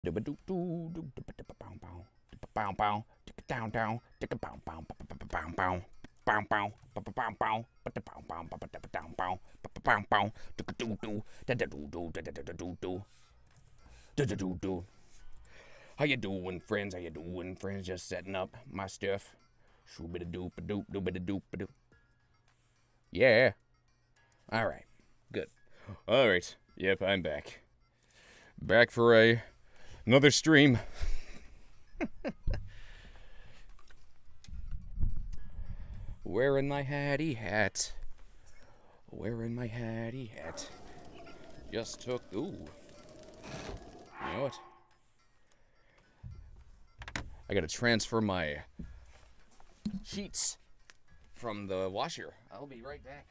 How you doing, friends? How you doing, friends? Just setting up my stuff. Shoo-ba-da-doop-a-doop-a-doop-a-doop. Yeah. All right. Good. All right. Yep, I'm back. Back for another stream. Wearing my hatty hat. Wearing my hatty hat. Just took. Ooh. You know what? I gotta transfer my sheets from the washer. I'll be right back.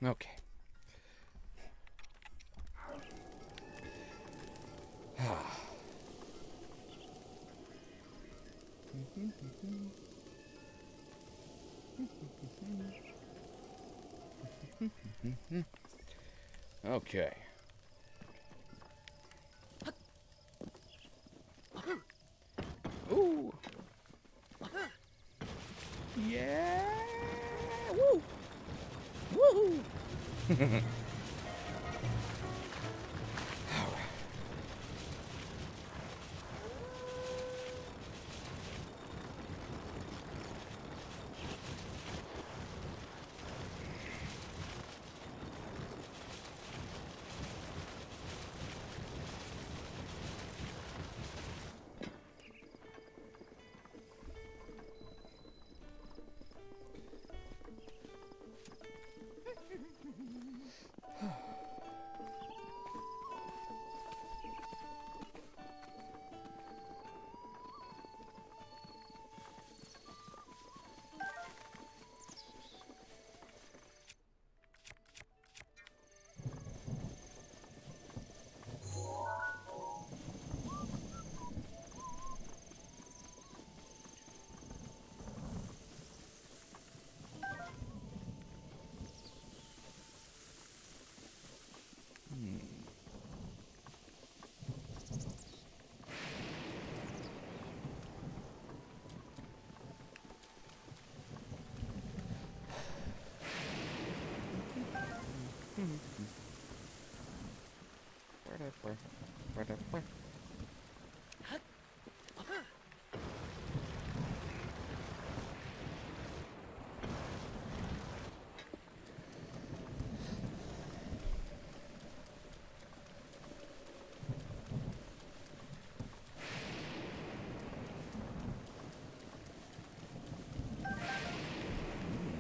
Okay. All right. Okay. Okay. Ooh. Yeah. Woo. Woo.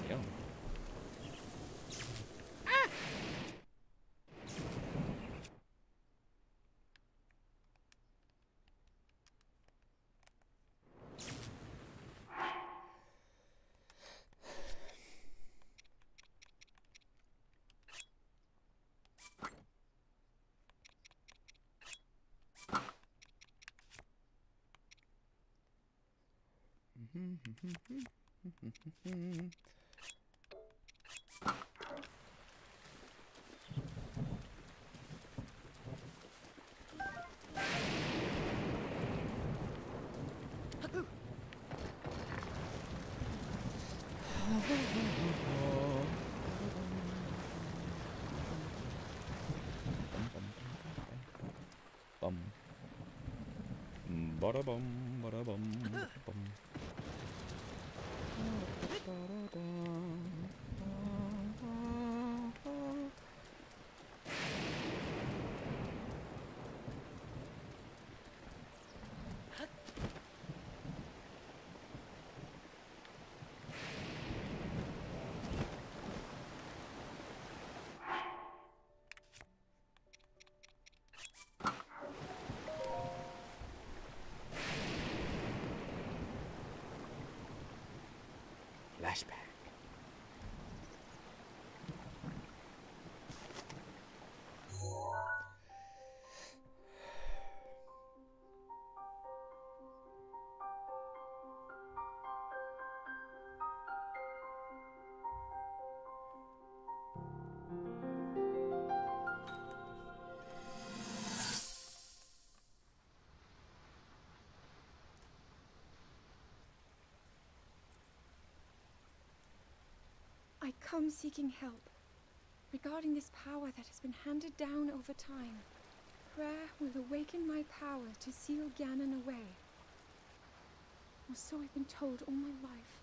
Yum. Bada bum, bada bum, bum. Flashback. I come seeking help regarding this power that has been handed down over time. Prayer will awaken my power to seal Ganon away. Or so I've been told all my life.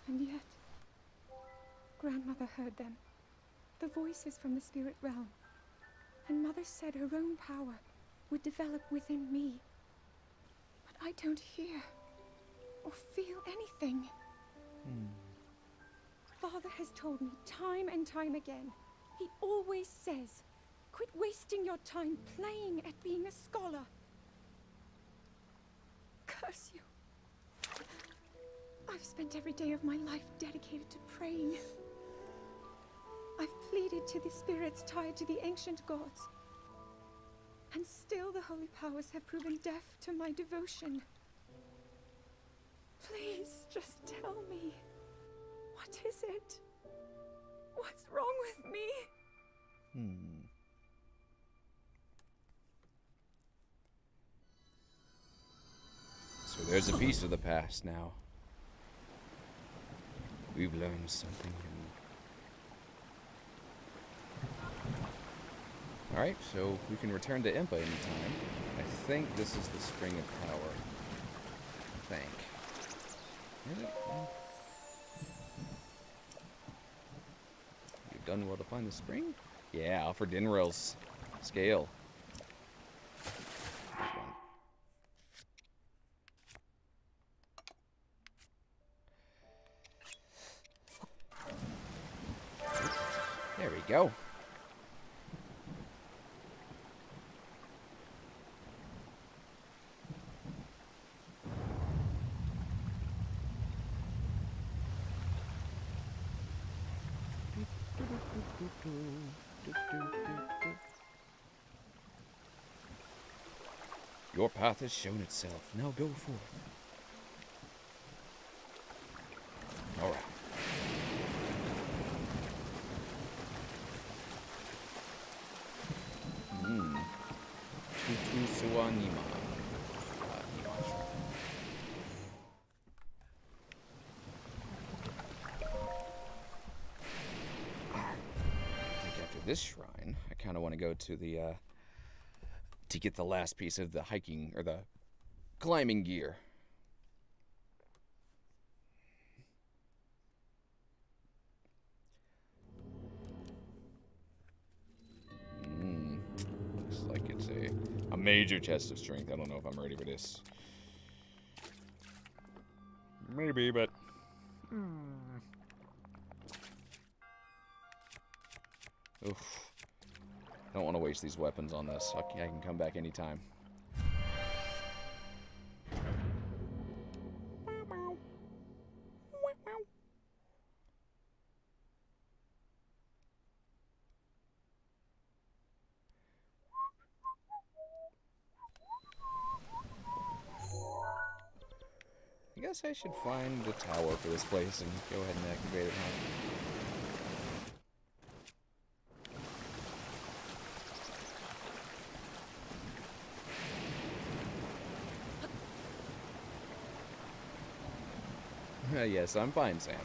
And yet, Grandmother heard them. The voices from the spirit realm. And Mother said her own power would develop within me. But I don't hear or feel anything. Father has told me time and time again. He always says, quit wasting your time playing at being a scholar. Curse you. I've spent every day of my life dedicated to praying. I've pleaded to the spirits tied to the ancient gods. And still the holy powers have proven deaf to my devotion. Please, just tell me. What is it? What's wrong with me? So there's a piece of the past now. We've learned something new. Alright, so we can return to Impa anytime. I think this is the Spring of Power. I think. Is it? You've done well to find the spring? Yeah, Alfred Dinrail's scale. There we go. Your path has shown itself. Now go forth. Alright. Tutu Suwanima. I think after this shrine, I kind of want to go to the, to get the last piece of the hiking, or the climbing gear. Looks like it's a major test of strength. I don't know if I'm ready for this. Maybe, but... Oof. I don't want to waste these weapons on this. I can come back anytime. I guess I should find the tower for this place and go ahead and activate it, huh? Yes, I'm fine, Sam.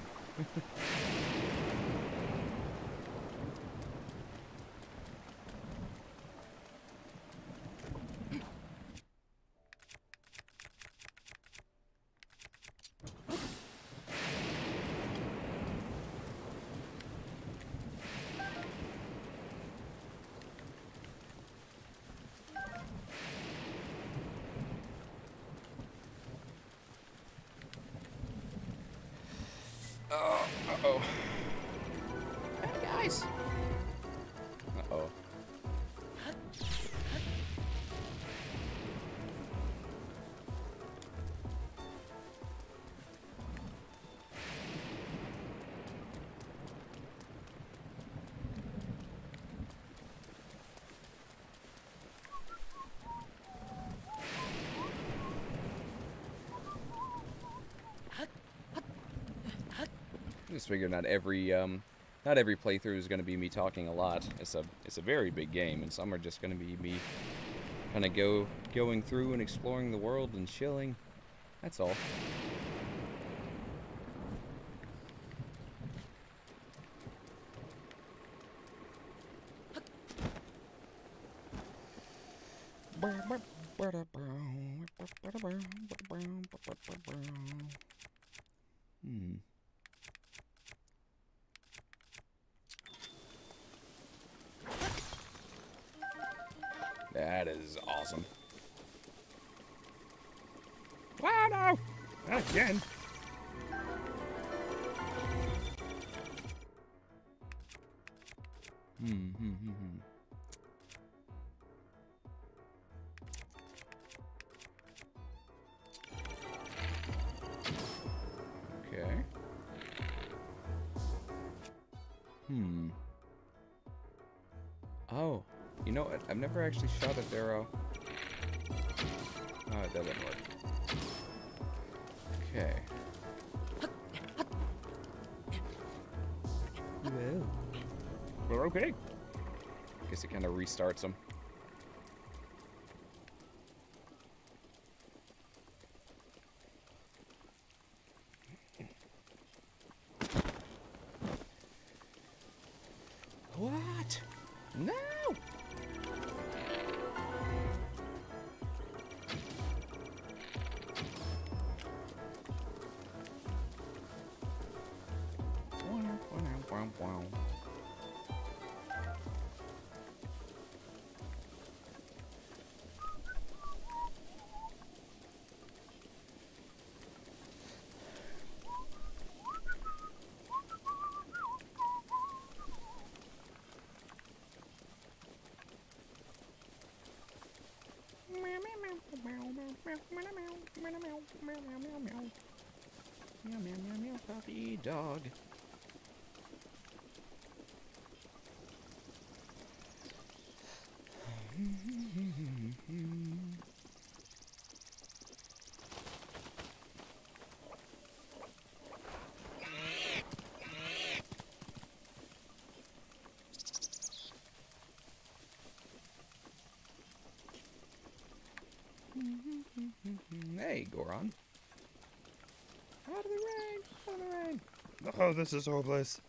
just figured not every playthrough is going to be me talking a lot. It's a very big game, and some are just going to be me kind of going through and exploring the world and chilling. That's all. That is awesome. Wow, no! Not again. Okay. Oh, you know what? I've never actually shot at their, Oh, that didn't work. Okay. Well, we're okay. Guess it kind of restarts them. What? No! Meow, meow, meow, meow, puppy dog. Hey, Goron. Out of the rain! Out of the rain! Oh, this is hopeless.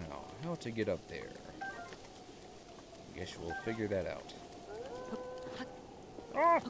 Now, how to get up there? Guess we'll figure that out. Ah!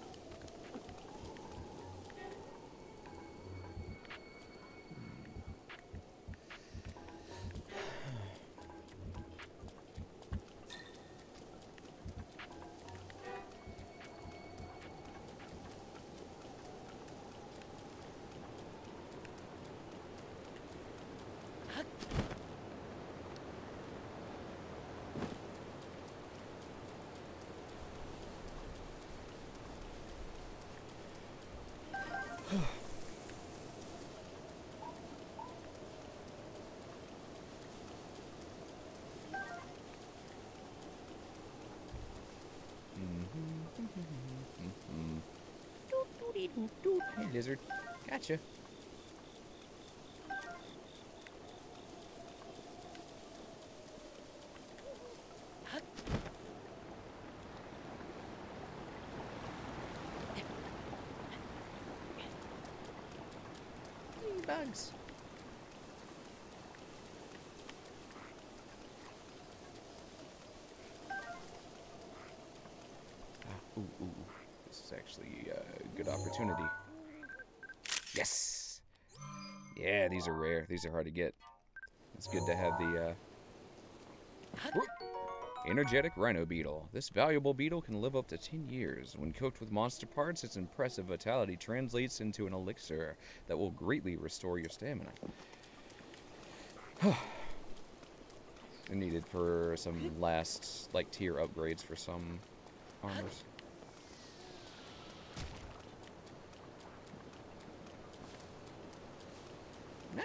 Hey, lizard. Gotcha. Bugs. actually a good opportunity. Yes! Yeah, these are rare. These are hard to get. It's good to have the energetic rhino beetle. This valuable beetle can live up to 10 years. When cooked with monster parts, its impressive vitality translates into an elixir that will greatly restore your stamina. Needed for some last, like, tier upgrades for some armors. Nah.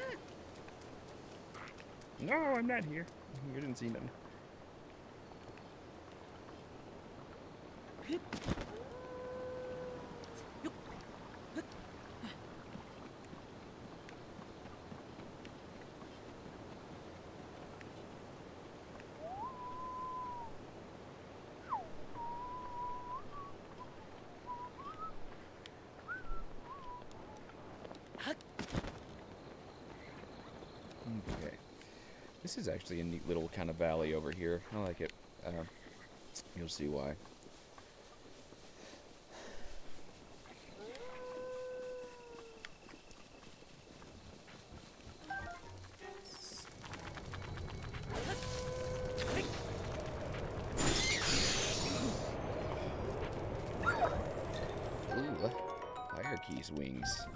No, I'm not here. You didn't see nothing. Okay. This is actually a neat little kind of valley over here. I like it. You'll see why. Ooh, fire keys wings.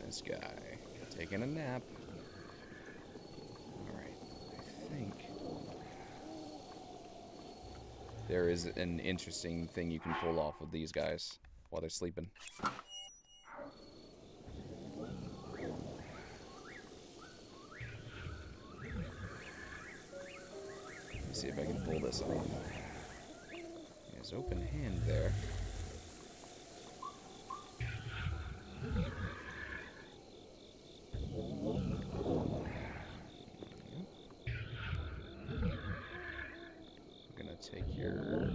This guy taking a nap. Alright, I think there is an interesting thing you can pull off with these guys while they're sleeping. Let me see if I can pull this off. His open hand there. Take your...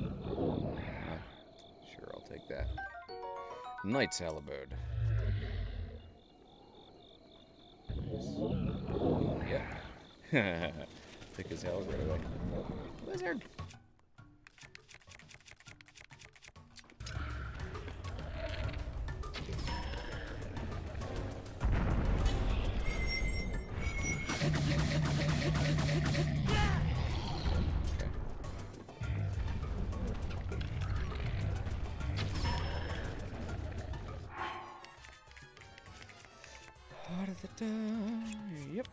sure, I'll take that. Knight's Halberd. Yep. Took his halberd away. Lizard! Yep.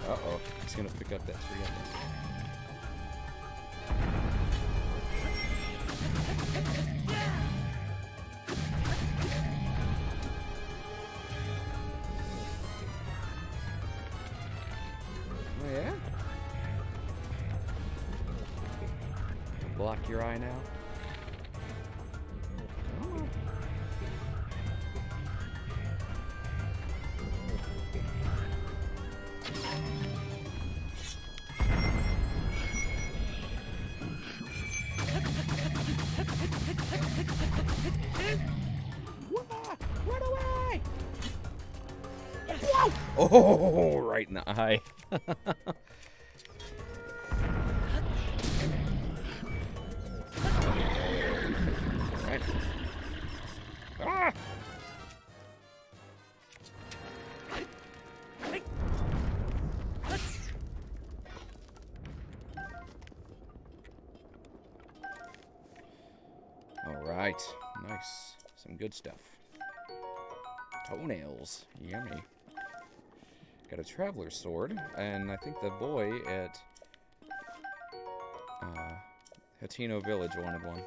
Uh-oh. He's gonna pick up that tree, I think. Oh, yeah? Block your eye now? Oh. Run away! Whoa! Oh, right in the eye. Right. Ah! All right, nice, some good stuff. Toenails, yummy. Got a traveler's sword, and I think the boy at Hatino Village wanted one.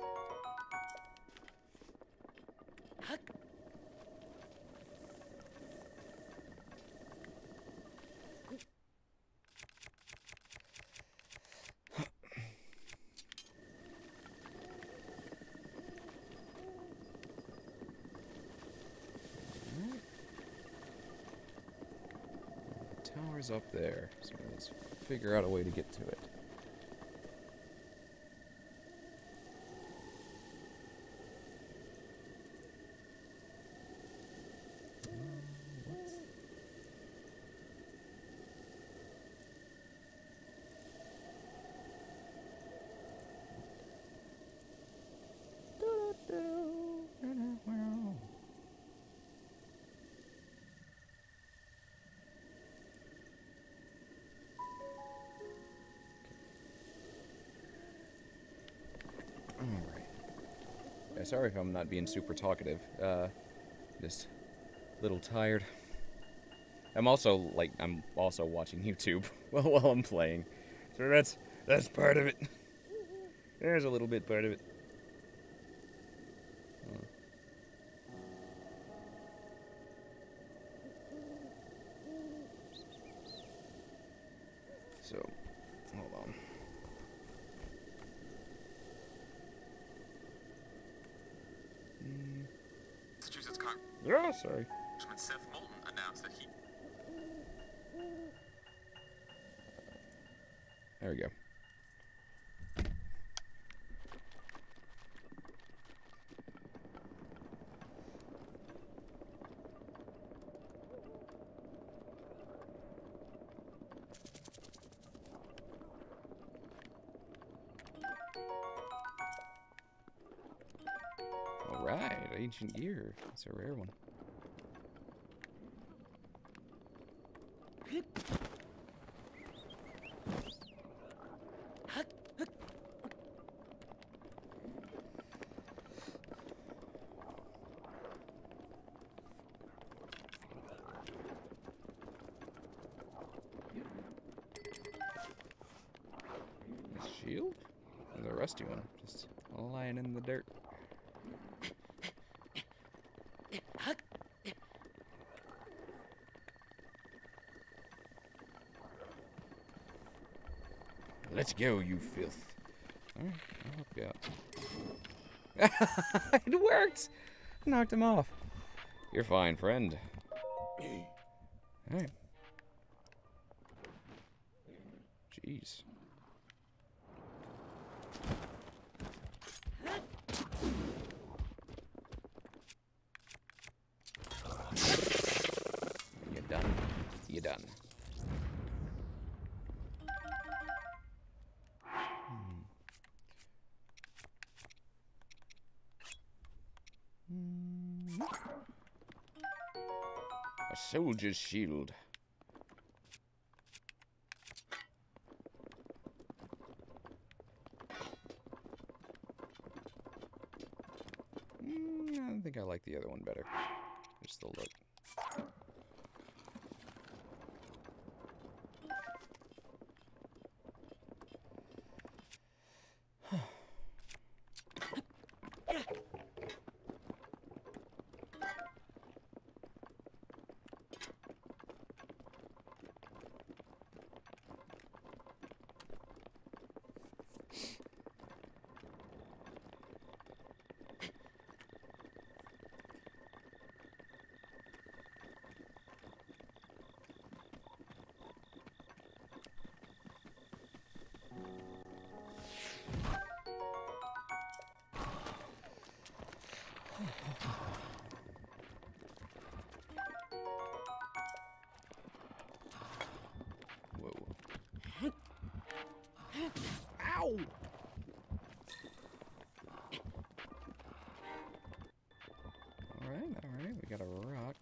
tower's up there, so let's figure out a way to get to it. Yeah, sorry if I'm not being super talkative. Just a little tired. I'm also watching YouTube while I'm playing, so that's part of it. There's a little bit part of it. So, hold on. Massachusetts Oh, sorry. Congressman Seth Moulton announced that he... There we go. Alright, ancient gear. It's a rare one. Shield? There's a rusty one, just lying in the dirt. Let's go, you filth. Alright, I'll help you out. It worked! Knocked him off. You're fine, friend. Alright. Jeez. You're done. You're done. A soldier's shield. I think I like the other one better. Just the look. Whoa. Ow! Alright, we got a rock.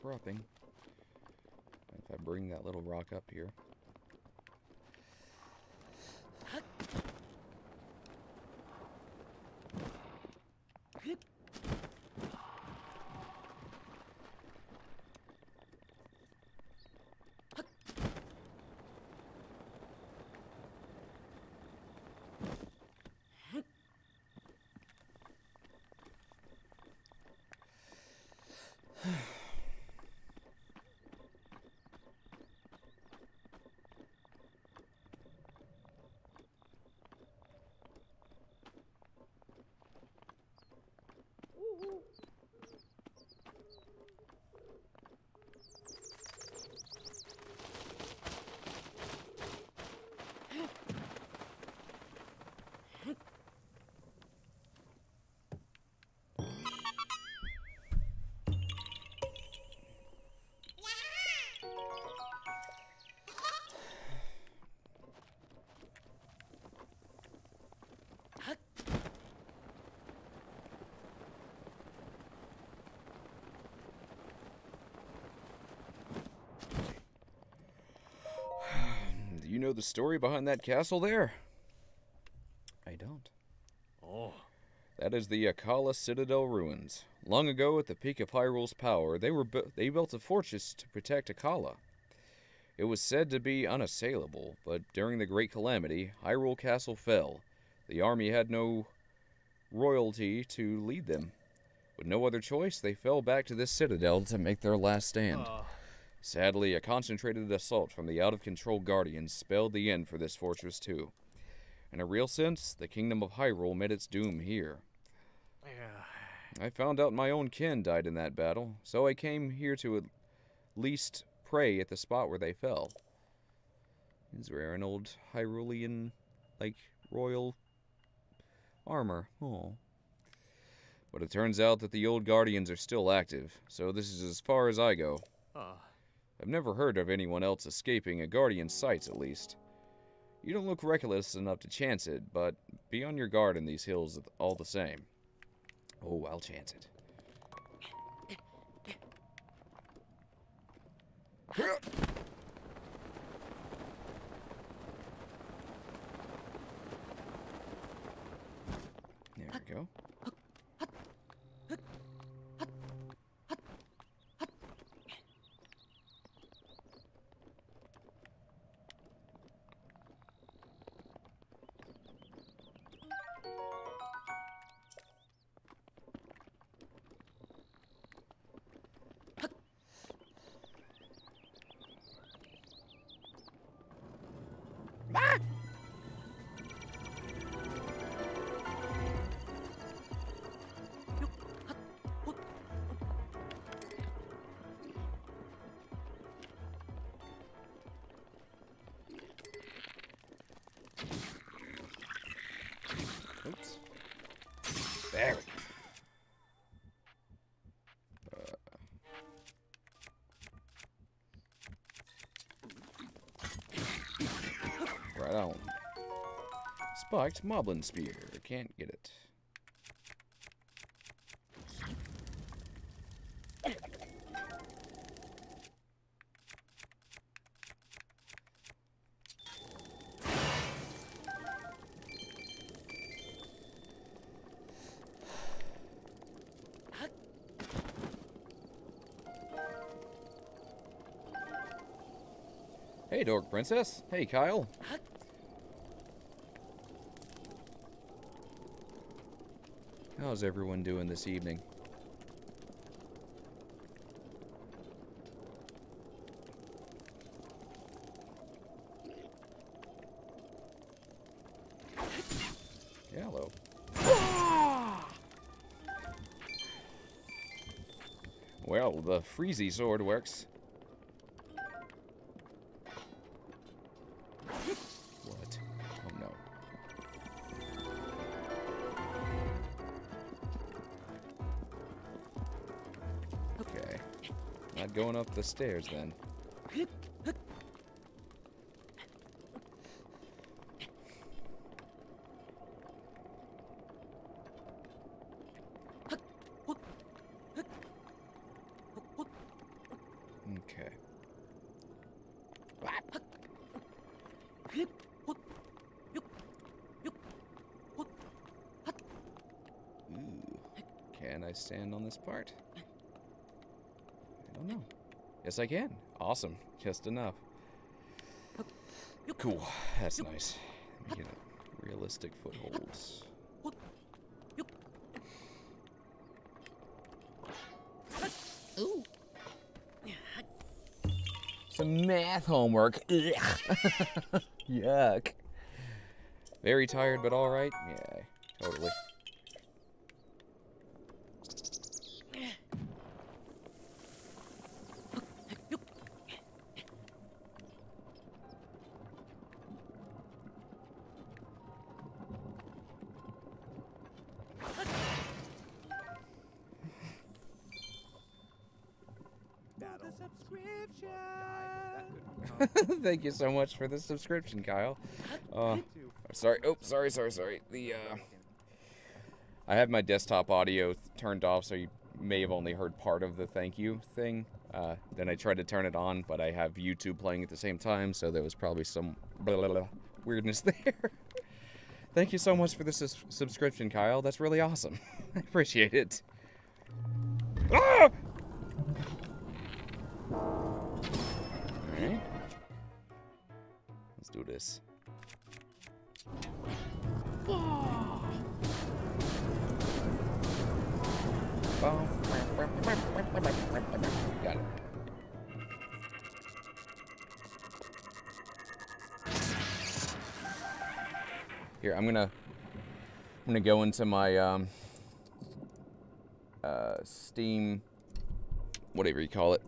Cropping. If I bring that little rock up here. you know the story behind that castle there? I don't. Oh. That is the Akala Citadel ruins. Long ago, at the peak of Hyrule's power, they built a fortress to protect Akala. It was said to be unassailable, but during the Great Calamity, Hyrule Castle fell. The army had no royalty to lead them. With no other choice, they fell back to this citadel to make their last stand. Sadly, a concentrated assault from the out-of-control Guardians spelled the end for this fortress too. In a real sense, the Kingdom of Hyrule met its doom here. I found out my own kin died in that battle, so I came here to at least pray at the spot where they fell. He's wearing an old Hyrulean, royal armor. Oh. But it turns out that the old Guardians are still active, so this is as far as I go. I've never heard of anyone else escaping a Guardian's sights, at least. You don't look reckless enough to chance it, but be on your guard in these hills all the same. Oh, I'll chance it. There we go. Oops. There we go. Right on. Spiked Moblin Spear. Can't get it. Hey, Dork Princess. Hey, Kyle. How's everyone doing this evening? Hello. Well, the Freezy sword works. What? Oh no. Okay. Not going up the stairs then. Okay. Ooh. Can I stand on this part? I don't know. Yes, I can. Awesome. Just enough. Cool. That's nice. Let me get a realistic footholds. Ooh. Some math homework. Yuck. Very tired, but all right. Yeah, totally. Thank you so much for the subscription, Kyle. Sorry. Oh, sorry. I have my desktop audio turned off, so you may have only heard part of the thank you thing. Then I tried to turn it on, but I have YouTube playing at the same time, so there was probably some weirdness there. Thank you so much for the subscription, Kyle. That's really awesome. I appreciate it. Ah! Alright. Let's do this. Got it. Here, I'm gonna go into my Steam, whatever you call it,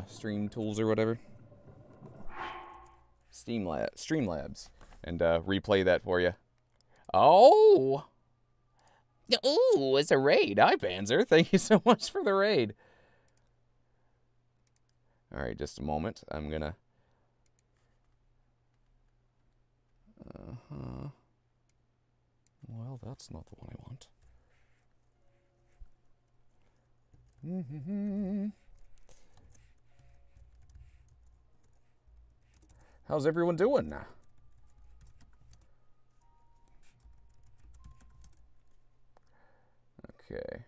stream tools or whatever, Streamlabs, and replay that for you. Oh, it's a raid. Hi, Panzer. Thank you so much for the raid. All right, just a moment. I'm gonna. Well, that's not the one I want. How's everyone doing? Okay.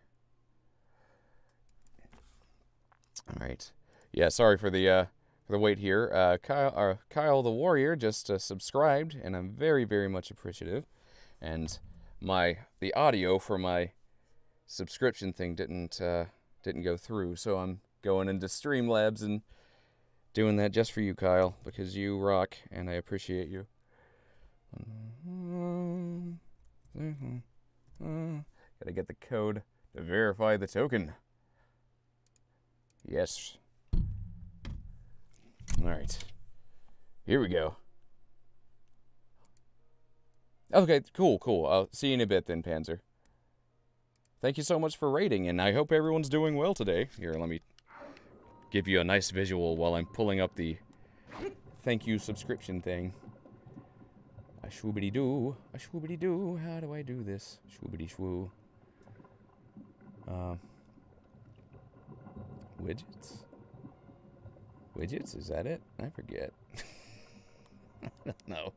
All right. Yeah, sorry for the wait here. Kyle the Warrior just subscribed, and I'm very, very much appreciative. And the audio for my subscription thing didn't go through, so I'm going into Streamlabs and doing that just for you, Kyle, because you rock, and I appreciate you. Gotta get the code to verify the token. Yes. Alright. Here we go. Okay, cool. I'll see you in a bit then, Panzer. Thank you so much for raiding, and I hope everyone's doing well today. Here, let me give you a nice visual while I'm pulling up the thank you subscription thing. A shwoobity-doo. How do I do this? Shwoobity-shwoo. Widgets? Widgets? Is that it? I forget. I don't know.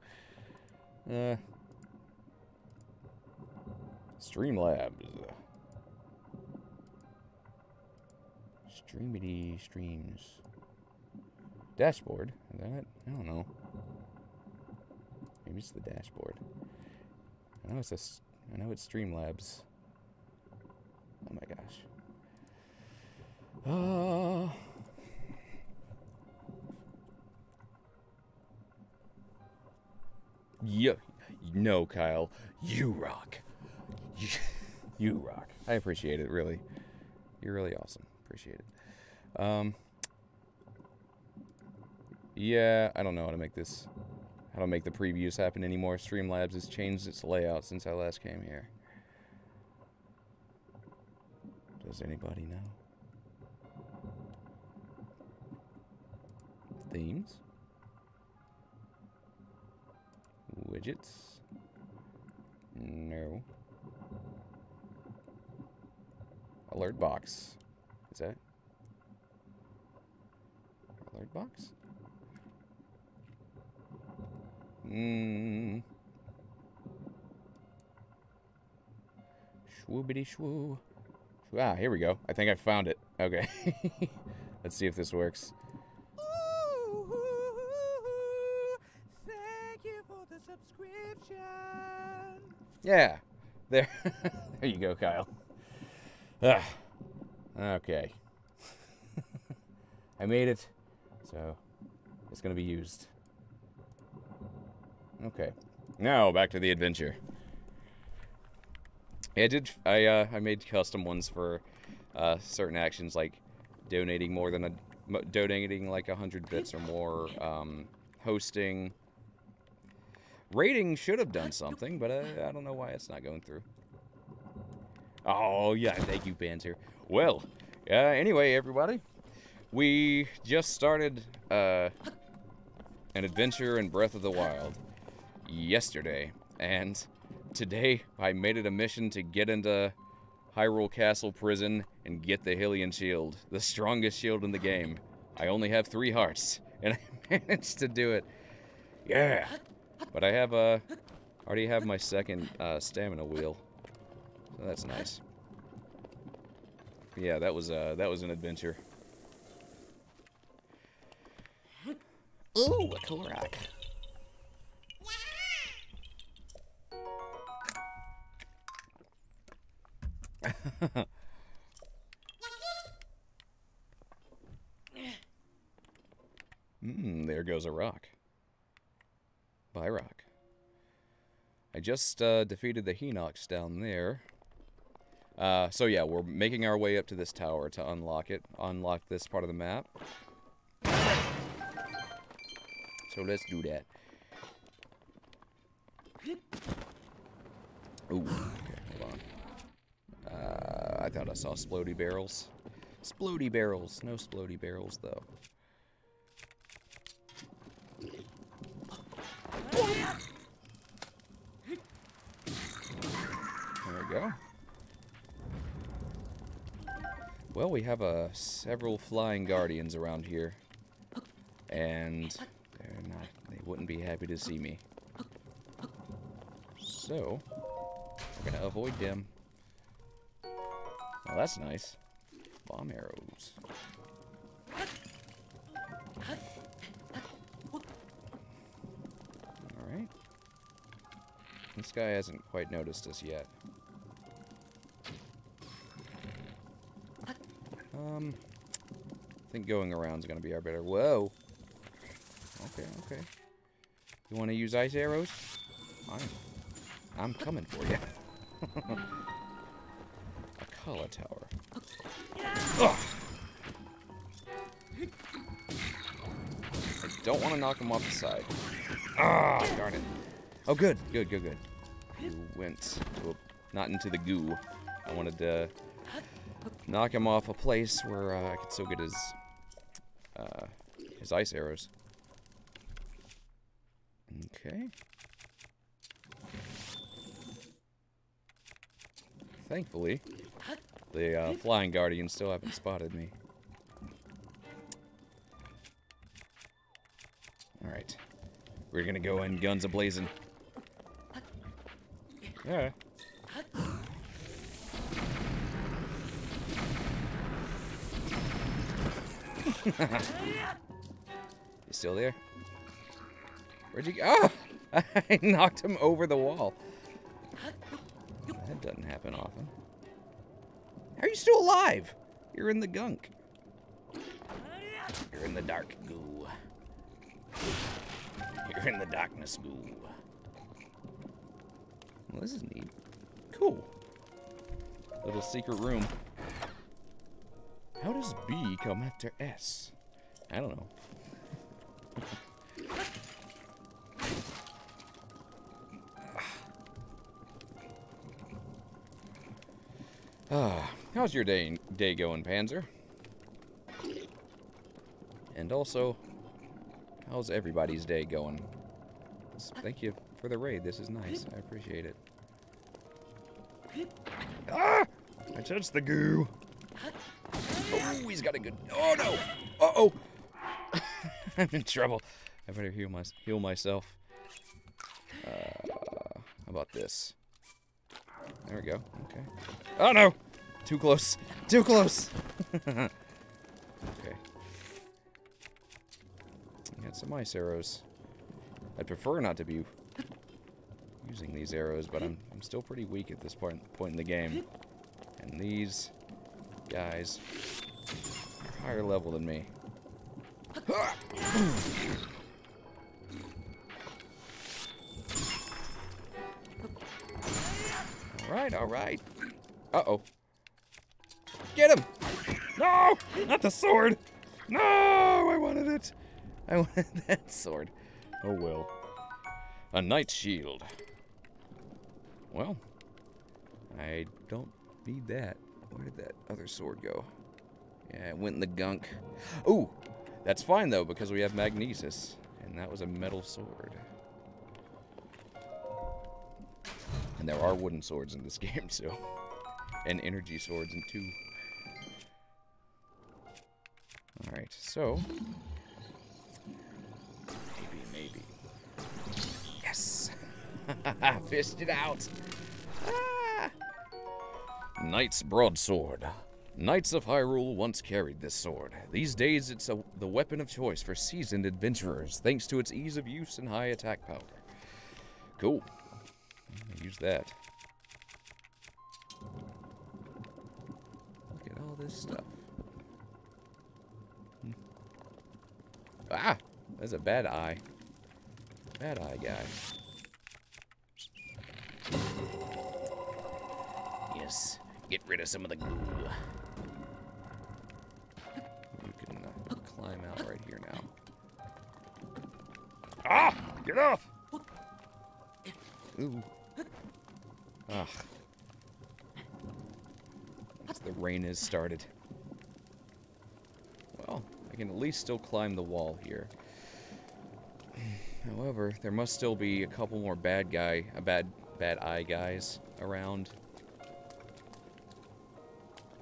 Streamlabs. Streamity streams. Dashboard. Is that it? I don't know. Maybe it's the dashboard. I know it's Streamlabs. Oh my gosh. Yeah. No, Kyle. You rock. You rock. I appreciate it, really. You're really awesome. Appreciate it. Yeah, I don't know how to make the previews happen anymore. Streamlabs has changed its layout since I last came here. Does anybody know? Themes? Widgets? No. Alert box. Is that alert box? Shwoobity shwoo. Ah, here we go. I think I found it. Okay. Let's see if this works. Thank you for the subscription. Yeah. There. There you go, Kyle. Okay. I made it. So, it's going to be used. Okay. Now, back to the adventure. Yeah, I made custom ones for certain actions, like donating like 100 bits or more, hosting. Rating should have done something, but I don't know why it's not going through. Oh, yeah, thank you, Panzer. Well, anyway, everybody, we just started an adventure in Breath of the Wild yesterday, and today I made it a mission to get into Hyrule Castle Prison and get the Hylian Shield. The strongest shield in the game. I only have 3 hearts, and I managed to do it. Yeah! But I have, already have my second, stamina wheel. So that's nice. Yeah, that was an adventure. Ooh, a cool rock. There goes a rock. Bye, rock. I just defeated the Hinox down there. So yeah, we're making our way up to this tower to unlock it. Unlock this part of the map. So let's do that. Ooh, okay, hold on. I thought I saw splody barrels. Splody barrels. No splody barrels, though. There we go. Well, we have several flying guardians around here. And they wouldn't be happy to see me. So, we're gonna avoid them. Well, that's nice. Bomb arrows. Alright. This guy hasn't quite noticed us yet. I think going around is going to be our better. Whoa. Okay. You want to use ice arrows? Fine. I'm coming for you. A Kala tower. Ugh. I don't want to knock him off the side. Ah, darn it. Oh, good. You went to not into the goo. I wanted to knock him off a place where I could still get his ice arrows. Okay. Thankfully, the flying guardians still haven't spotted me. Alright. We're gonna go in guns a-blazing. Yeah. You still there? Where'd you go? Oh! I knocked him over the wall. That doesn't happen often. How are you still alive? You're in the gunk. You're in the dark goo. You're in the darkness goo. Well, this is neat. Cool. Little secret room. How does B come after S? I don't know. How's your day going, Panzer? And also, how's everybody's day going? Thank you for the raid. This is nice. I appreciate it. Ah! I touched the goo. Oh, he's got a good... Oh, no! Uh-oh! I'm in trouble. I better heal myself. How about this? There we go. Okay. Oh, no! Too close. Too close! Okay. Got some ice arrows. I'd prefer not to be using these arrows, but I'm still pretty weak at this point in the game. And these guys are higher level than me. Alright. Uh-oh. Get him! No! Not the sword! No! I wanted it! I wanted that sword. Oh well. A knight's shield. Well, I don't need that. Where did that other sword go? Yeah, it went in the gunk. Ooh! That's fine though, because we have magnesis. And that was a metal sword. And there are wooden swords in this game too. and energy swords in 2. Alright, so... Maybe. Yes! Fished it out! Ah! Knight's Broadsword. Knights of Hyrule once carried this sword. These days, it's the weapon of choice for seasoned adventurers, thanks to its ease of use and high attack power. Cool. Use that. Look at all this stuff. Ah! That's a bad eye. Bad eye guy. Yes. Get rid of some of the goo. You can climb out right here now. Ah! Get off! Ooh. Ah. Once the rain has started. Well, I can at least still climb the wall here. However, there must still be a couple more bad eye guys around.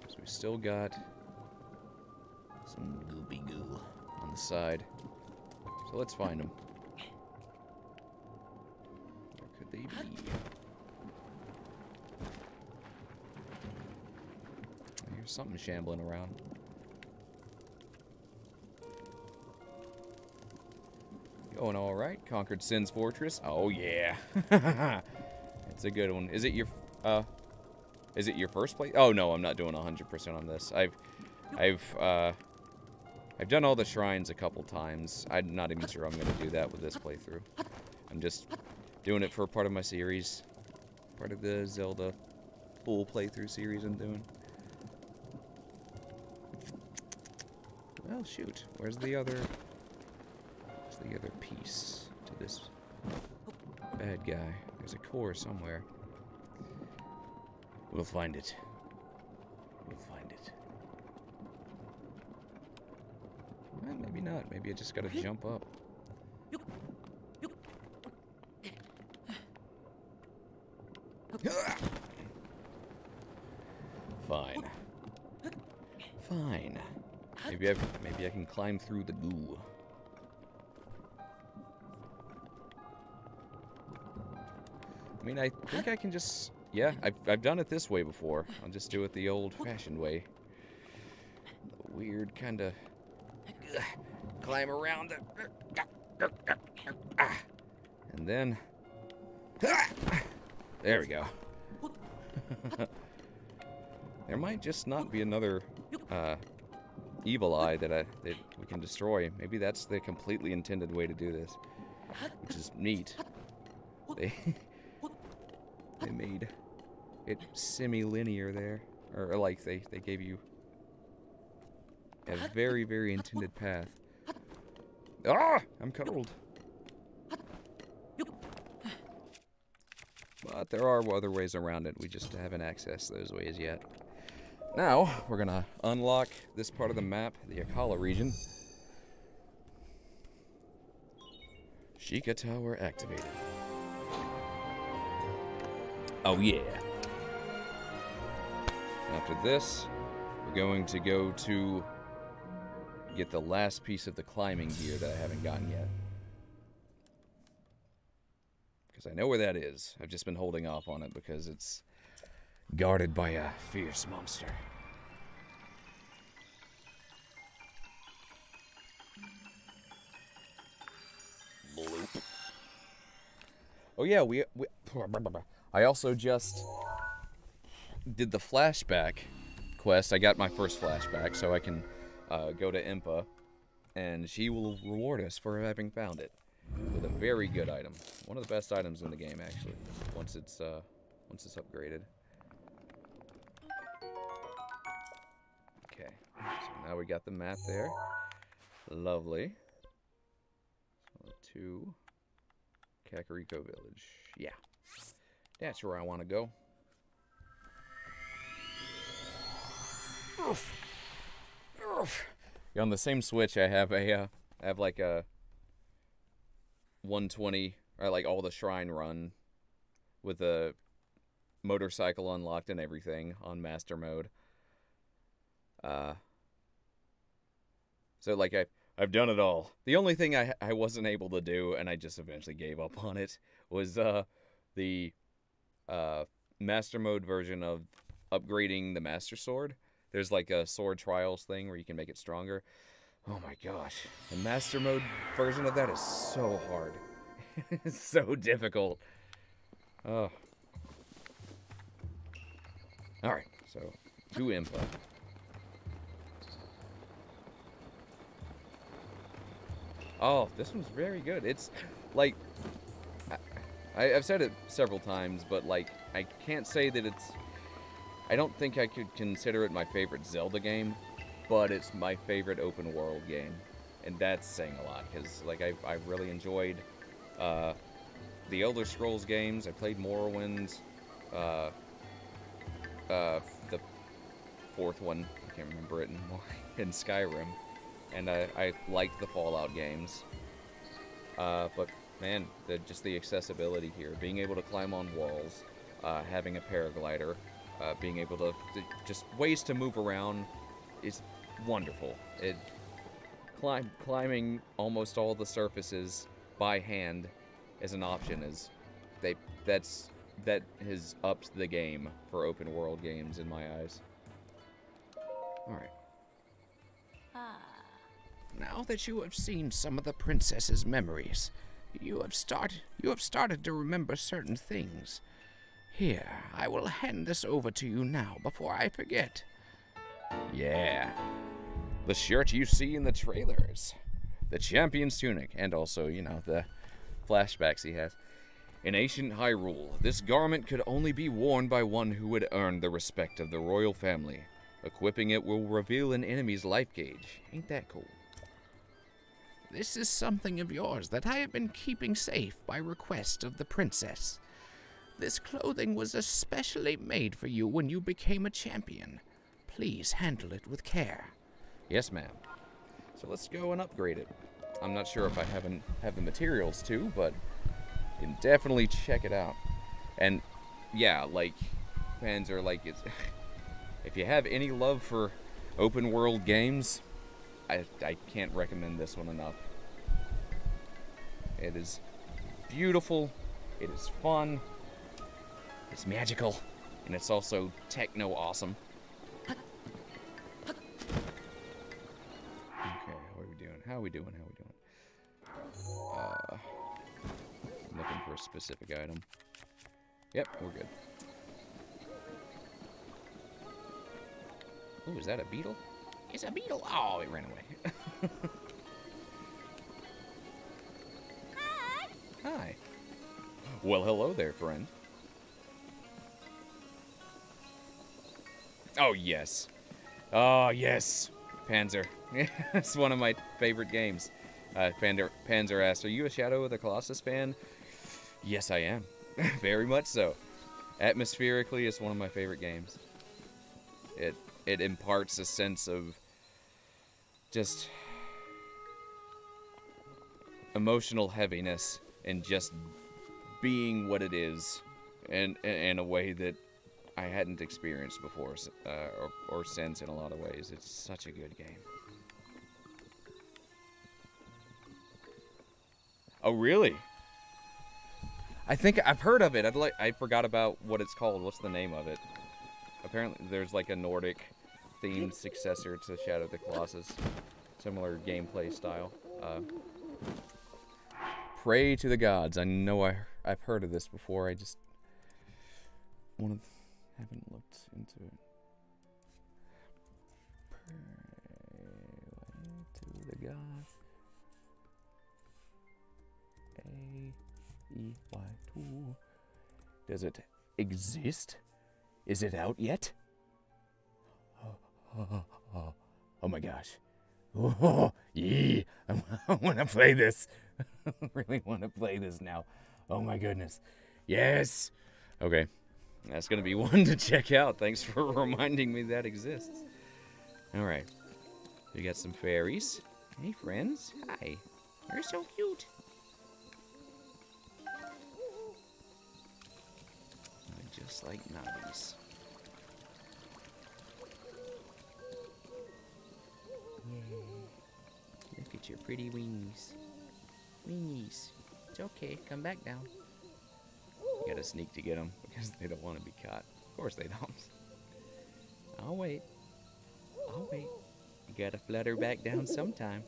So we still got some goopy goo on the side. So let's find them. Where could they be? There's something shambling around. Going all right. Conquered Sin's Fortress. Oh yeah, it's a good one. Is it your first play? Oh no, I'm not doing 100% on this. I've done all the shrines a couple times. I'm not even sure I'm gonna do that with this playthrough. I'm just doing it for part of my series, part of the Zelda full playthrough series I'm doing. Well, shoot. Where's the other piece to this bad guy? There's a core somewhere. We'll find it. We'll find it. Well, maybe not. Maybe I just gotta jump up. Fine. Fine. Maybe I can climb through the goo. I mean, I think I can just... Yeah, I've done it this way before. I'll just do it the old-fashioned way. The weird kind of... Climb around it. And then... There we go. There might just not be another evil eye that we can destroy. Maybe that's the completely intended way to do this, which is neat. They made it semi-linear there, or like they gave you a very, very intended path. Ah! I'm cold. But there are other ways around it. We just haven't accessed those ways yet. Now, we're gonna unlock this part of the map, the Akala region. Sheikah Tower activated. Oh yeah. After this, we're going to go to get the last piece of the climbing gear that I haven't gotten yet. Because I know where that is. I've just been holding off on it because it's guarded by a fierce monster. Bloop. Oh yeah, I also just did the flashback quest. I got my first flashback, so I can go to Impa, and she will reward us for having found it with a very good item. One of the best items in the game, actually. Once it's upgraded. Okay, so now we got the map there. Lovely. So to Kakariko Village. Yeah. That's where I want to go. On the same Switch, I have like a 120, or like all the shrine run with a motorcycle unlocked and everything on master mode. So like I've done it all. The only thing I wasn't able to do, and I just eventually gave up on it, was the master mode version of upgrading the master sword. There's like a sword trials thing where you can make it stronger. Oh my gosh, the master mode version of that is so hard. It's so difficult. Oh. Alright, so to info. Oh, this one's very good. It's like I've said it several times, but like I can't say that it's. I don't think I could consider it my favorite Zelda game, but it's my favorite open world game, and that's saying a lot because like I've really enjoyed the Elder Scrolls games. I played Morrowind, the fourth one. I can't remember it anymore. In Skyrim. And I liked the Fallout games. But, man, just the accessibility here. Being able to climb on walls, having a paraglider, being able to just ways to move around is wonderful. Climbing almost all the surfaces by hand as an option is... that has upped the game for open world games in my eyes. Alright. Now that you have seen some of the princess's memories, you have started to remember certain things. Here, I will hand this over to you now before I forget. Yeah. The shirt you see in the trailers. The champion's tunic, and also, you know, the flashbacks he has. In ancient Hyrule, this garment could only be worn by one who had earned the respect of the royal family. Equipping it will reveal an enemy's life gauge. Ain't that cool? This is something of yours that I have been keeping safe by request of the princess. This clothing was especially made for you when you became a champion. Please handle it with care. Yes, ma'am. So let's go and upgrade it. I'm not sure if I have the materials to, but you can definitely check it out. And yeah, like fans are like, it's if you have any love for open world games, I can't recommend this one enough. It is beautiful, it is fun, it's magical, and it's also techno awesome. Okay, how are we doing? How are we doing? I'm looking for a specific item. Yep, we're good. Oh, is that a beetle? It's a beetle. Oh, it ran away. Hi. Hi. Well, hello there, friend. Oh, yes. Oh, yes. Panzer. It's one of my favorite games. Panzer asked, are you a Shadow of the Colossus fan? Yes, I am. Very much so. Atmospherically, it's one of my favorite games. It imparts a sense of just emotional heaviness and just being what it is in a way that I hadn't experienced before or since in a lot of ways. It's such a good game. Oh, really? I think I've heard of it. I forgot about what it's called. What's the name of it? Apparently, there's like a Nordic-themed successor to Shadow of the Colossus. Similar gameplay style. Pray to the gods. I know I've heard of this before. I just haven't looked into it. Pray to the gods. A-E-Y-2. Does it exist? Is it out yet? Oh my gosh. Oh, yeah. I want to play this. I really want to play this now. Oh my goodness. Yes. Okay. That's going to be one to check out. Thanks for reminding me that exists. Alright. We got some fairies. Hey, friends. Hi. You're so cute. I Just like Nobby's. Yeah. Look at your pretty wings. Wingies. It's okay. Come back down. You gotta sneak to get them because they don't want to be caught. Of course they don't. I'll wait. I'll wait. You gotta flutter back down sometime.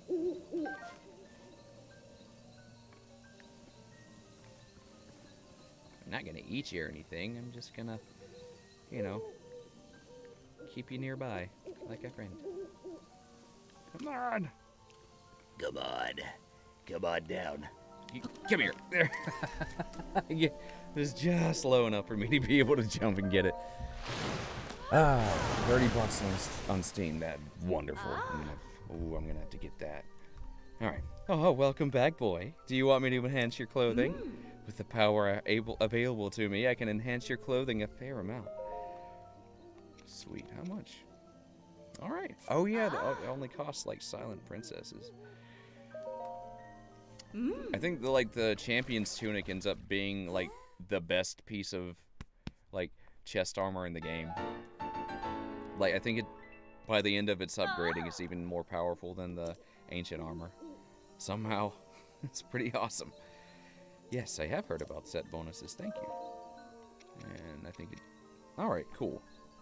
I'm not gonna eat you or anything. I'm just gonna, you know, keep you nearby like a friend. Come on. Come on. Come on down. Come here. There. Yeah, it was just low enough for me to be able to jump and get it. 30 bucks on Steam. That wonderful. I'm gonna have to get that. All right. Oh, welcome back, boy. Do you want me to enhance your clothing? With the power available to me, I can enhance your clothing a fair amount. Sweet. How much? All right. Oh yeah, it only costs like silent princesses. I think the champion's tunic ends up being like the best piece of like chest armor in the game. Like I think it by the end of its upgrading it's even more powerful than the ancient armor. Somehow it's pretty awesome. Yes, I have heard about set bonuses. Thank you. And I think it all right, cool.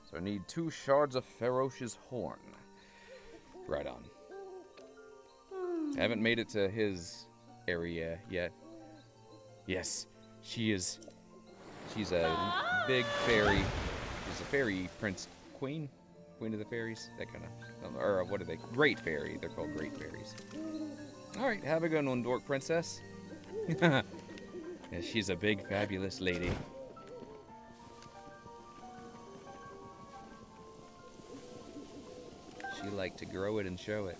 So I need 2 shards of Ferocious Horn. Right on. I haven't made it to his area yet. Yes, she's a big fairy. She's a fairy queen of the fairies, that kind of, or what are they? Great fairy. They're called great fairies. All right, have a good one, Dork Princess. Yeah, she's a big fabulous lady. She liked to grow it and show it.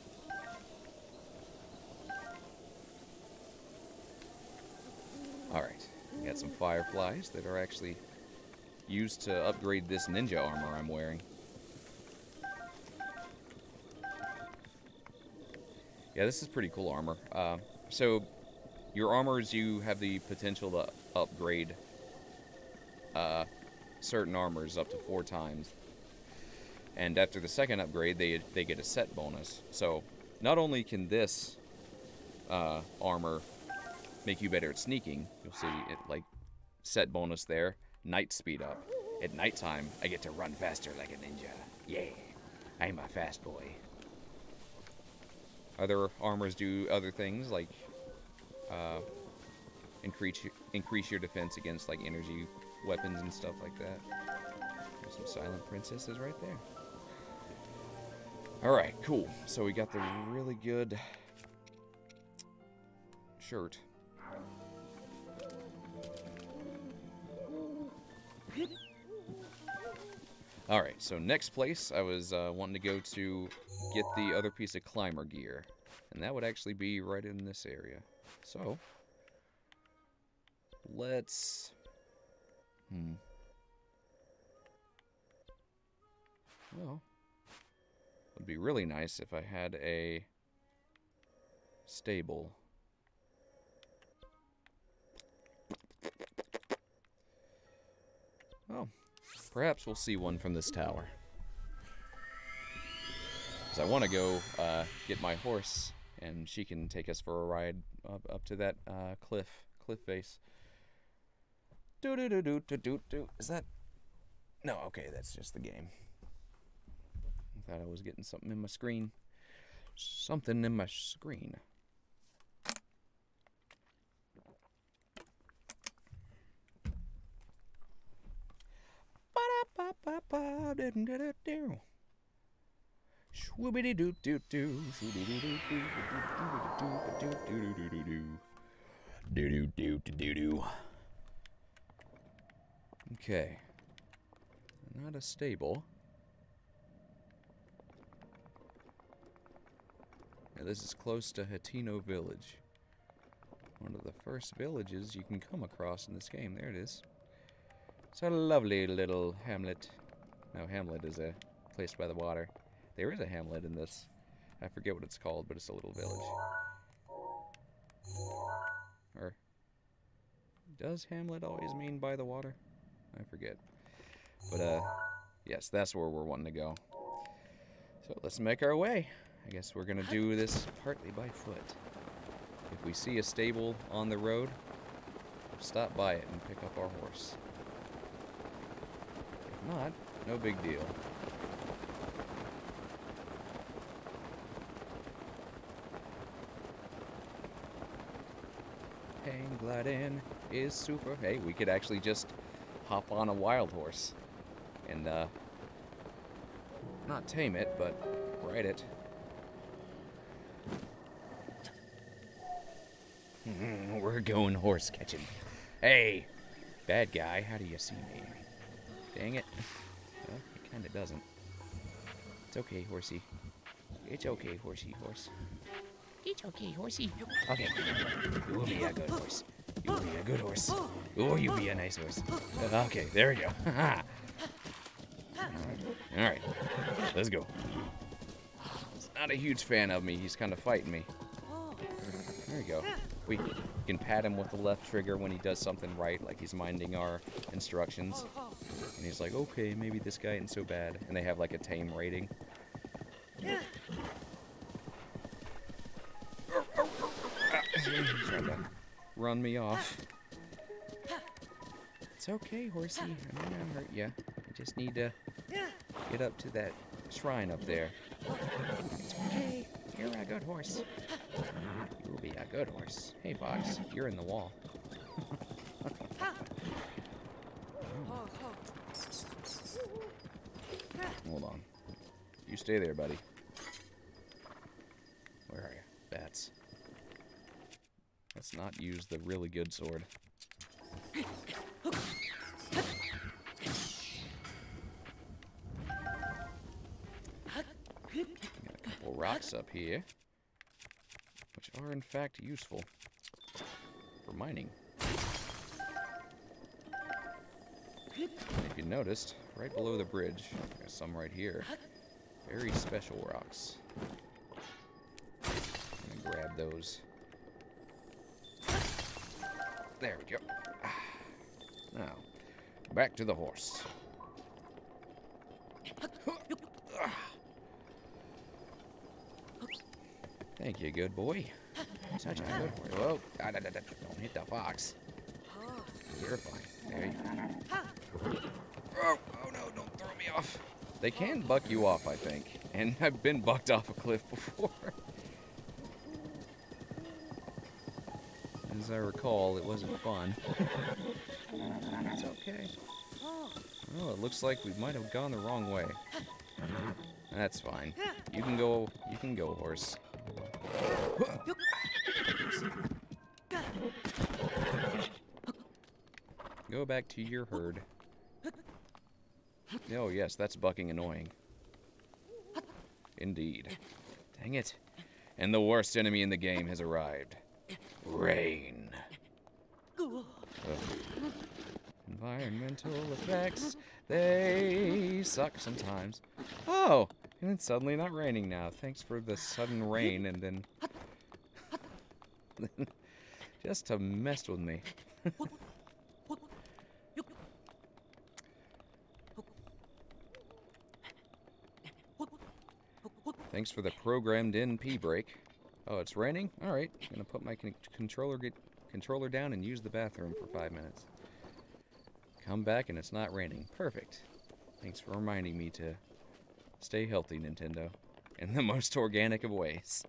Alright, we got some fireflies that are actually used to upgrade this ninja armor I'm wearing. Yeah, this is pretty cool armor. So, your armors, you have the potential to upgrade certain armors up to 4 times. And after the second upgrade, they get a set bonus. So, not only can this armor make you better at sneaking, you'll see it like set bonus there, night speed up. At nighttime, I get to run faster like a ninja. Yeah, I'm a fast boy. Other armors do other things like increase your defense against like energy weapons and stuff like that. There's some silent princesses right there. Alright, cool. So we got the really good shirt. Alright, so next place I was wanting to go to get the other piece of climber gear. And that would actually be right in this area. So, let's... Well, it would be really nice if I had a stable. Oh, perhaps we'll see one from this tower. Because I want to go get my horse, and she can take us for a ride up to that cliff face. Do-do-do-do-do-do-do. Is that... No, okay, that's just the game. I thought I was getting something in my screen. Something in my screen. Ba-da-ba-ba-ba-do-do-do-do. Shwoobity-doo-doo-doo. Shwoobity-doo-doo-doo-doo-doo-doo-doo-doo-doo. Do-do-do-do-do-do. Okay. Not a stable. Now, this is close to Hatino Village. One of the first villages you can come across in this game. There it is. It's a lovely little hamlet. No, hamlet is a place by the water. There is a hamlet in this. I forget what it's called, but it's a little village. Or, does hamlet always mean by the water? I forget. But, yes, that's where we're wanting to go. So let's make our way. I guess we're going to do this partly by foot. If we see a stable on the road, we'll stop by it and pick up our horse. If not, no big deal. Hang gliding is super. Hey, we could actually just hop on a wild horse and not tame it, but ride it. We're going horse catching. Hey, bad guy, how do you see me? Dang it. Well, it kind of doesn't. It's okay, horsey. It's okay, horsey horse. It's okay, horsey. Okay. You will be a good horse. You will be a good horse. Oh, you be a nice horse. Okay, there we go. Alright. Let's go. He's not a huge fan of me. He's kind of fighting me. There we go. We can pat him with the left trigger when he does something right, like he's minding our instructions. And he's like, okay, maybe this guy isn't so bad. And they have like a tame rating. He's trying to run me off. It's okay, horsey. I'm not gonna hurt you. I just need to get up to that shrine up there. It's okay. You're a good horse. You'll be a good horse. Hey, Fox, you're in the wall. Hold on. You stay there, buddy. Where are you? Bats. Let's not use the really good sword. Got a couple rocks up here, which are in fact useful for mining. And if you noticed, right below the bridge, there's some right here. Very special rocks. I'm gonna grab those. There we go. Now, back to the horse. Thank you, good boy. Such a good horse. Whoa, don't hit the fox. You're fine. There you go. Oh no, don't throw me off. They can buck you off, I think. And I've been bucked off a cliff before. As I recall, it wasn't fun. It's okay. Oh, it looks like we might have gone the wrong way. That's fine. You can go, horse. Go back to your herd. Oh, yes, that's bucking annoying. Indeed. Dang it. And the worst enemy in the game has arrived. Rain. Ugh. Environmental effects, they suck sometimes. Oh, and it's suddenly not raining now. Thanks for the sudden rain and then just to mess with me. Thanks for the programmed in pee break. Oh, it's raining? Alright, I'm gonna put my controller down and use the bathroom for 5 minutes. Come back and it's not raining. Perfect. Thanks for reminding me to stay healthy, Nintendo. In the most organic of ways.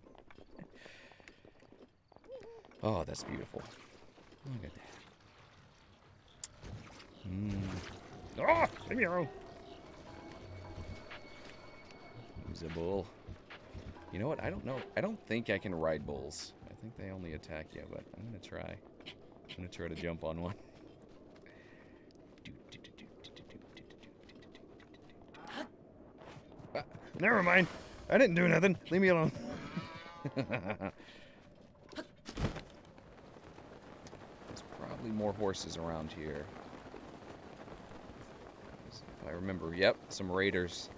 Oh, that's beautiful. Look at that. Oh, leave me alone. Use a bull. You know what? I don't know. I don't think I can ride bulls. I think they only attack you, but I'm gonna try. I'm gonna try to jump on one. Never mind. I didn't do nothing. Leave me alone. There's probably more horses around here. If I remember, yep, some raiders.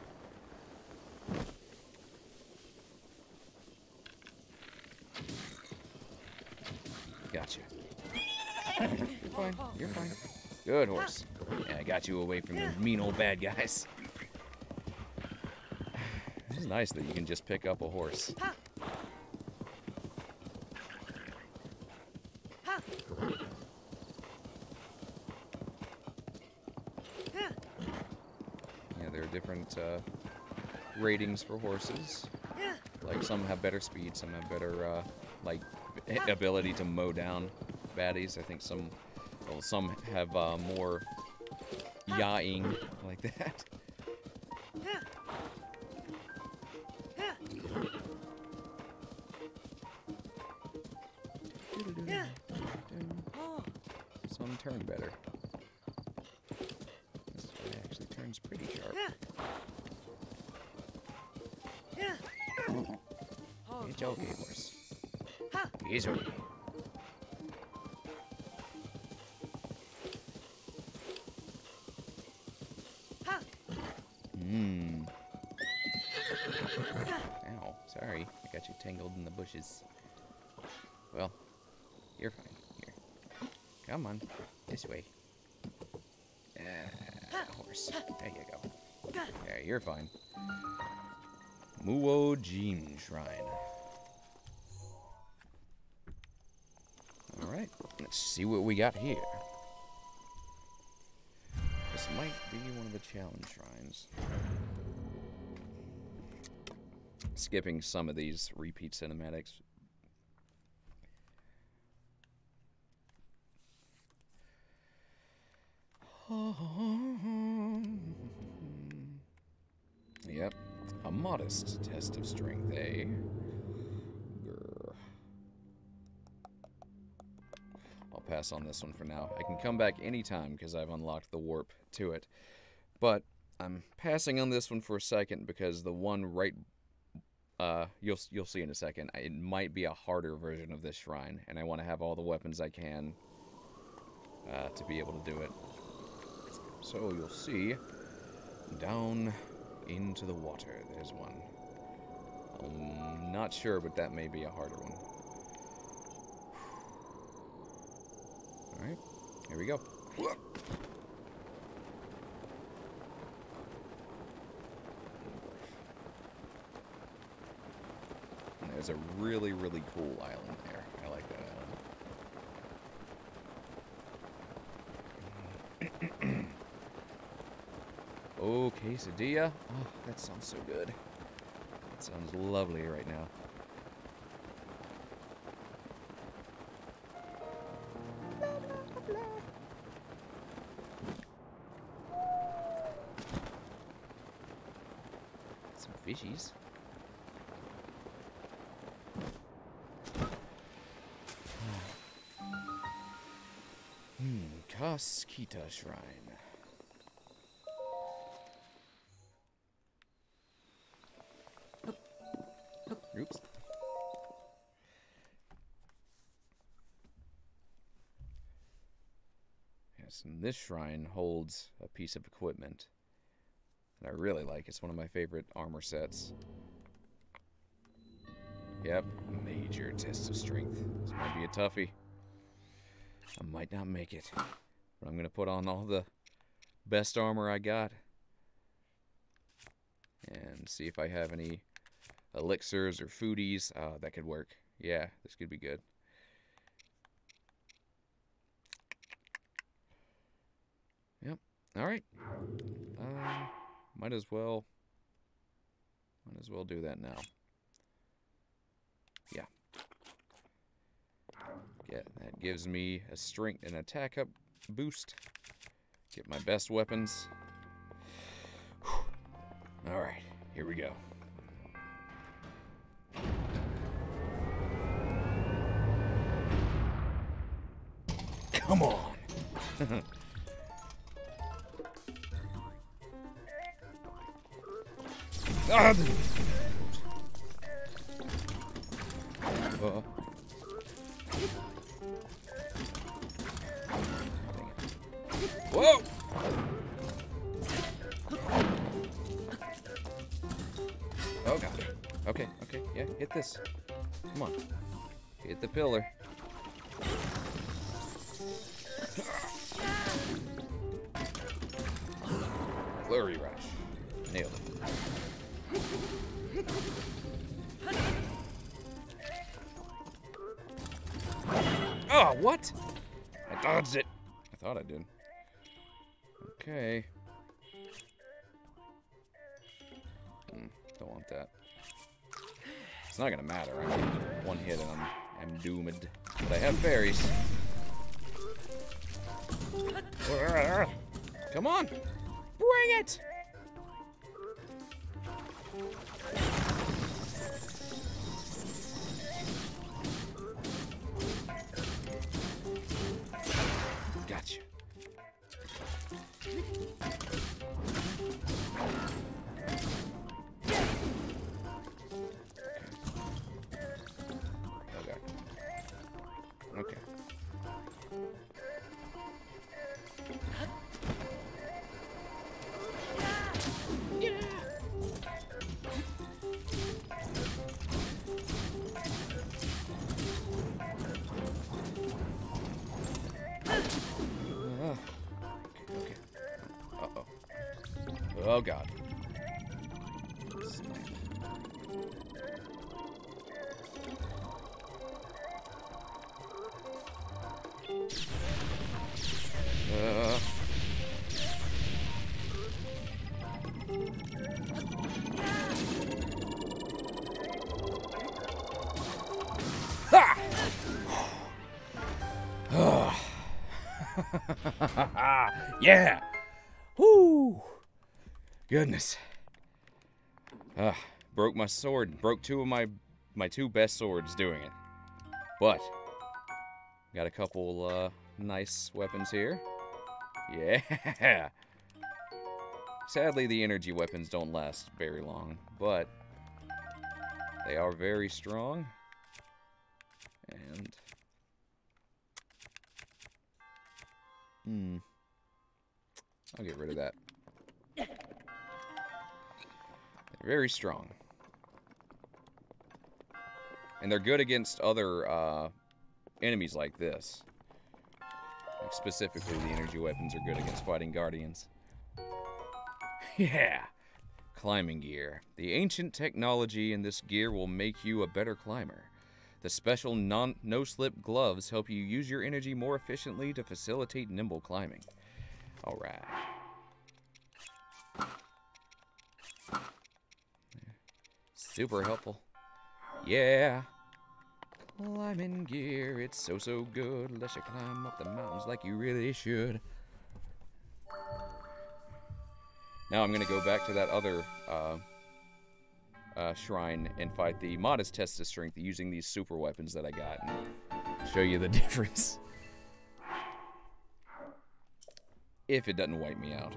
Gotcha. You're fine. You're fine. Good horse. Yeah, I got you away from the mean old bad guys. It's nice that you can just pick up a horse. Yeah, there are different ratings for horses. Like, some have better speed, some have better, like, ability to mow down baddies. I think some have more yawing like that. Some turn better. This one actually turns pretty sharp. It's okay, horse. It's okay. Ow, sorry. I got you tangled in the bushes. Well, you're fine. Here. Come on. This way. Horse. There you go. Yeah, you're fine. Muo Jin Shrine. Alright, let's see what we got here. This might be one of the challenge shrines. Skipping some of these repeat cinematics. Yep, a modest test of strength, eh? Grr. I'll pass on this one for now. I can come back anytime because I've unlocked the warp to it. But I'm passing on this one for a second because the one right... you'll see in a second. It might be a harder version of this shrine, and I want to have all the weapons I can to be able to do it. So you'll see down into the water. There's one. I'm not sure, but that may be a harder one. All right, here we go. There's a really, really cool island there. I like that island. Oh, quesadilla. Oh, that sounds so good. That sounds lovely right now. Some fishies. Kaskita Shrine. Oops. Yes, and this shrine holds a piece of equipment that I really like. It's one of my favorite armor sets. Yep, major test of strength. This might be a toughie. I might not make it, but I'm going to put on all the best armor I got and see if I have any elixirs or foodies. That could work. Yeah, this could be good. Yep. All right. Might as well do that now. Yeah. Yeah, that gives me a strength and attack up boost. Get my best weapons. All right, here we go. Come on. Ah! Whoa! Oh god. Okay, okay, yeah, hit this. Come on. Hit the pillar. Flurry Rush. Nailed it. Oh, what? I dodged it. I thought I did. Okay. Don't want that. It's not gonna matter. I mean, one hit and I'm doomed. But I have fairies. Come on! Bring it! Gotcha. Okay. Okay. Uh-oh. Oh, God. Snap. Yeah! Woo! Goodness. Broke my sword. Broke two of my two best swords doing it. But got a couple nice weapons here. Yeah! Sadly, the energy weapons don't last very long, but they are very strong. And I'll get rid of that. They're very strong. And they're good against other enemies like this. Like specifically, the energy weapons are good against fighting guardians. Yeah! Climbing gear. The ancient technology in this gear will make you a better climber. The special no-slip gloves help you use your energy more efficiently to facilitate nimble climbing. Alright. Super helpful. Yeah. Climbing gear, it's so good. Lets you climb up the mountains like you really should. Now I'm gonna go back to that other shrine and fight the modest test of strength using these super weapons that I got and show you the difference. If it doesn't wipe me out.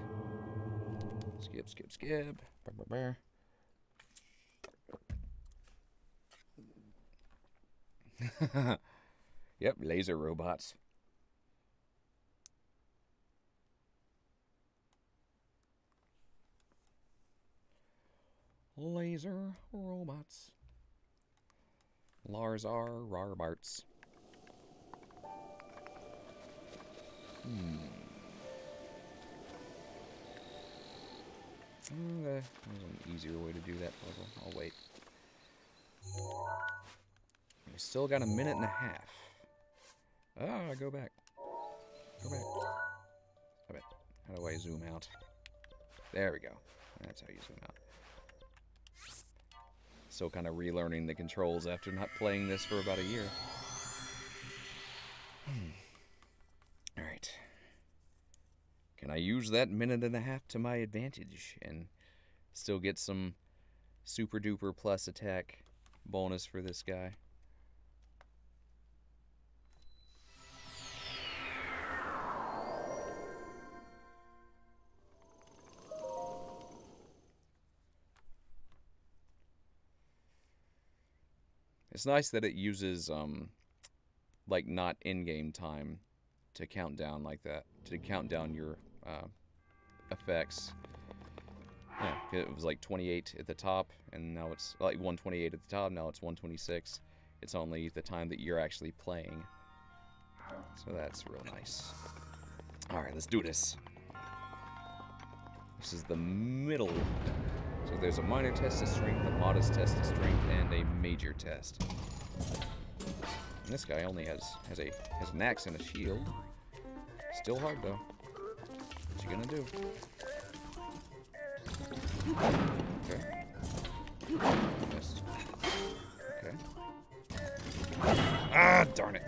Skip, skip, skip. Yep, laser robots. Laser robots. Lars R. Rarbarts. There's an easier way to do that puzzle. I'll wait. We still got a minute and a half. Ah, go back. Go back. Stop it. How do I zoom out? There we go. That's how you zoom out. Still kind of relearning the controls after not playing this for about a year. Alright. Can I use that minute and a half to my advantage and still get some super duper plus attack bonus for this guy? It's nice that it uses, like, not in-game time to count down like that. To count down your, effects. Yeah, it was like 28 at the top, and now it's, like, 128 at the top, now it's 126. It's only the time that you're actually playing. So that's real nice. Alright, let's do this. This is the middle. So there's a minor test of strength, a modest test of strength, and a major test. And this guy only has an axe and a shield. Still hard though. What you gonna do? Okay. Missed. Okay. Ah, darn it.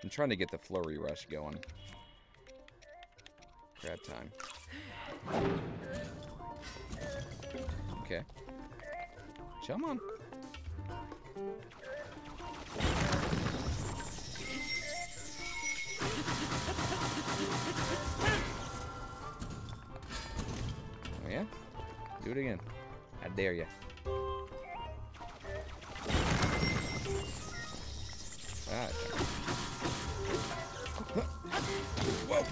I'm trying to get the flurry rush going. Grab time. Okay. Come on. Oh yeah? Do it again. I dare ya. Ah, whoa!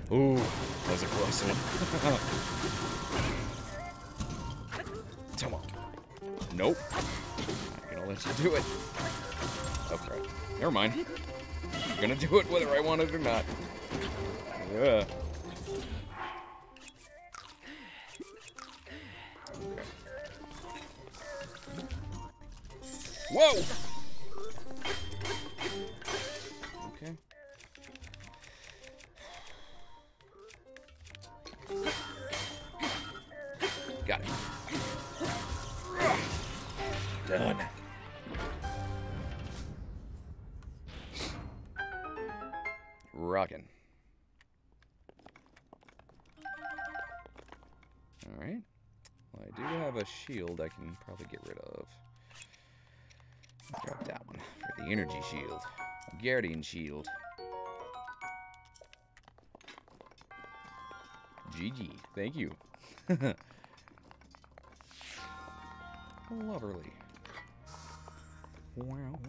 Ooh, that was a close one. Come on. Nope. I'm gonna let you do it. Okay. Never mind. I'm gonna do it whether I want it or not. Yeah. Okay. Whoa! Okay. Got it. Done. Rockin'. Alright. Well, I do have a shield I can probably get rid of. Grab that one for the energy shield. Guardian shield. GG. Thank you. Lovely. Wow.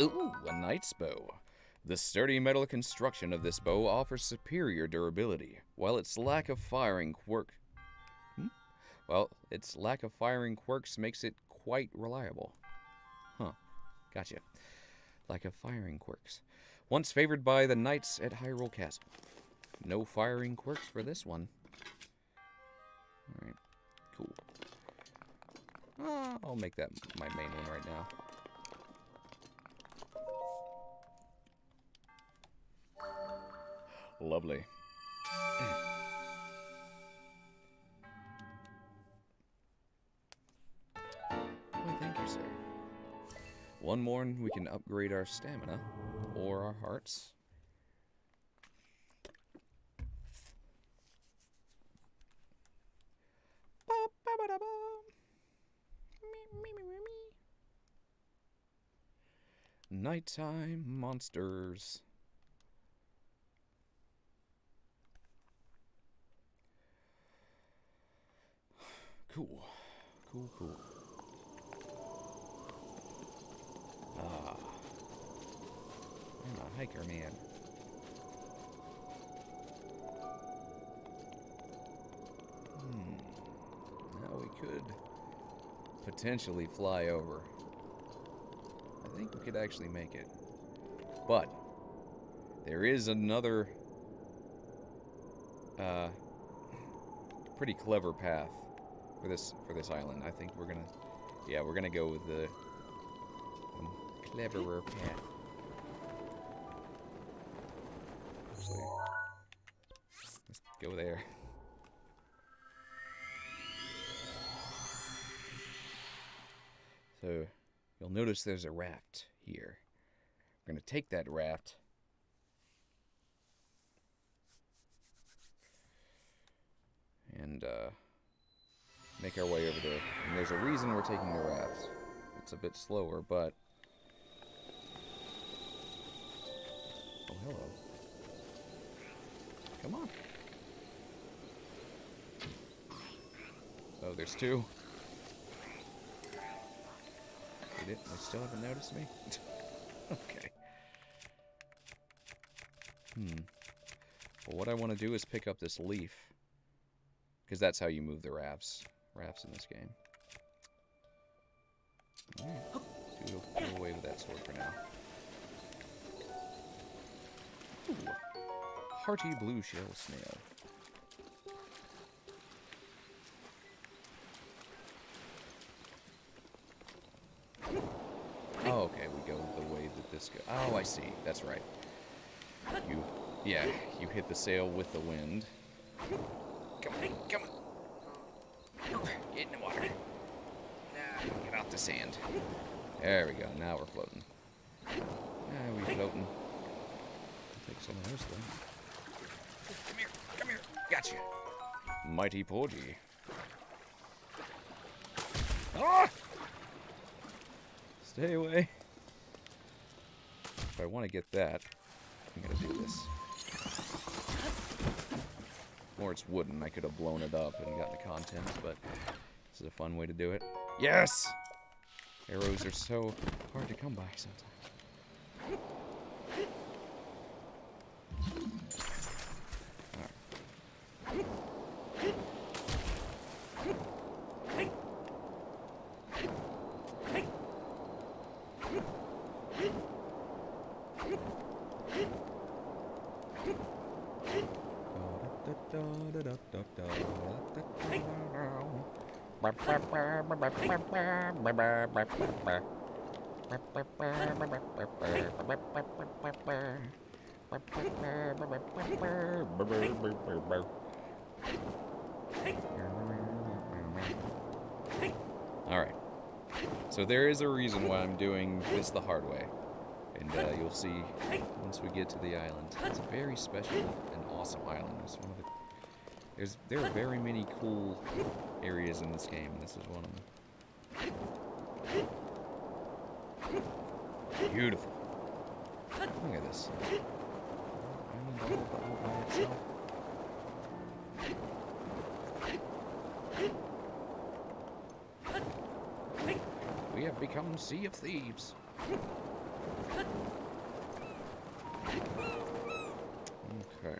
Ooh, a knight's bow. The sturdy metal construction of this bow offers superior durability, while its lack of firing quirks makes it quite reliable. Huh. Gotcha. Lack of firing quirks. Once favored by the knights at Hyrule Castle. No firing quirks for this one. Alright. Cool. I'll make that my main one right now. Lovely. Well, thank you, sir. One more and we can upgrade our stamina or our hearts. Nighttime monsters. Cool. Cool, cool. Ah. I'm a hiker, man. Now we could potentially fly over. I think we could actually make it. But there is another pretty clever path for this island. I think we're gonna go with the cleverer path. Actually, let's go there. So you'll notice there's a raft here. We're gonna take that raft and make our way over there. And there's a reason we're taking the raft. It's a bit slower, but... Oh, hello. Come on. Oh, there's two. They still haven't noticed me? Okay. Well, what I want to do is pick up this leaf. Because that's how you move the rafts in this game. Do away with that sword for now. Ooh. Hearty blue shell snail. Oh, okay, we go the way that this goes. Oh, I see. That's right. You hit the sail with the wind. Come on, come on. Get in the water. Get off the sand. There we go. Now we're floating. We floating. I'll take some of those then. Come here, come here. Gotcha. Mighty Porgy. Ah! Stay away. If I want to get that, I'm gonna do this. Or it's wooden. I could have blown it up and gotten the contents, but this is a fun way to do it. Yes! Arrows are so hard to come by sometimes. Alright. So there is a reason why I'm doing this the hard way. And you'll see once we get to the island. It's a very special and awesome island. It's one of the... There are very many cool areas in this game, and this is one of them. Beautiful. Look at this. Island all by itself. We have become Sea of Thieves. Okay.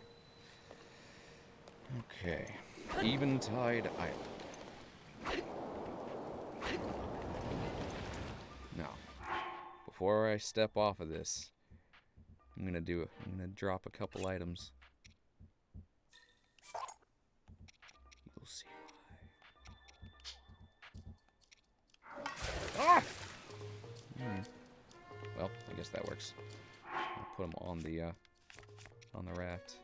Okay. Eventide Island. Now, before I step off of this, I'm gonna drop a couple items. You'll see why. Ah! Well, I guess that works. I'll put them on the raft.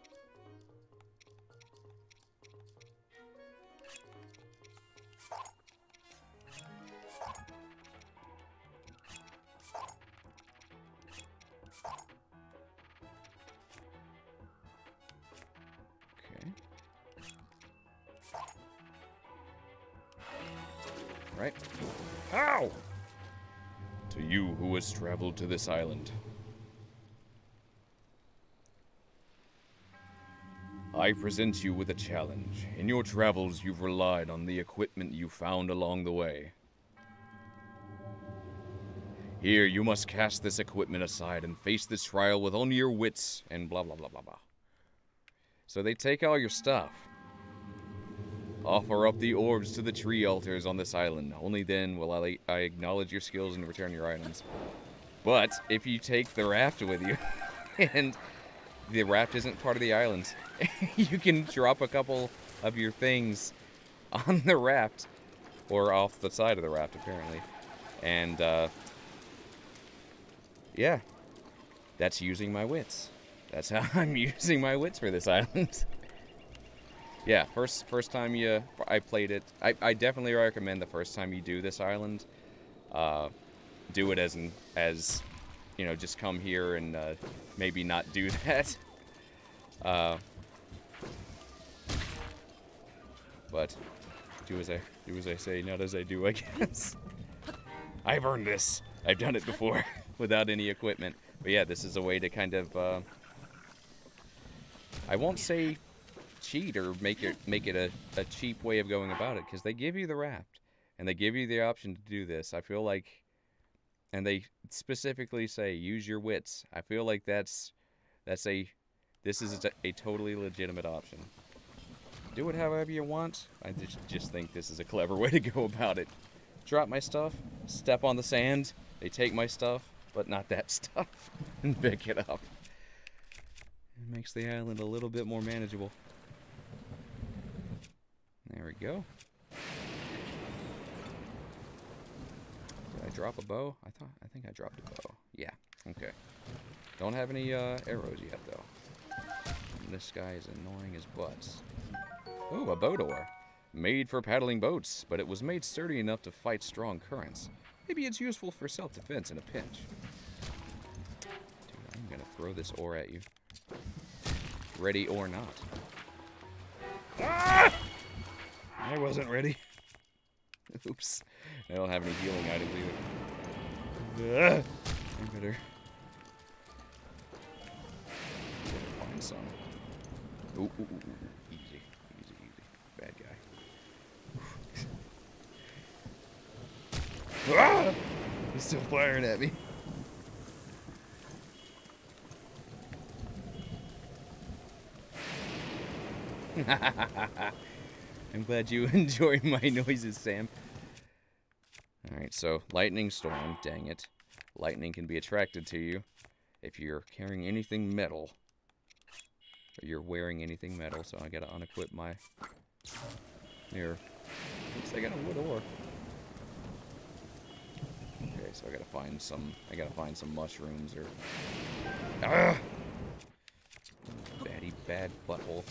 Okay. Right. Ow! To you who has traveled to this island, I present you with a challenge. In your travels, you've relied on the equipment you found along the way. Here, you must cast this equipment aside and face this trial with only your wits and blah blah blah blah blah. So they take all your stuff. Offer up the orbs to the tree altars on this island. Only then will I acknowledge your skills and return your items. But if you take the raft with you, and the raft isn't part of the island, you can drop a couple of your things on the raft, or off the side of the raft, apparently. And, yeah, that's using my wits. That's how I'm using my wits for this island. Yeah, first time I played it, I definitely recommend the first time you do this island, do it as you know, just come here and maybe not do that. But do as I say, not as I do, I guess. I've earned this. I've done it before without any equipment. But yeah, this is a way to kind of I won't say cheat or make it a cheap way of going about it, because they give you the raft and they give you the option to do this. I feel like, and they specifically say use your wits. I feel like this is a totally legitimate option. Do it however you want. I just think this is a clever way to go about it. drop my stuff, step on the sand, they take my stuff, but not that stuff, and pick it up. It makes the island a little bit more manageable. There we go. Did I drop a bow? I think I dropped a bow. Yeah, okay. Don't have any arrows yet, though. And this guy is annoying as butts. Ooh, a boat oar. Made for paddling boats, but it was made sturdy enough to fight strong currents. Maybe it's useful for self-defense in a pinch. Dude, I'm gonna throw this oar at you. Ready or not. Ah! I wasn't ready. Oops. I don't have any healing items either. I better find some. Ooh, ooh, ooh, ooh. Easy, easy, easy. Bad guy. Ah! He's still firing at me. I'm glad you enjoy my noises, Sam. Alright, so lightning storm, dang it. Lightning can be attracted to you if you're carrying anything metal. Or you're wearing anything metal, so I gotta unequip my mirror. Looks like I got a wood ore. Okay, so I gotta find some mushrooms or ah! Batty bad butthole.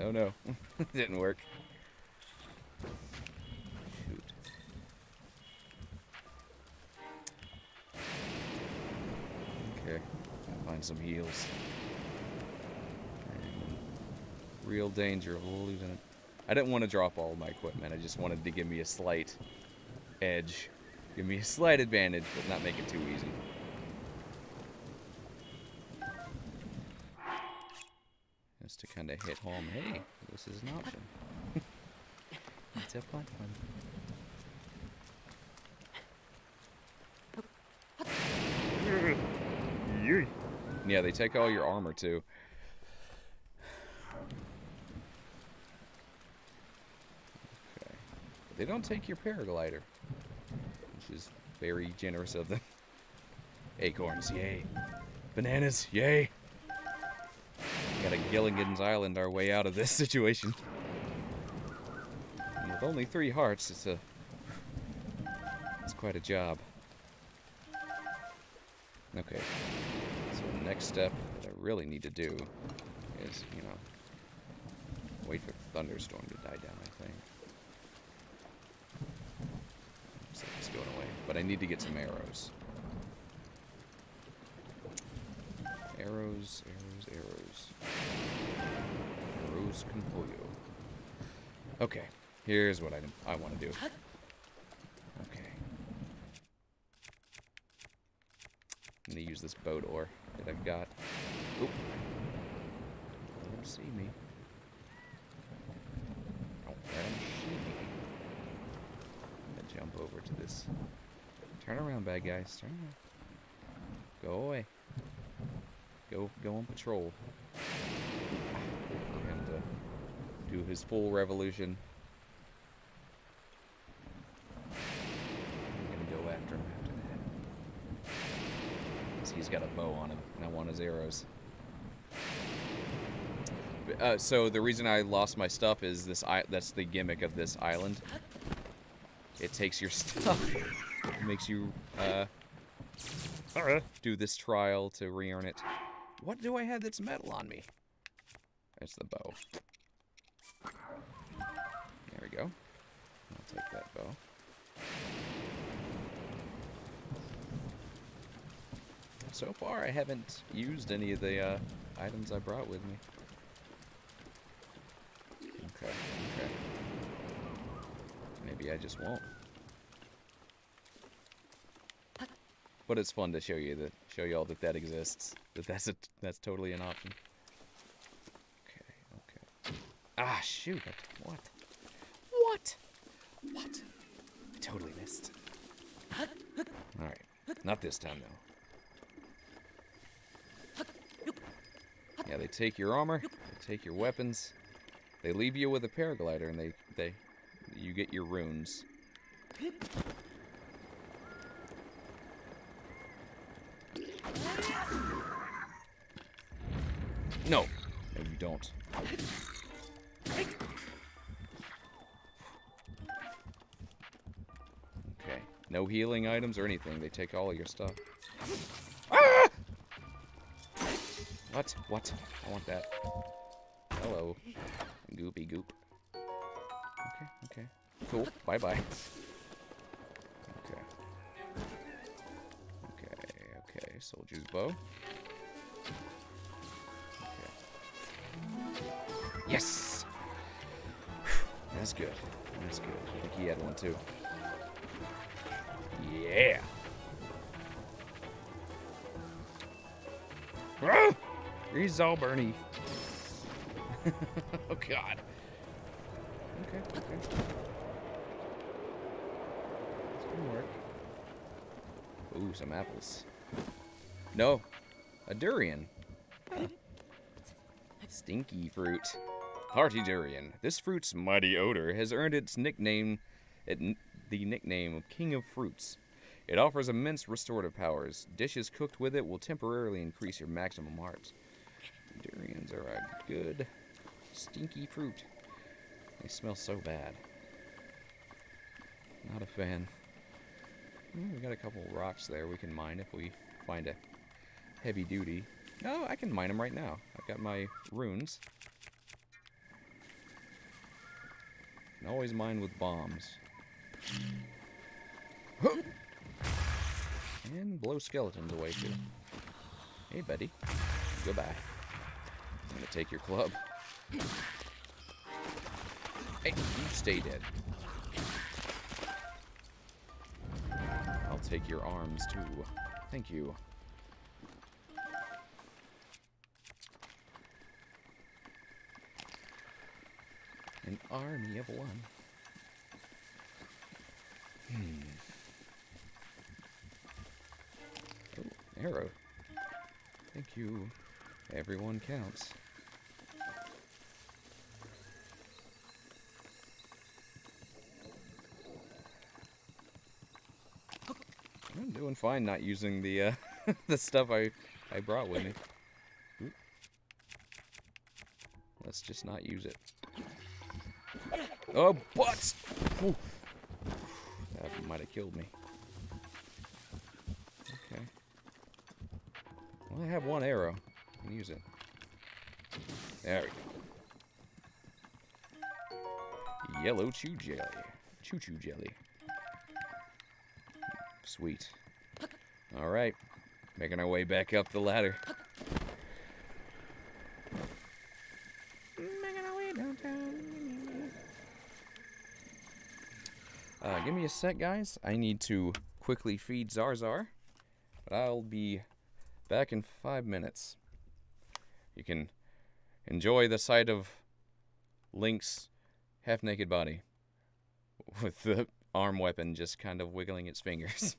Oh no. Didn't work. Shoot. Okay. Find some heals. And real danger of losing it. I didn't want to drop all my equipment. I just wanted to give me a slight edge. Give me a slight advantage, but not make it too easy. Just to kind of hit home, hey, this is an option. It's a platform. Yeah, they take all your armor too. Okay. But they don't take your paraglider, which is very generous of them. Acorns, yay. Bananas, yay. Got a Gilligan's Island our way out of this situation. And with only 3 hearts, it's quite a job. Okay. So the next step that I really need to do is, you know, wait for the thunderstorm to die down, I think. Looks like it's going away. But I need to get some arrows. Arrows, arrows, arrows. Arrows con pollo. Okay, here's what I want to do. Okay. I'm going to use this boat oar that I've got. Oop. Don't let him see me. Don't let him see me. I'm going to jump over to this. Turn around, bad guys. Turn around. Go away. Go on patrol. For him to do his full revolution. I'm gonna go after him after that. 'Cause he's got a bow on him, and I want his arrows. So the reason I lost my stuff is that's the gimmick of this island. It takes your stuff. It makes you do this trial to re-earn it. What do I have that's metal on me? It's the bow. There we go. I'll take that bow. So far, I haven't used any of the items I brought with me. Okay, okay. Maybe I just won't. But it's fun to show you all that exists. That's totally an option. Okay, okay. Ah, shoot! What? What? What? I totally missed. All right, not this time though. Yeah, they take your armor, they take your weapons, they leave you with a paraglider, and they you get your runes. No. No, you don't. Okay. No healing items or anything. They take all of your stuff. Ah! What? What? I want that. Hello. Goopy goop. Okay, okay. Cool. Bye-bye. Okay. Okay, okay. Soldier's bow. Okay. Yes! That's good. That's good. I think he had one too. Yeah! Ah! He's all Bernie. Oh God. Okay, okay. This can work. Ooh, some apples. No, a durian. Huh. Stinky fruit. Hearty durian. This fruit's mighty odor has earned its nickname, the nickname of King of Fruits. It offers immense restorative powers. Dishes cooked with it will temporarily increase your maximum heart. Durians are a good, stinky fruit. They smell so bad. Not a fan. We got a couple rocks there we can mine if we find a heavy duty. No, I can mine them right now. I've got my runes. Can always mine with bombs. And blow skeletons away too. Hey, buddy. Goodbye. I'm gonna take your club. Hey, you stay dead. I'll take your arms too. Thank you. An army of one. Oh, arrow. Thank you. Everyone counts. I'm doing fine not using the the stuff I brought with me. Oop. Let's just not use it. Oh, butts! Ooh. That might have killed me. Okay. Well, I have one arrow. I can use it. There we go. Yellow chew jelly. Choo-choo jelly. Sweet. Alright. Making our way back up the ladder. Making our way downtown. Give me a sec, guys. I need to quickly feed Zarzar. But I'll be back in 5 minutes. You can enjoy the sight of Link's half-naked body with the arm weapon just kind of wiggling its fingers.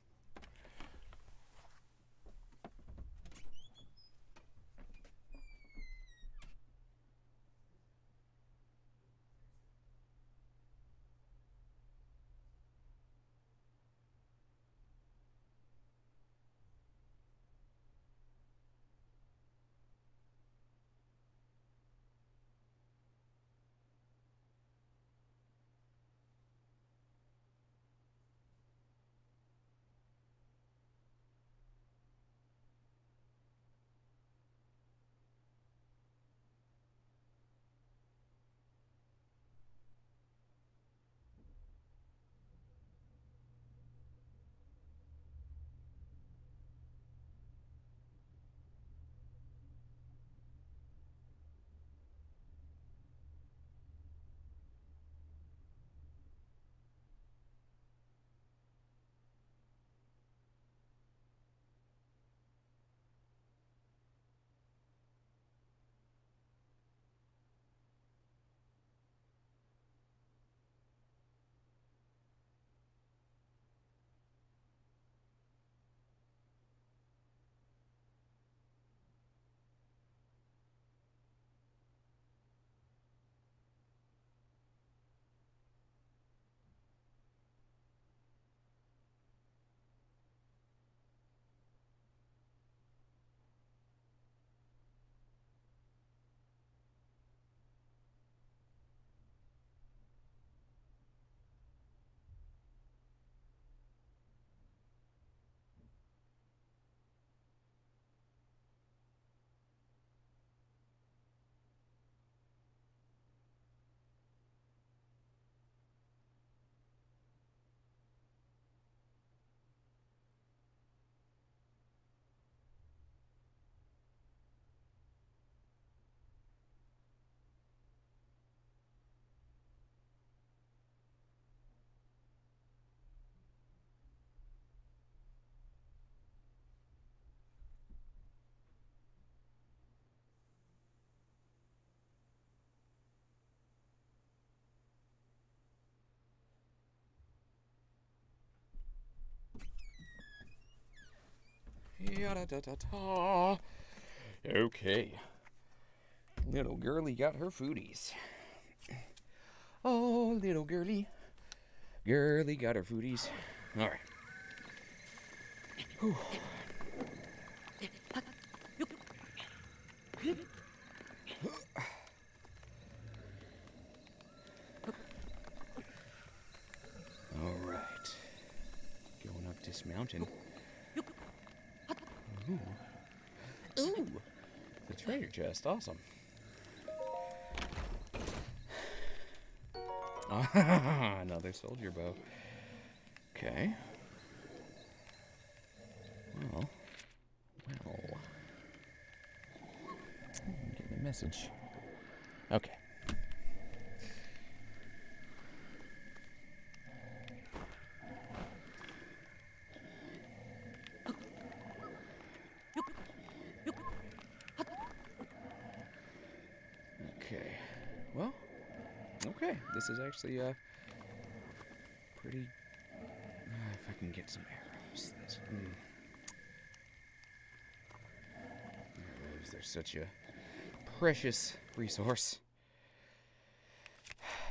Yada-da-da-da. Okay. Little girlie got her foodies. Oh, little girlie. Girlie got her foodies. All right. Whew. All right. Going up this mountain. Ooh. Ooh. The treasure chest. Awesome. Another soldier bow. Okay. Well. I'm getting a message. Okay. Okay. Well. Okay. This is actually pretty. If I can get some arrows. Arrows, they're such a precious resource.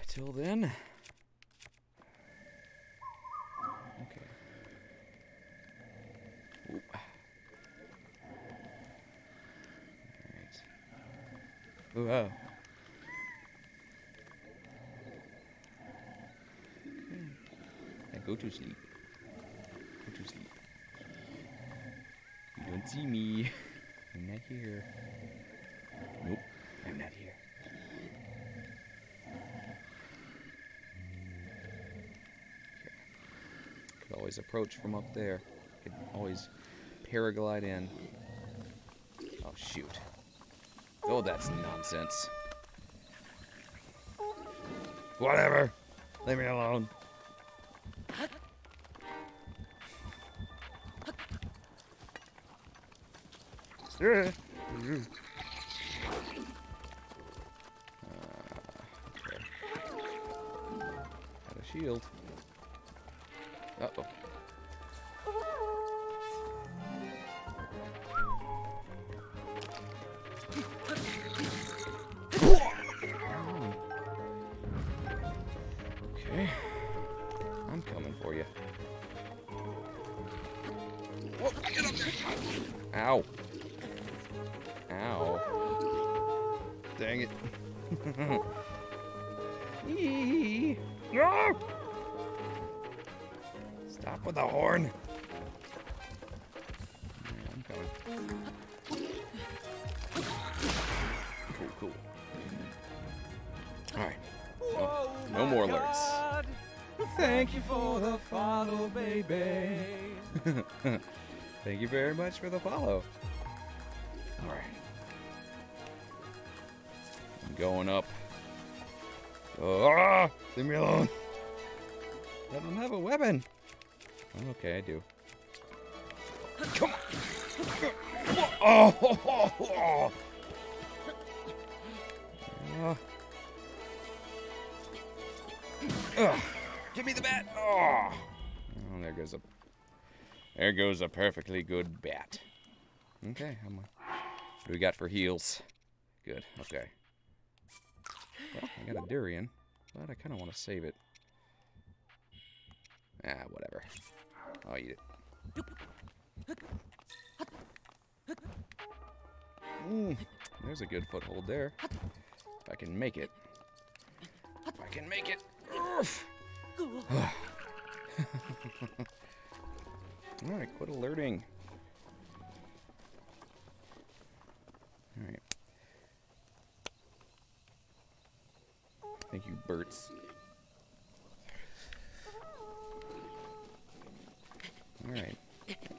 Till then. Okay. Oop. Alright. Ooh, oh. Okay. Go to sleep. Go to sleep. You don't see me. I'm not here. Nope, I'm not here. Okay. Could always approach from up there. Could always paraglide in. Oh, shoot. Oh, that's nonsense. Whatever. Leave me alone. Okay. Got a shield. Uh-oh. Okay. I'm coming for you. Whoa, get up there! Ow. Ow. Dang it. Eee. No! Stop with the horn. Yeah, I'm coming. Cool. Alright. Oh, no more alerts. Thank you for the follow, baby. Thank you very much for the follow. Alright. I'm going up. Oh, leave me alone. I don't have a weapon. Oh, okay, I do. Come on. Oh. Give me the bat. Oh, there goes a perfectly good bat. Okay, what do we got for heals? Good. Okay. Well, I got a durian, but I kind of want to save it. Ah, whatever. I'll eat it. There's a good foothold there. If I can make it. If I can make it. Alright, quit alerting. Alright. Thank you, Berts. Alright.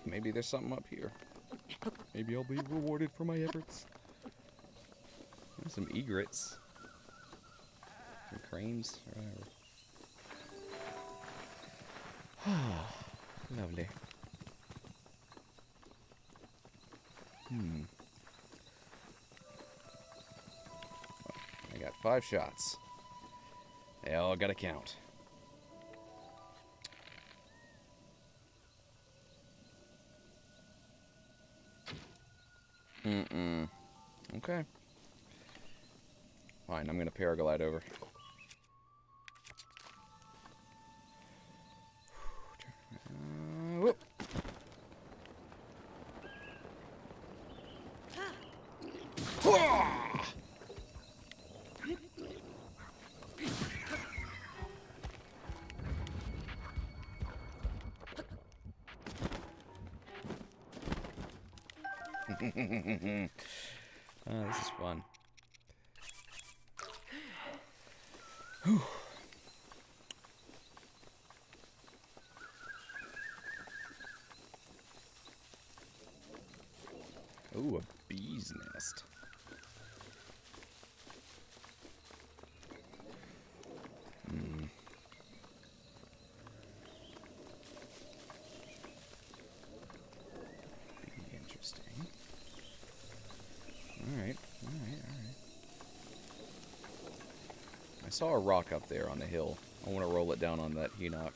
Maybe there's something up here. Maybe I'll be rewarded for my efforts. There's some egrets. Some cranes, or whatever. Lovely. I got 5 shots. They all gotta count. Mm-mm. Okay. Fine, I'm gonna paraglide over. Whoop. This is fun. Whew. Ooh, a bee's nest. Interesting. Alright. I saw a rock up there on the hill. I want to roll it down on that Hinox.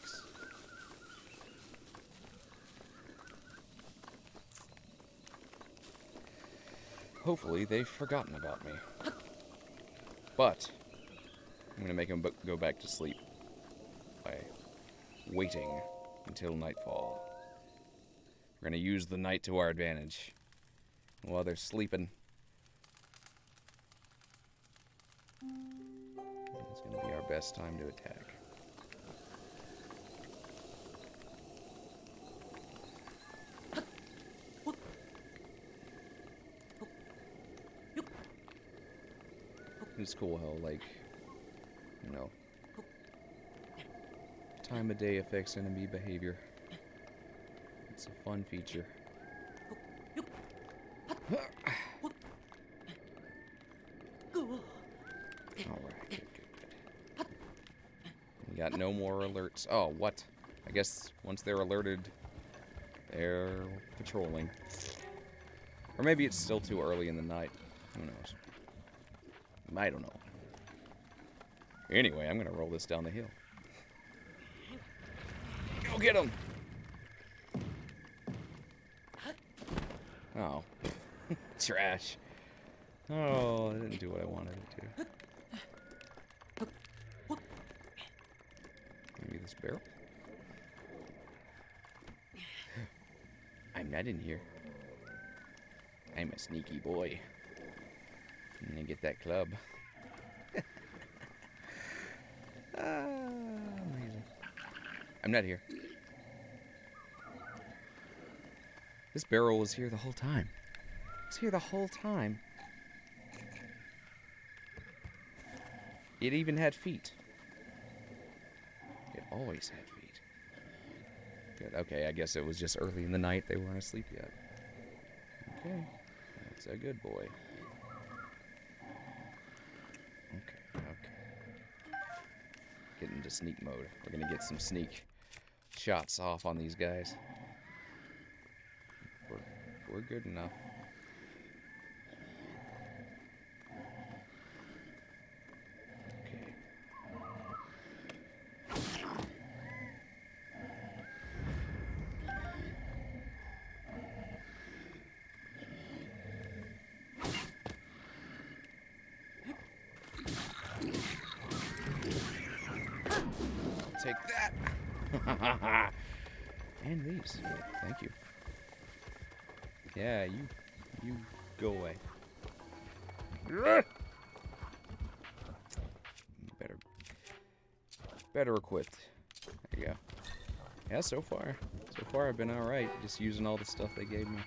Hopefully they've forgotten about me. But I'm gonna make them go back to sleep by waiting until nightfall. We're gonna use the night to our advantage. While they're sleeping, it's gonna be our best time to attack. It's cool how, like, you know, time of day affects enemy behavior. It's a fun feature. Alright, good. We got no more alerts. Oh, what? I guess once they're alerted, they're patrolling. Or maybe it's still too early in the night. Who knows? I don't know. Anyway, I'm gonna roll this down the hill. Go get him! Oh. Trash. Oh, I didn't do what I wanted it to. Maybe this barrel? I'm not in here. I'm a sneaky boy. I'm gonna get that club. Amazing. I'm not here. This barrel was here the whole time. It's here the whole time. It even had feet. It always had feet. Good. Okay, I guess it was just early in the night. They weren't asleep yet. Okay. That's a good boy. Okay. Get into sneak mode. We're gonna get some sneak shots off on these guys. We're good enough. Okay. I'll take that. And these. Thank you. Yeah, you go away. Better equipped. There you go. Yeah, so far I've been alright, just using all the stuff they gave me.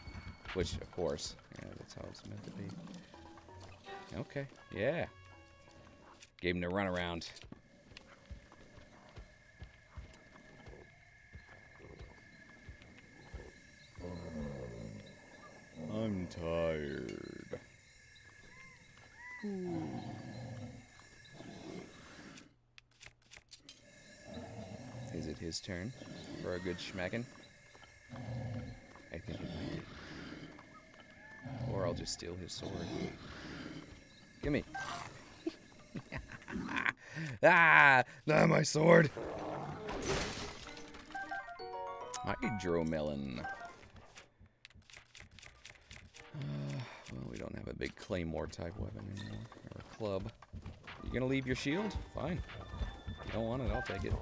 Which, of course, yeah, that's how it's meant to be. Okay, yeah. Gave him the runaround. I'm tired. Ooh. Is it his turn for a good schmackin'? I think it might be. Or I'll just steal his sword. Gimme. Ah! Not my sword! Hydromelon. Well, big claymore type weapon anymore. Or a club. You gonna leave your shield? Fine. If you don't want it, I'll take it.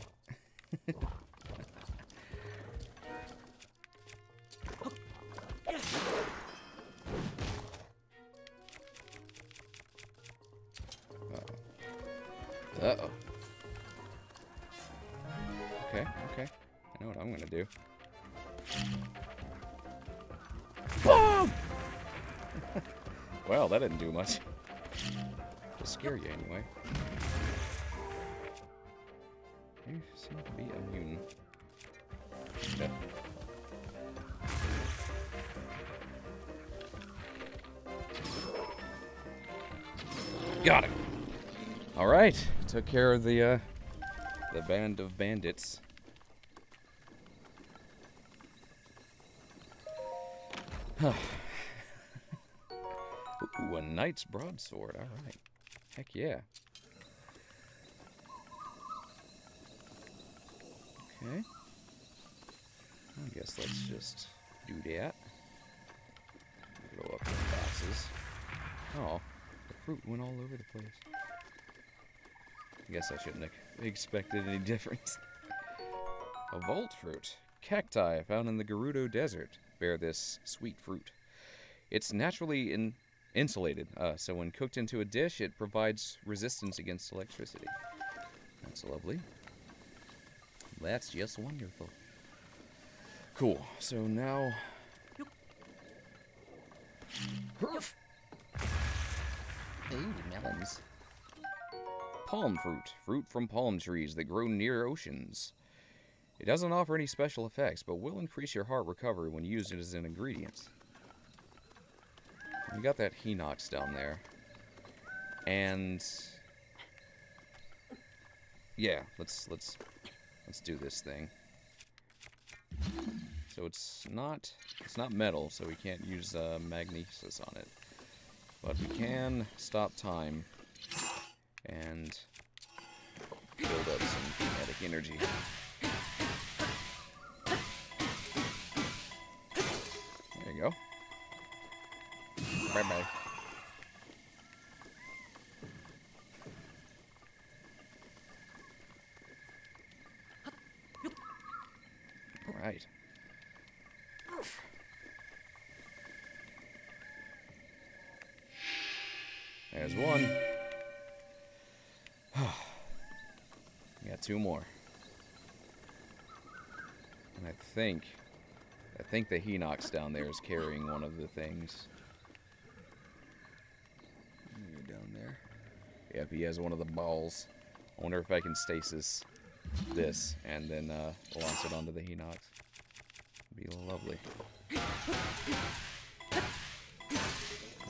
Uh-oh. Okay, okay. I know what I'm gonna do. Boom! Well, that didn't do much. To scare you, anyway. You seem to be immune. Okay. Got him! Alright, took care of the band of bandits. Ooh, a knight's broadsword, alright. Heck yeah. Okay. I guess let's just do that. Go up the boxes. Oh, the fruit went all over the place. I guess I shouldn't have expected any difference. A vault fruit. Cacti found in the Gerudo Desert bear this sweet fruit. It's naturally insulated, so when cooked into a dish, it provides resistance against electricity. That's lovely. That's just wonderful. Cool. So now... Ooh, melons. Palm fruit. Fruit from palm trees that grow near oceans. It doesn't offer any special effects, but will increase your heart recovery when used as an ingredient. We got that Hinox down there. And... yeah, let's do this thing. So it's not metal, so we can't use magnesis on it. But we can stop time and build up some kinetic energy. There you go. Bye-bye. Alright. There's one. Got two more. And I think the Hinox down there is carrying one of the things. You're down there. Yep, he has one of the balls. I wonder if I can stasis this and then launch it onto the Hinox. It'd be lovely.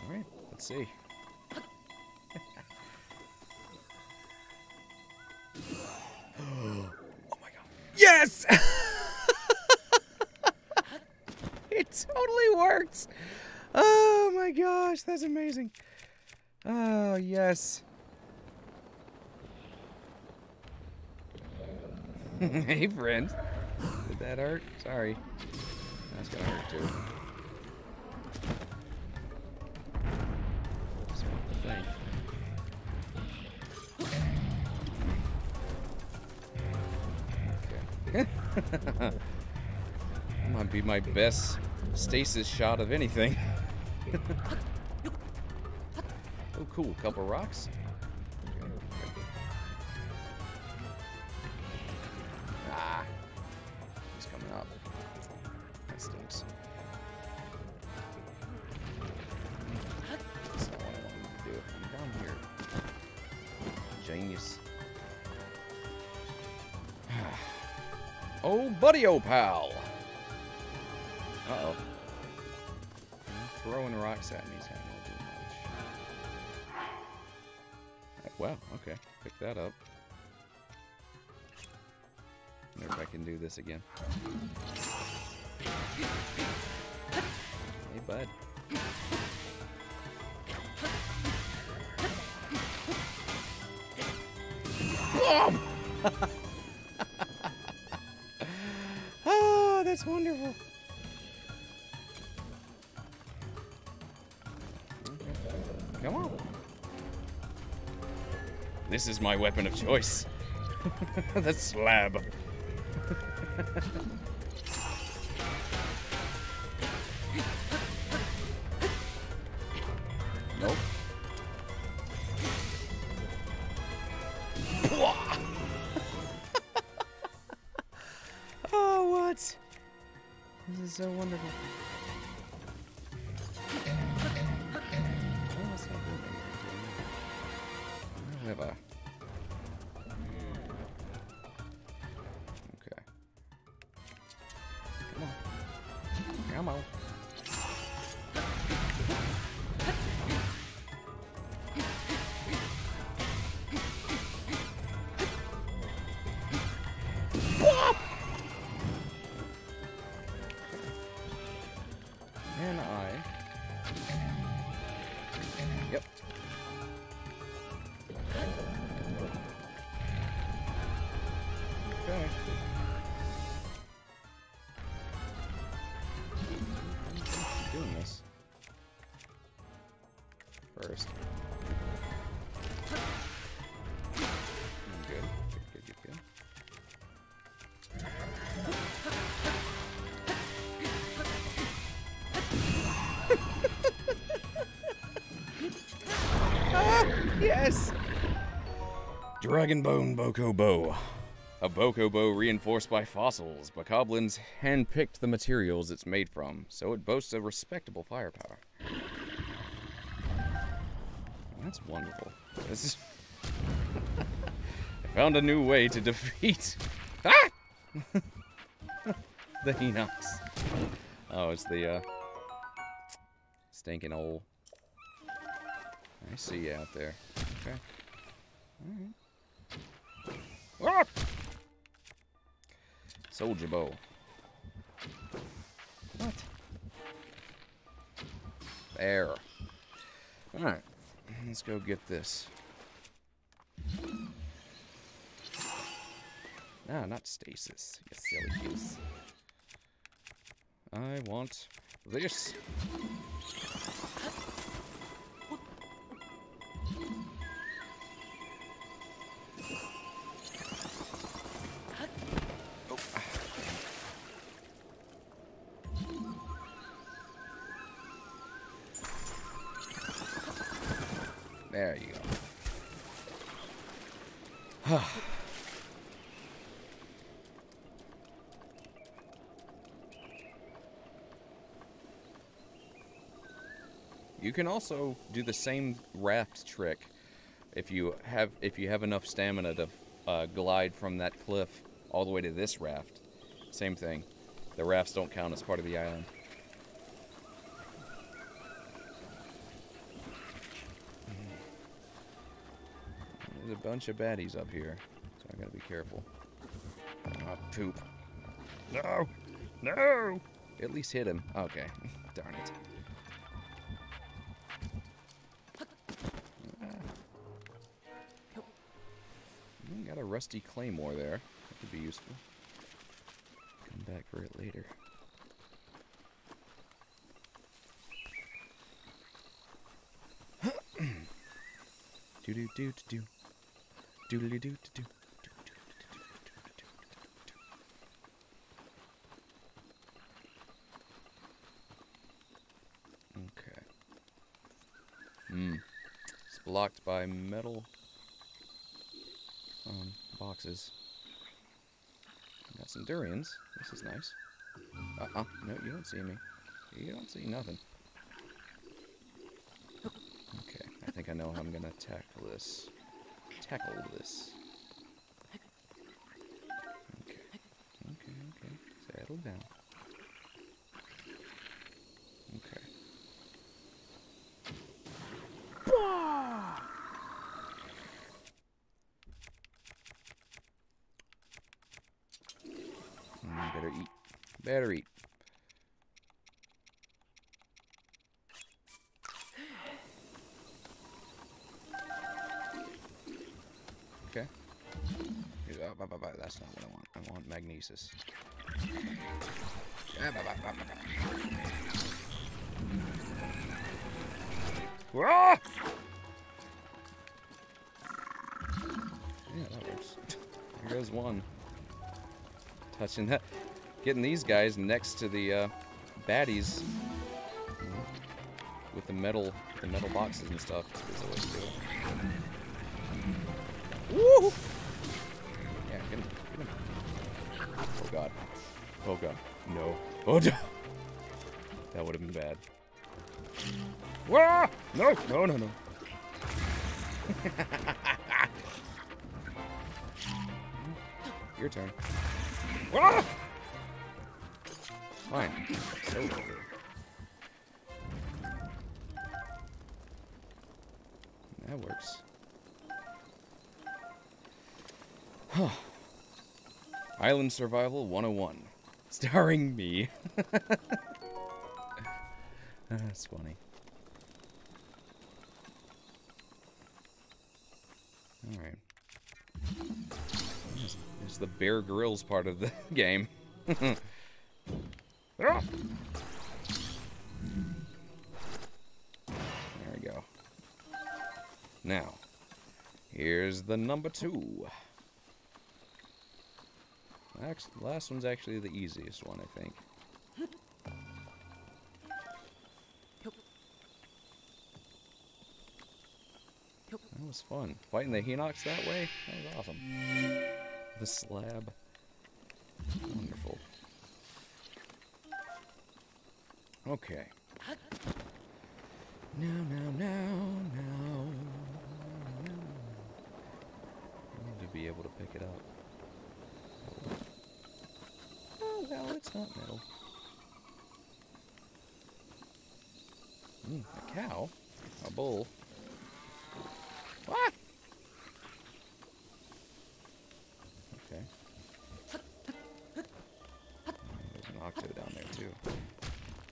Alright, let's see. Oh my god. Yes! It totally worked! Oh my gosh, that's amazing. Oh, yes. Hey, friend. Did that hurt? Sorry. That's gonna hurt too. Just want the thing. Okay. Might be my best stasis shot of anything. Oh, cool. Couple rocks. Ah. He's coming up. That stinks. That's not what I wanted to do. I'm down here. Genius. Oh, buddy, oh, pal. Uh-oh. Throwing rocks at me is not going to do much. Wow, okay. Pick that up. Wonder if I can do this again. Hey, bud. Oh, that's wonderful. This is my weapon of choice. The slab. Nope. Oh, what? This is so wonderful. Oh, that's not doing anything. I don't have a... Okay. Come on. Come on. And I... Yep. Okay. I'm doing this. First. Good. Good. Yes! Dragon Bone Boko Bow. A Boko bow reinforced by fossils. Bokoblins handpicked the materials it's made from, so it boasts a respectable firepower. That's wonderful. This is... I found a new way to defeat... Ah! The Enox. Oh, it's the, stinking old... I see you out there. Okay. Alright. Ah! Soldier bow. What? There. Alright. Let's go get this. Ah, not stasis. You silly goose. I want this. There you go. You can also do the same raft trick if you have enough stamina to glide from that cliff all the way to this raft. Same thing. The rafts don't count as part of the island. There's a bunch of baddies up here, so I gotta be careful. Oh, poop. No! No! At least hit him. Okay. Darn it. Got a rusty claymore there. That could be useful. Come back for it later. Do do do do. Doodly doo do. Okay. It's blocked by metal boxes. Got some durians. This is nice. No, you don't see me. You don't see nothing. Okay, I think I know how I'm gonna tackle this. Okay. Settle down. Okay. Better eat. Okay. That's not what I want. I want magnesis. Yeah, that works. There goes one. Touching that. Getting these guys next to the baddies with the metal boxes and stuff is the way to do it. Woo! Yeah, get him. Get him. Oh god. Oh god. No. Oh no. That would have been bad. Wah! No! No, no, no. Your turn. Wah! Fine. So over. That works. Huh. Island Survival 101. Starring me. That's funny. Alright. There's the Bear Grylls part of the game. There we go. Now, here's the number 2. Actually, the last one's actually the easiest one, I think. That was fun. Fighting the Hinox that way? That was awesome. The slab. Wonderful. Okay. Now. I need to be able to pick it up. Oh, well, it's not metal. A cow? A bull? What? Okay. There's an octo down there, too.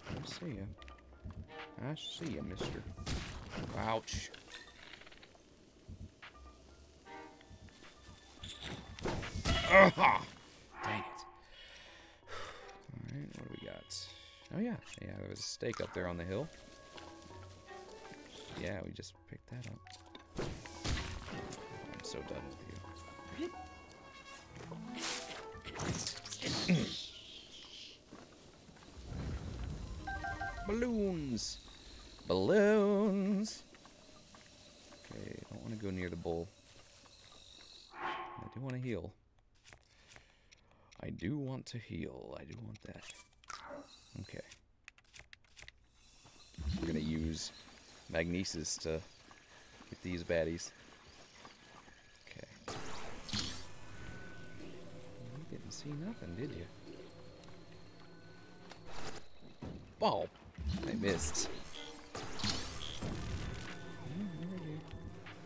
I see you. I see you, mister. Ouch. Aha! Dang it. Alright, what do we got? Oh, yeah. Yeah, there was a stake up there on the hill. Yeah, we just picked that up. I'm so done with you. Balloons! Balloons! Okay, I don't want to go near the bull. I do want to heal. I do want to heal. I do want that. Okay. We're gonna use magnesis to get these baddies. Okay. You didn't see nothing, did you? Oh, I missed.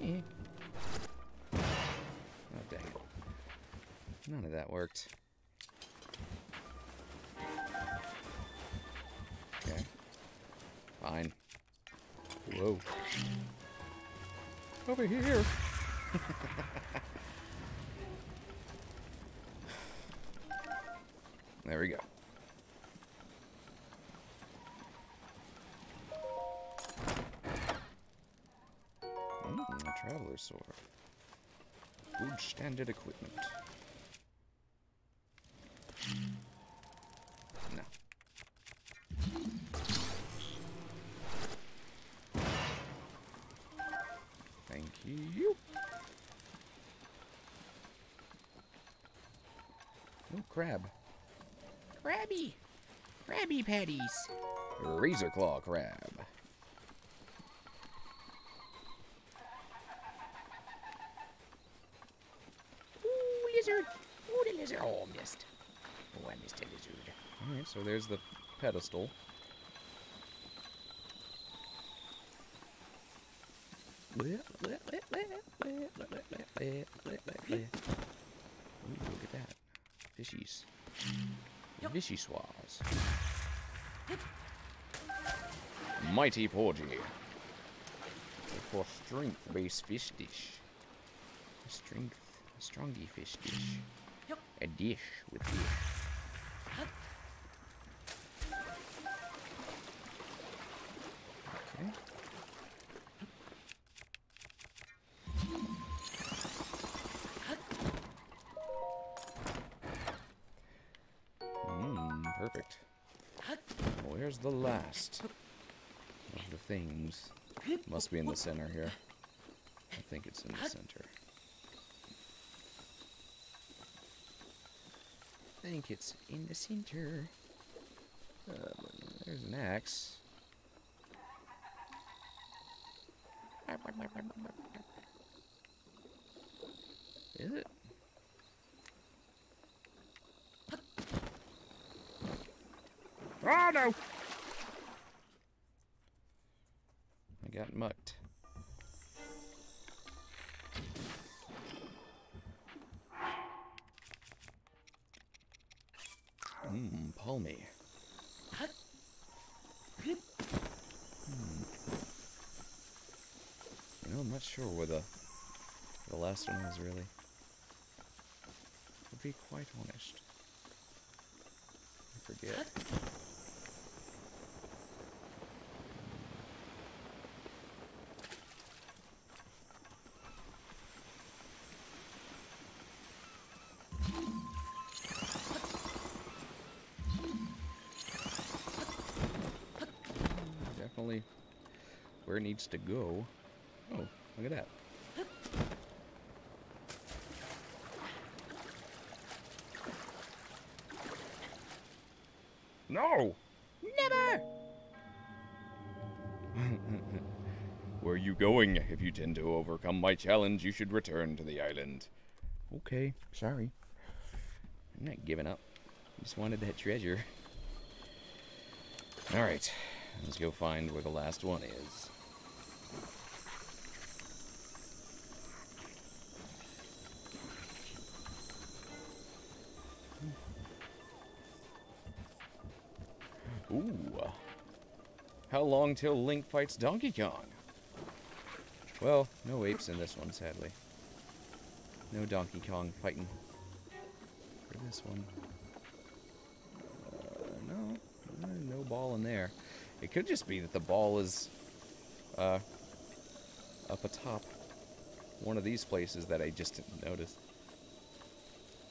Oh, dang it. None of that worked. Okay. Fine. Whoa. Over here. There we go. A traveler's sword. Good standard equipment. No. Thank you. Oh, crab. Krabby! Krabby Patties! Razor claw crab. Ooh, lizard! Ooh, the lizard! Oh, I missed. Oh, I missed a lizard. Alright, so there's the pedestal. Ooh, look at that. Fishies. Fishy swaz. Mighty porgy. For strength-based fish dish. A strongy fish dish. A dish with fish. Okay. Where's the last of the things? Must be in the center here. I think it's in the center. I think it's in the center. There's an axe. Is it? Oh no! I got mucked. Palmy. You know, I'm not sure where the last one is really. To be quite honest. I forget. Definitely where it needs to go. Oh, look at that. No! Never! Where are you going? If you tend to overcome my challenge, you should return to the island. Okay, sorry. I'm not giving up. I just wanted that treasure. Alright, let's go find where the last one is. Ooh. How long till Link fights Donkey Kong? Well, no apes in this one, sadly. No Donkey Kong fighting for this one. No ball in there. It could just be that the ball is up atop one of these places that I just didn't notice.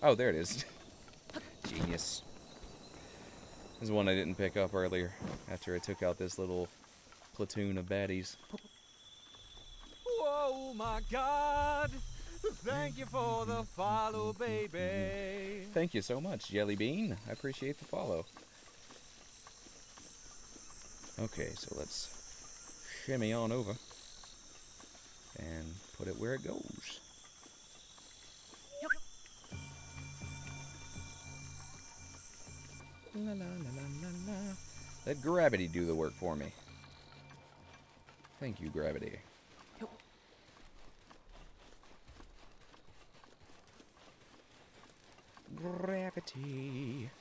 Oh, there it is. Genius. This is one I didn't pick up earlier after I took out this little platoon of baddies. Oh my God! Thank you for the follow, baby. Thank you so much, Jelly Bean. I appreciate the follow. Okay, so let's shimmy on over and put it where it goes. La la la la la la. Let gravity do the work for me. Thank you, gravity. Gravity.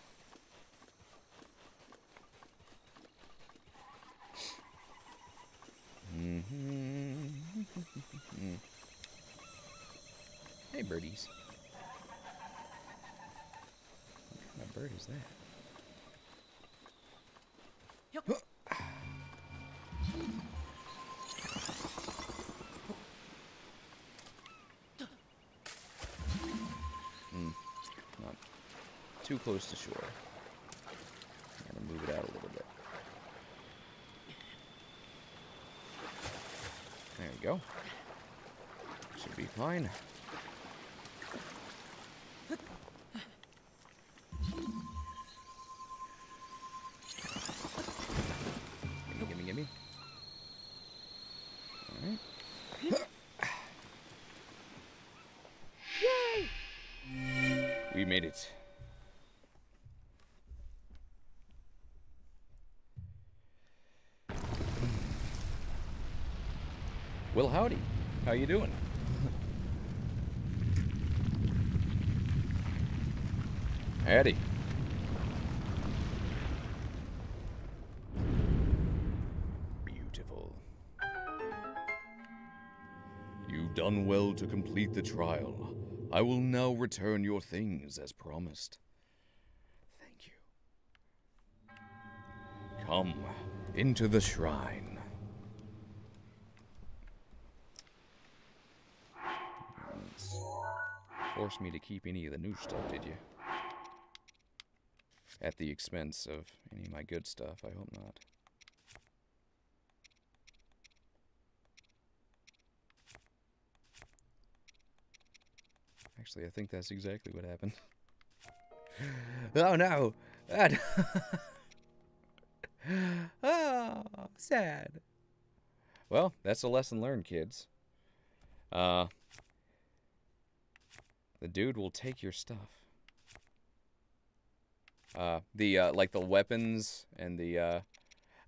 Hey, birdies. What kind of bird is that? Not too close to shore. I'm gonna move it out a little bit. There we go. Should be fine. Gimme, gimme, gimme. Alright. Yay! We made it. Well, howdy. How you doing? Howdy. Beautiful. You've done well to complete the trial. I will now return your things as promised. Thank you. Come into the shrine. Force me to keep any of the new stuff, did you? at the expense of any of my good stuff. I hope not. Actually, I think that's exactly what happened. Oh no! Oh, sad. Well, that's a lesson learned, kids. The dude will take your stuff. Like the weapons and the,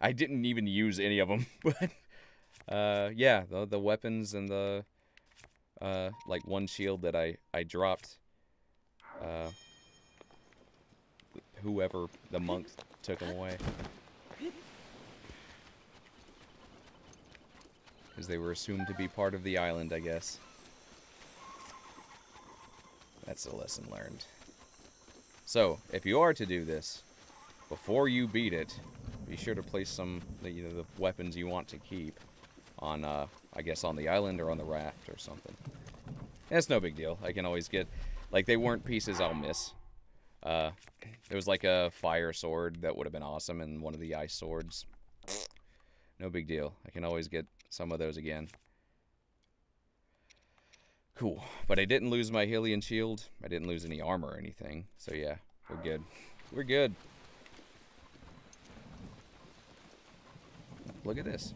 I didn't even use any of them, but, yeah, the weapons and the, like one shield that I dropped, whoever the monks took them away. Because they were assumed to be part of the island, I guess. That's a lesson learned. So, if you are to do this, before you beat it, be sure to place some, the weapons you want to keep on, I guess on the island or on the raft or something. That's no big deal. I can always get, like, they weren't pieces I'll miss. There was like a fire sword that would have been awesome and one of the ice swords. No big deal. I can always get some of those again. Cool. But I didn't lose my Hylian shield. I didn't lose any armor or anything. So yeah, we're good. We're good. Look at this.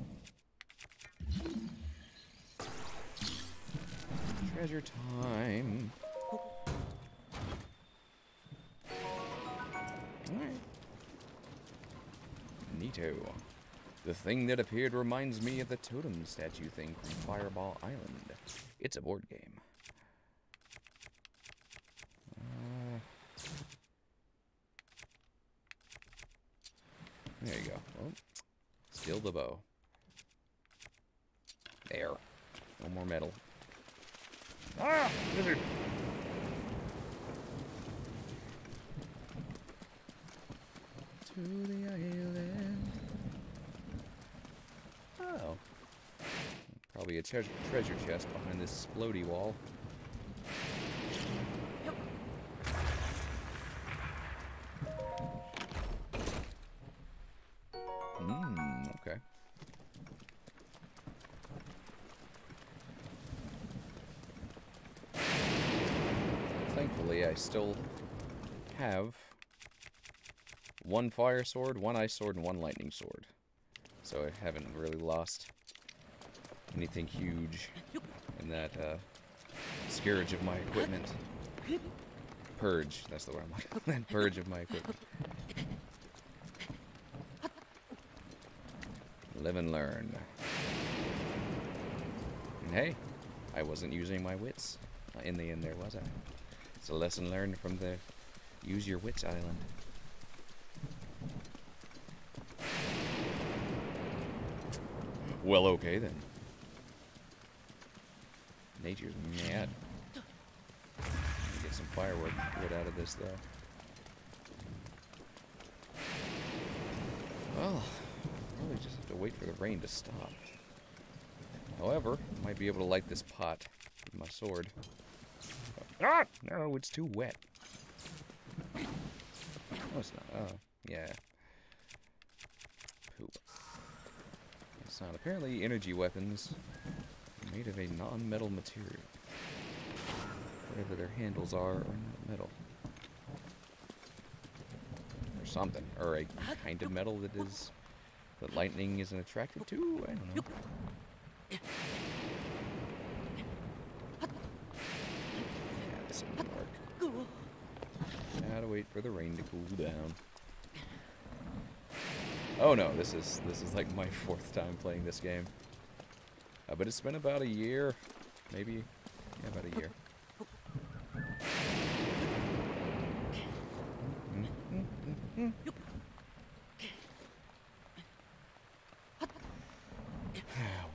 Treasure time. Alright. Neato. The thing that appeared reminds me of the totem statue thing from Fireball Island. It's a board game. There you go. Oh, still the bow. There. No more metal. Ah! Lizard! To the island. Oh. Probably a treasure chest behind this floaty wall. Okay. Thankfully, I still have one fire sword, one ice sword, and one lightning sword. So I haven't really lost anything huge in that scourge of my equipment. Purge, that's the word I'm looking for. That purge of my equipment. Live and learn. And hey, I wasn't using my wits in the end there, was I? It's a lesson learned from the Use Your Wits Island. Well, okay then. Nature's mad. Get some firewood wood out of this though. Well, probably just have to wait for the rain to stop. However, I might be able to light this pot with my sword. Ah! No, it's too wet. No, it's not. Oh, yeah. Poop. It's not. Apparently, energy weapons are made of a non-metal material. Whatever their handles are not metal. Or something. Or a kind of metal that lightning isn't attracted to? I don't know. Yeah, this didn't work. Gotta wait for the rain to cool down. Oh no, this is like my 4th time playing this game. But it's been about a year, maybe, yeah, about a year.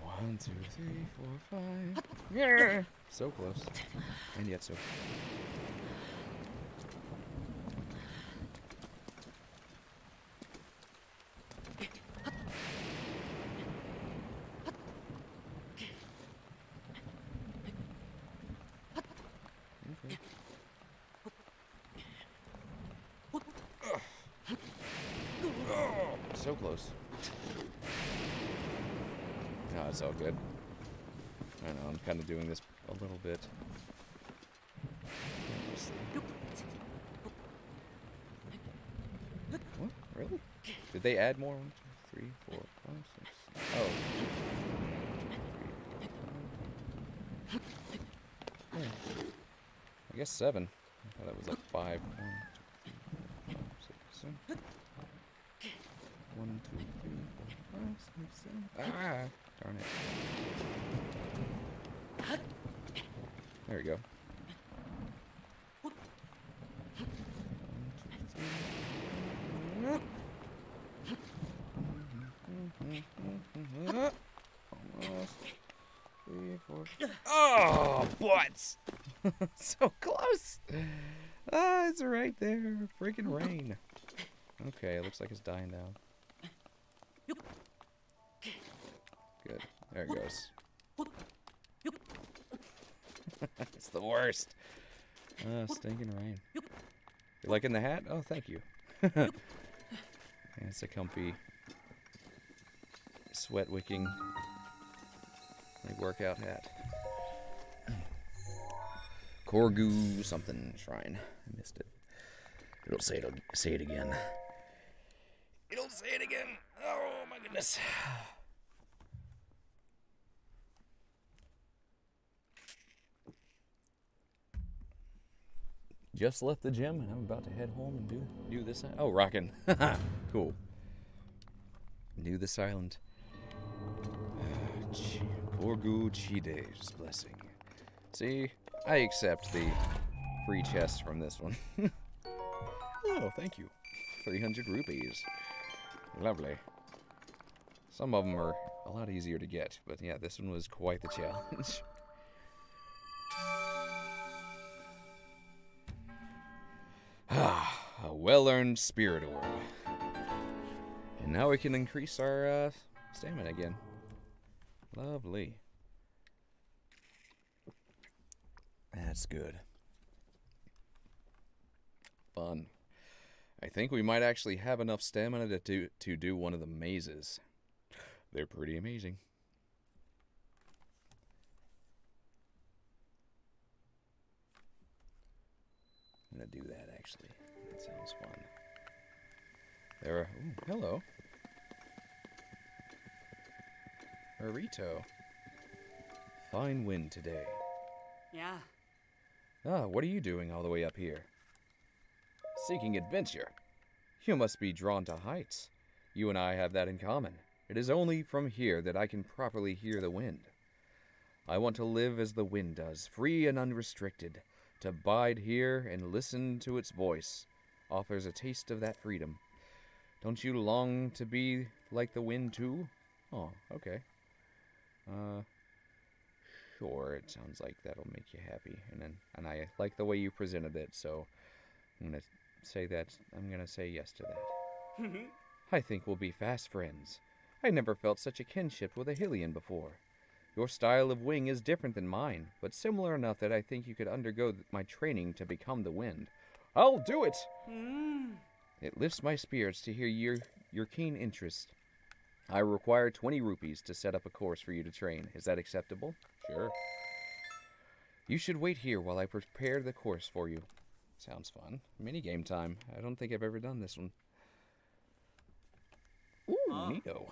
One, two, three, four, 5. Yeah. So close, and yet so. so close. No, it's all good. I know, I'm kind of doing this a little bit. What? Really? Did they add more? 1, 2, 3, 4, 5, 6. Oh. 3, 4, 5. Yeah. I guess 7. I thought it was like 5. 1, 2, 3, 4, 5, 6, 7. 1, 2, 3, 4, 5, 6, 7. Ah! Darn it. There we go. 1, 2, 3. Almost. 3, 4. Oh, butts! So close! Ah, it's right there. Freaking rain. Okay, it looks like it's dying down. Good. There it goes. It's the worst. Stinking rain. You liking the hat? Oh, thank you. Yeah, it's a comfy, sweat-wicking workout hat. Korgu something shrine. I missed it. It'll say it again. It'll say it again. Oh my goodness. Just left the gym and I'm about to head home and do this. Oh, rockin'. Cool. Do the silent. Korgu Chide's blessing. See, I accept the free chest from this one. Oh, thank you. 300 rupees. Lovely. Some of them are a lot easier to get, but yeah, this one was quite the challenge. A well-earned spirit orb. And now we can increase our stamina again. Lovely. That's good. Fun. I think we might actually have enough stamina to do one of the mazes. They're pretty amazing. I'm gonna do that actually. That sounds fun. There are. Ooh, hello. Arito. Fine wind today. Yeah. Ah, what are you doing all the way up here? Seeking adventure. You must be drawn to heights. You and I have that in common. It is only from here that I can properly hear the wind. I want to live as the wind does, free and unrestricted. To bide here and listen to its voice offers a taste of that freedom. Don't you long to be like the wind too? Oh, okay. Sure, it sounds like that'll make you happy. And I like the way you presented it, so I'm gonna say yes to that. I think we'll be fast friends. I never felt such a kinship with a Hylian before. Your style of wing is different than mine, but similar enough that I think you could undergo my training to become the wind. I'll do it! It lifts my spirits to hear your keen interest. I require 20 rupees to set up a course for you to train. Is that acceptable? Sure. You should wait here while I prepare the course for you. Sounds fun. Minigame time. I don't think I've ever done this one. Ooh, neato.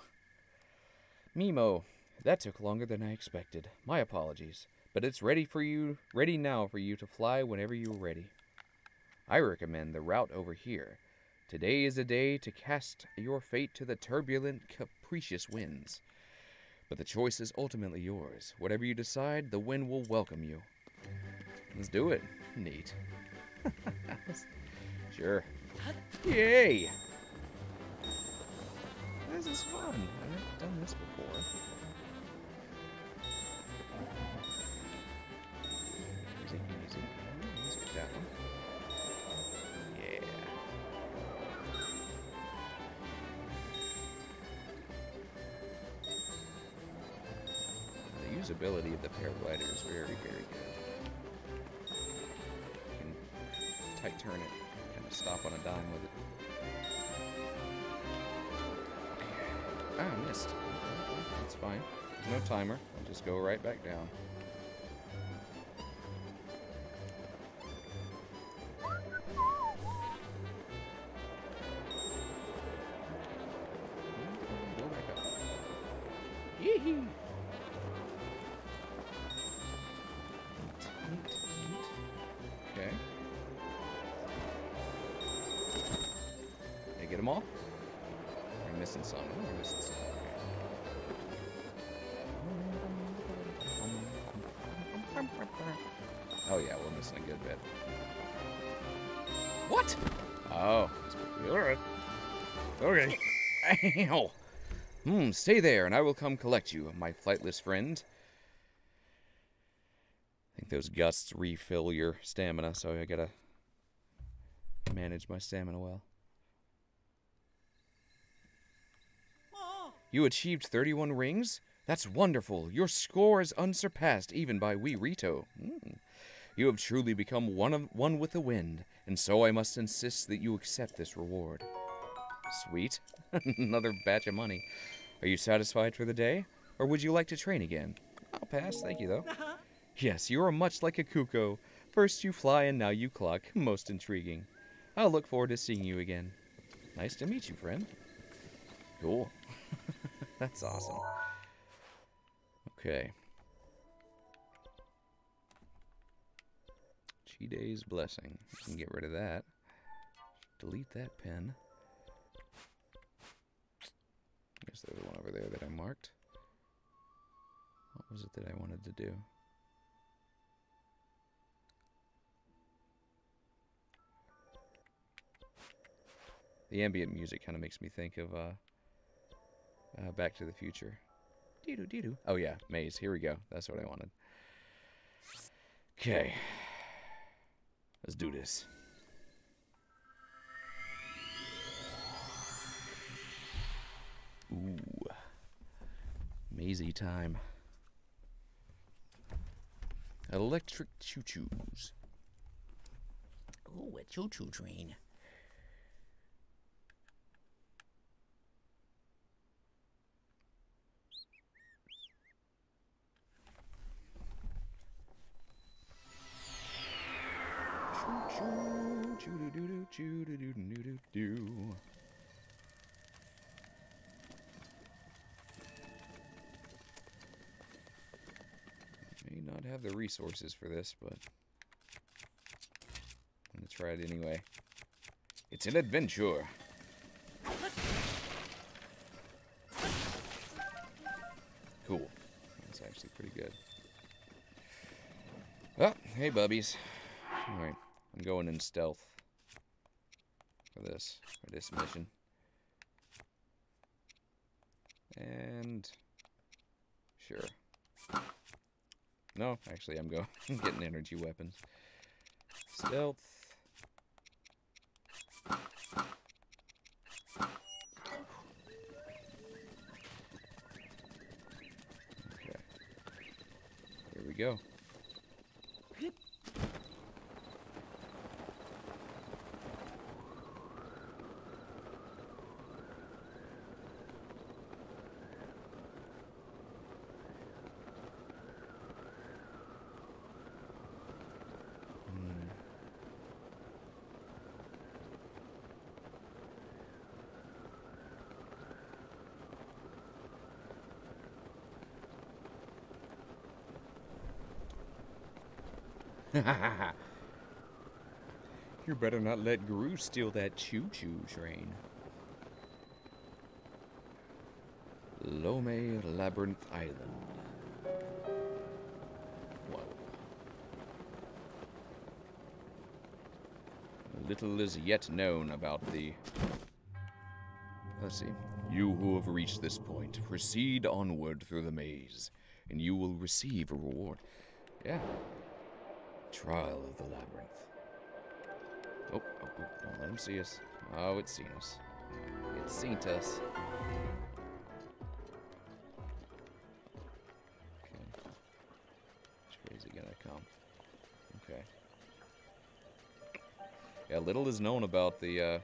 Mimo. That took longer than I expected. My apologies. But it's ready now for you to fly whenever you're ready. I recommend the route over here. Today is a day to cast your fate to the turbulent, capricious winds. But the choice is ultimately yours. Whatever you decide, the wind will welcome you. Let's do it. Neat. Sure. Yay! This is fun. I've never done this before. Easy, easy. Let's get that one. Yeah. The usability of the paraglider is very, very good. You can tight turn it, kind of stop on a dime with it. Ah, I missed. That's fine. There's no timer. I'll just go right back down. Go back up. Yee-hee. Okay. Did I get them all? We're missing some. Oh, we're missing some. Oh yeah, we're missing a good bit. What? Oh. Alright. Okay. Ow. Stay there and I will come collect you, my flightless friend. I think those gusts refill your stamina, so I gotta manage my stamina well. You achieved 31 rings? That's wonderful. Your score is unsurpassed even by wee Rito. You have truly become one with the wind, and so I must insist that you accept this reward. Sweet. Another batch of money. Are you satisfied for the day? Or would you like to train again? I'll pass, thank you though. Yes, you are much like a cuckoo. First you fly and now you cluck. Most intriguing. I'll look forward to seeing you again. Nice to meet you, friend. Cool. That's awesome. Okay. Chide's Blessing. I can get rid of that. Delete that pen. Guess there's one over there that I marked. What was it that I wanted to do? The ambient music kind of makes me think of Back to the Future. Dee-doo, dee-doo. Oh yeah, maze. Here we go. That's what I wanted. Okay. Let's do this. Ooh. Mazy time. Electric choo-choos. Ooh, a choo-choo train. Choo-choo, choo-doo-doo-doo, choo-doo-doo-doo-doo-doo. May not have the resources for this, but I'm gonna try it anyway. It's an adventure. Cool. That's actually pretty good. Oh, hey, bubbies. Alright, I'm going in stealth for this mission. And sure. No, actually I'm getting energy weapons. Stealth. Okay. Here we go. You better not let Guru steal that choo-choo train. Lome Labyrinth Island. Whoa. Little is yet known about the... Let's see. You who have reached this point, proceed onward through the maze, and you will receive a reward. Yeah. Trial of the Labyrinth. Oh, don't let him see us. Oh, it's seen us. It's seen us. Okay. Which way is it gonna come? Okay. Yeah, little is known about the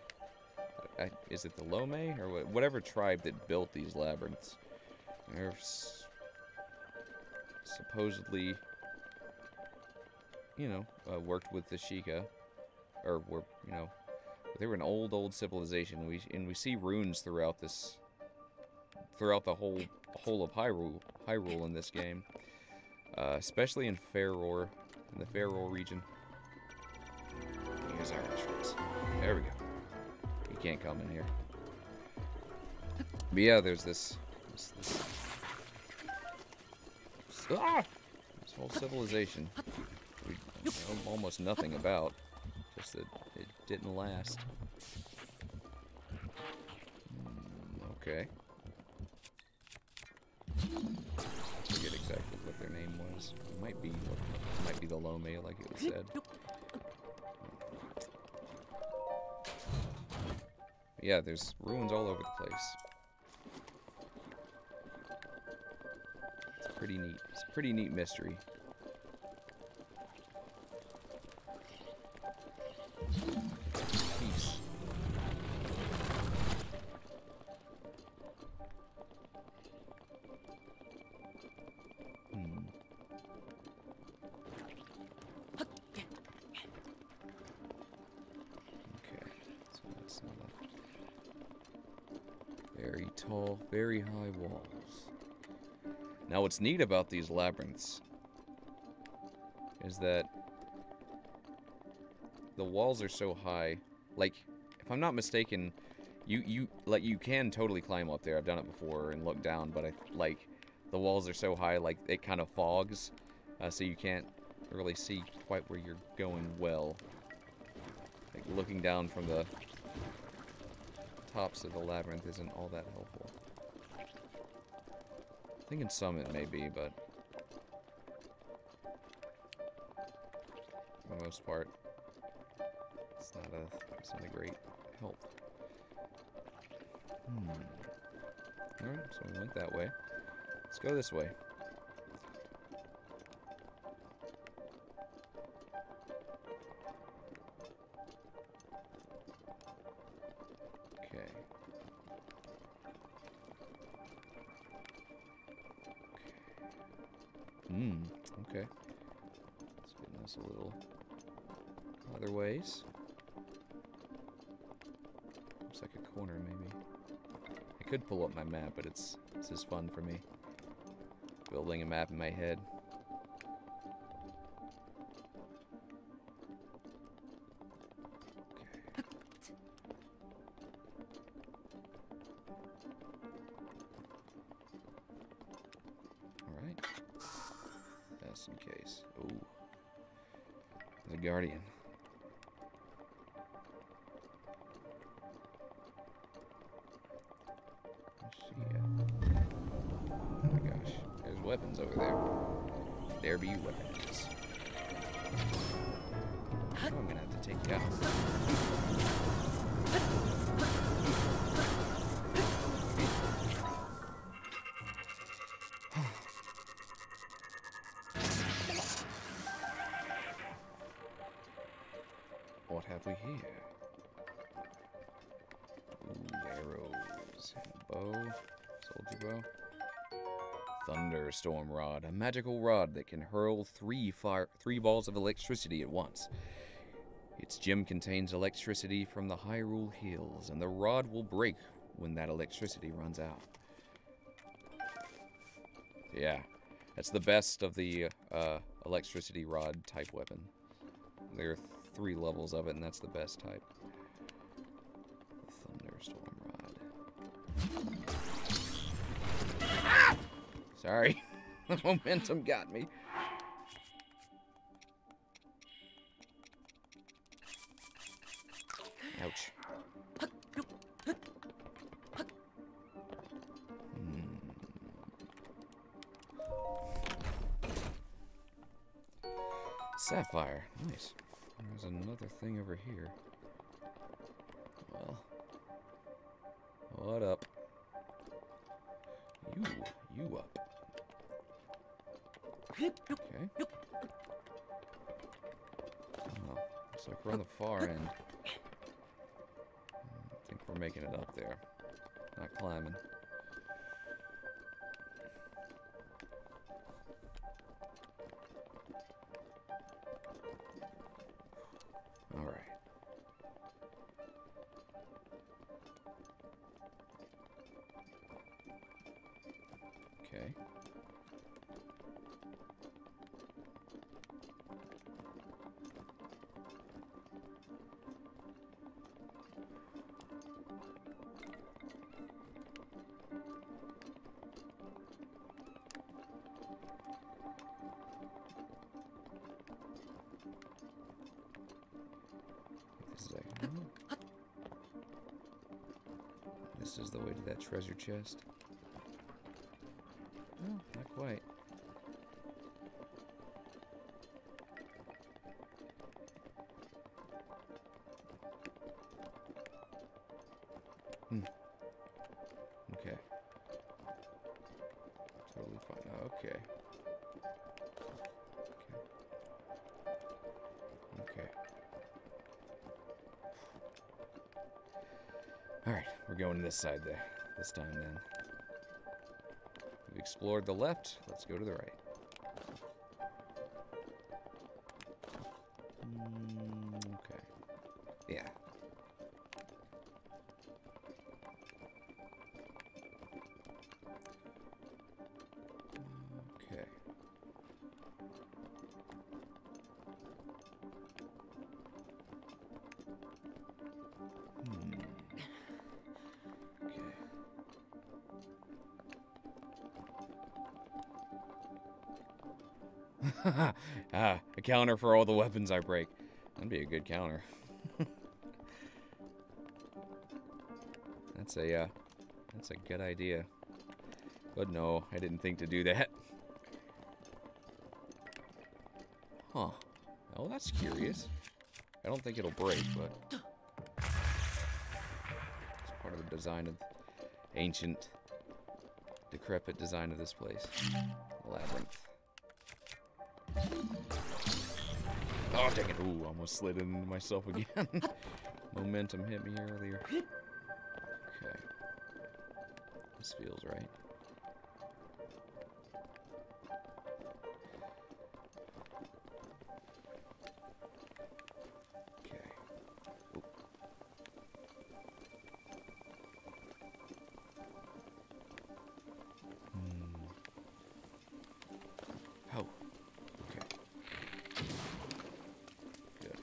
is it the Lome or whatever tribe that built these labyrinths? They're supposedly, you know, worked with the Sheikah, or were, you know, they were an old civilization. We see runes throughout the whole of Hyrule in this game, especially in Faeror, in the Faeror region. Here's our entrance. There we go. You can't come in here. But yeah, there's this whole civilization we know almost nothing about. Just that it didn't last. Okay. I forget exactly what their name was. It might be the Lome, like it was said. Yeah, there's ruins all over the place. It's pretty neat. It's a pretty neat mystery. Peace. Okay, so that's not a very tall, very high walls. Now what's neat about these labyrinths is that the walls are so high, like, if I'm not mistaken, you can totally climb up there. I've done it before and looked down, but the walls are so high, like, it kind of fogs, so you can't really see quite where you're going well. Like, looking down from the tops of the labyrinth isn't all that helpful. I think in some it may be, but for the most part, it's not a great help. Alright, so we went that way. Let's go this way. Okay. Okay. Let's get this a little other ways. Looks like a corner, maybe. I could pull up my map, but this is fun for me. Building a map in my head. Alright. Just in case. Ooh. There's a guardian. Oh my gosh. There's weapons over there. There be weapons. Oh, I'm gonna have to take you out. What have we here? Ooh, arrows. Bow. Soldier bow. Thunderstorm rod. A magical rod that can hurl three balls of electricity at once. Its gem contains electricity from the Hyrule Hills, and the rod will break when that electricity runs out. Yeah, that's the best of the electricity rod type weapon. There are 3 levels of it, and that's the best type. Thunderstorm rod. Ah! Sorry, the momentum got me. Ouch. Sapphire. Nice. There's another thing over here. Well. What up? You up. Okay. Oh, looks like we're on the far end. I think we're we're making it up there. Not climbing. Alright. Okay. This is the way to that treasure chest. No, not quite. Okay. Totally fine. Okay. Okay. Alright, we're going this side there. This time then. We've explored the left. Let's go to the right. Okay. Yeah. Okay. Okay. A counter for all the weapons I break. That'd be a good counter. That's a good idea. But no, I didn't think to do that. Huh. Oh, that's curious. I don't think it'll break, but it's part of the design of ancient, decrepit design of this place. Labyrinth. Oh, dang it. Ooh, almost slid into myself again. Momentum hit me earlier. Okay. This feels right. Okay. Oop. Oh. Okay. Good.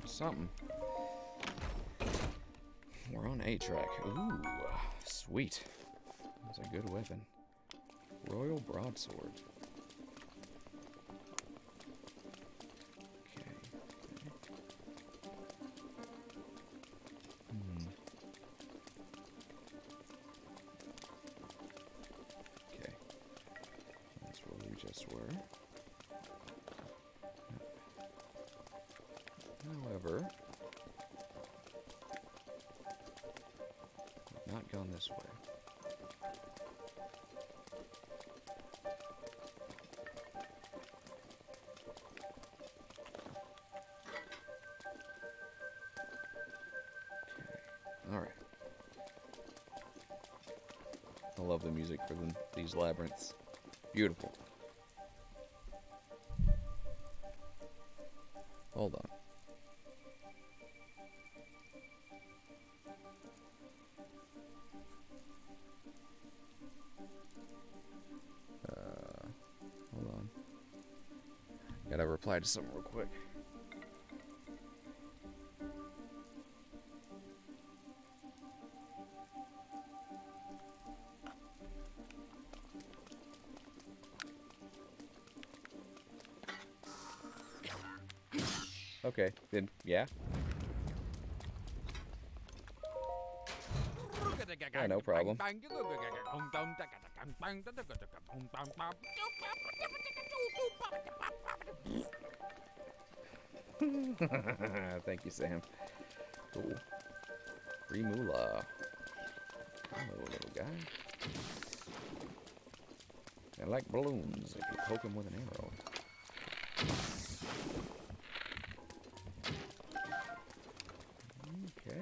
Something. We're on A track. Ooh, sweet. That's a good weapon. Royal broadsword. Okay. Okay. That's where we just were. However, we've not gone this way. Okay. All right. I love the music for these labyrinths. Beautiful. Hold on. Hold on. Gotta reply to something real quick. Okay, then, yeah. Yeah, no problem. Thank you, Sam. Cool. Free moolah. Hello, little guy. They're like balloons if you poke them with an arrow. Okay.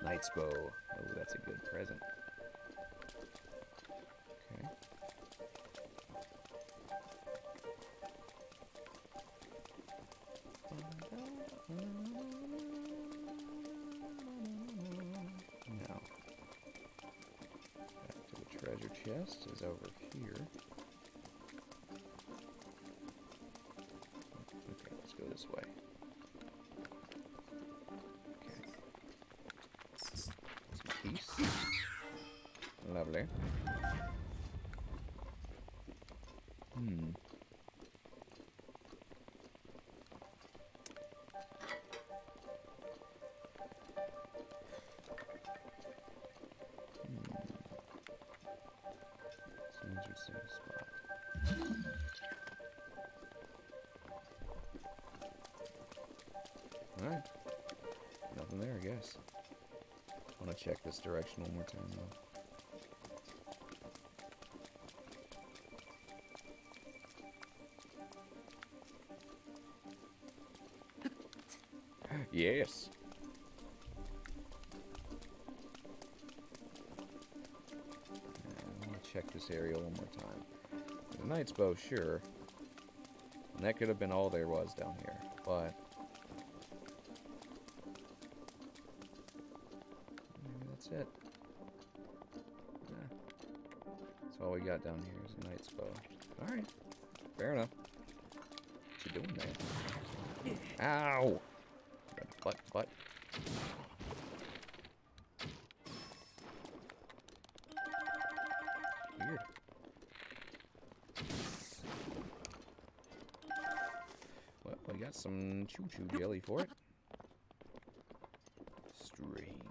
Knight's bow. Oh, that's a good present. Okay. Now, back to the treasure chest is over here. Okay, let's go this way. Peace. Lovely. It's an interesting spot. Alright. Nothing there, I guess. I want to check this direction one more time, though. Yes. I want to check this area one more time. The knight's bow, sure. And that could have been all there was down here, but maybe that's it. Yeah. That's all we got down here is a knight's bow. Alright. Fair enough. What you doing there? Ow! Butt. Weird. Well, we got some choo-choo jelly for it. Strange.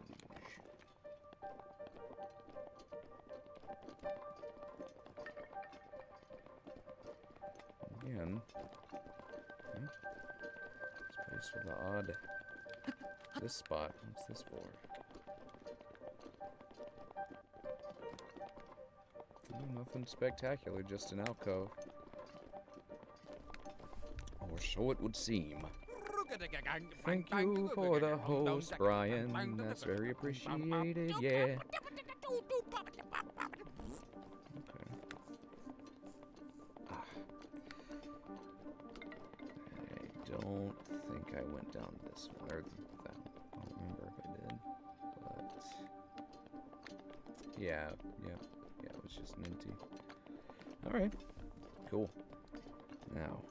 Again. This place for the odd. This spot. What's this for? Oh, nothing spectacular, just an alcove. Or so it would seem. Thank you for the host, Brian. That's very appreciated, yeah. Okay. I don't think I went down this one. Or I don't remember if I did. But yeah, it was just an empty. Alright. Cool. Now.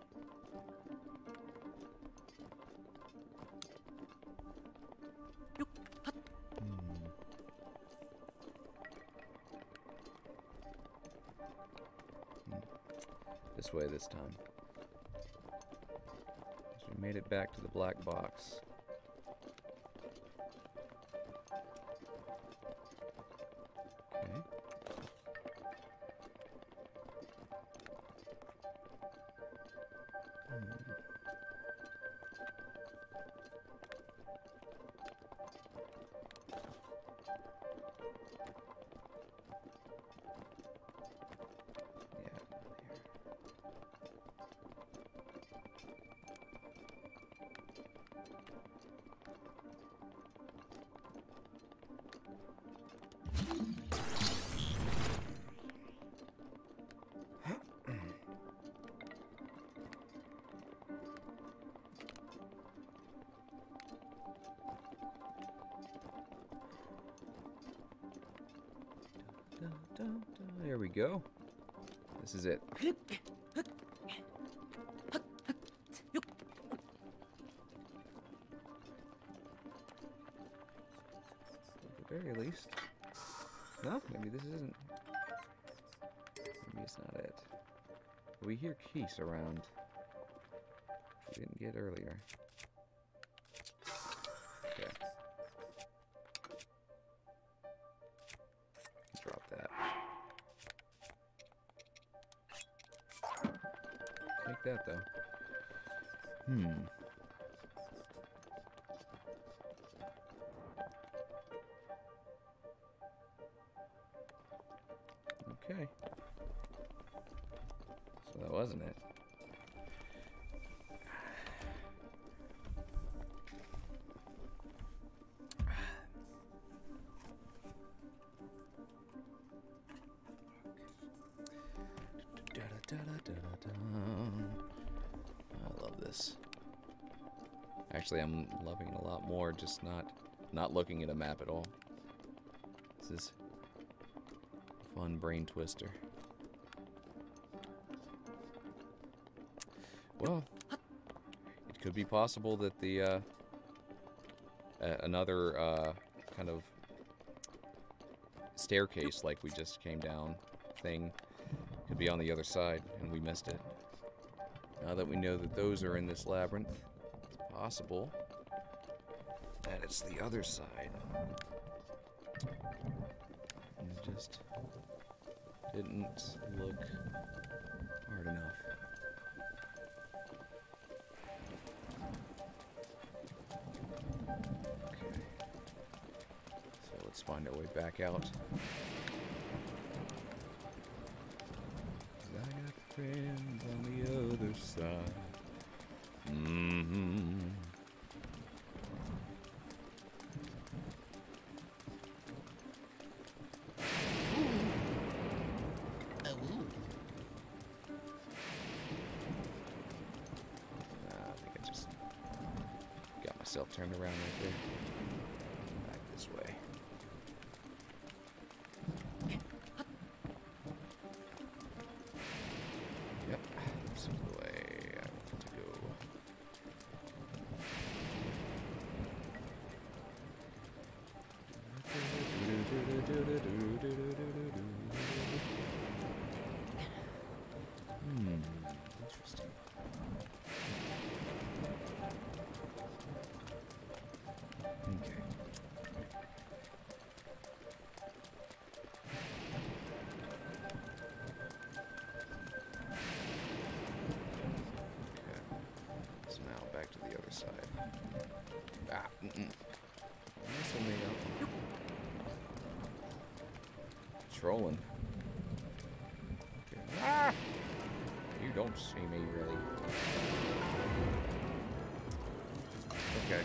This way this time. So we made it back to the black box. Okay. There we go. This is it. At the very least. No, maybe this isn't. Maybe it's not it. We hear geese around. We didn't get earlier. Okay. Drop that. Take that though. Okay. So that wasn't it. this. Actually, I'm loving it a lot more, just not looking at a map at all. This is a fun brain twister. Well, it could be possible that the another kind of staircase like we just came down thing could be on the other side and we missed it. Now that we know that those are in this labyrinth, it's possible that it's the other side. And it just didn't look hard enough. Okay. So let's find our way back out. 'Cause I got friends on the other side. Mm-hmm. I think I just got myself turned around right there. Back this way. Yep, this is the way I want to go. Interesting. Okay. So now back to the other side. Ah, This will make up. Trolling. Okay. Ah! You don't see me, really. Okay.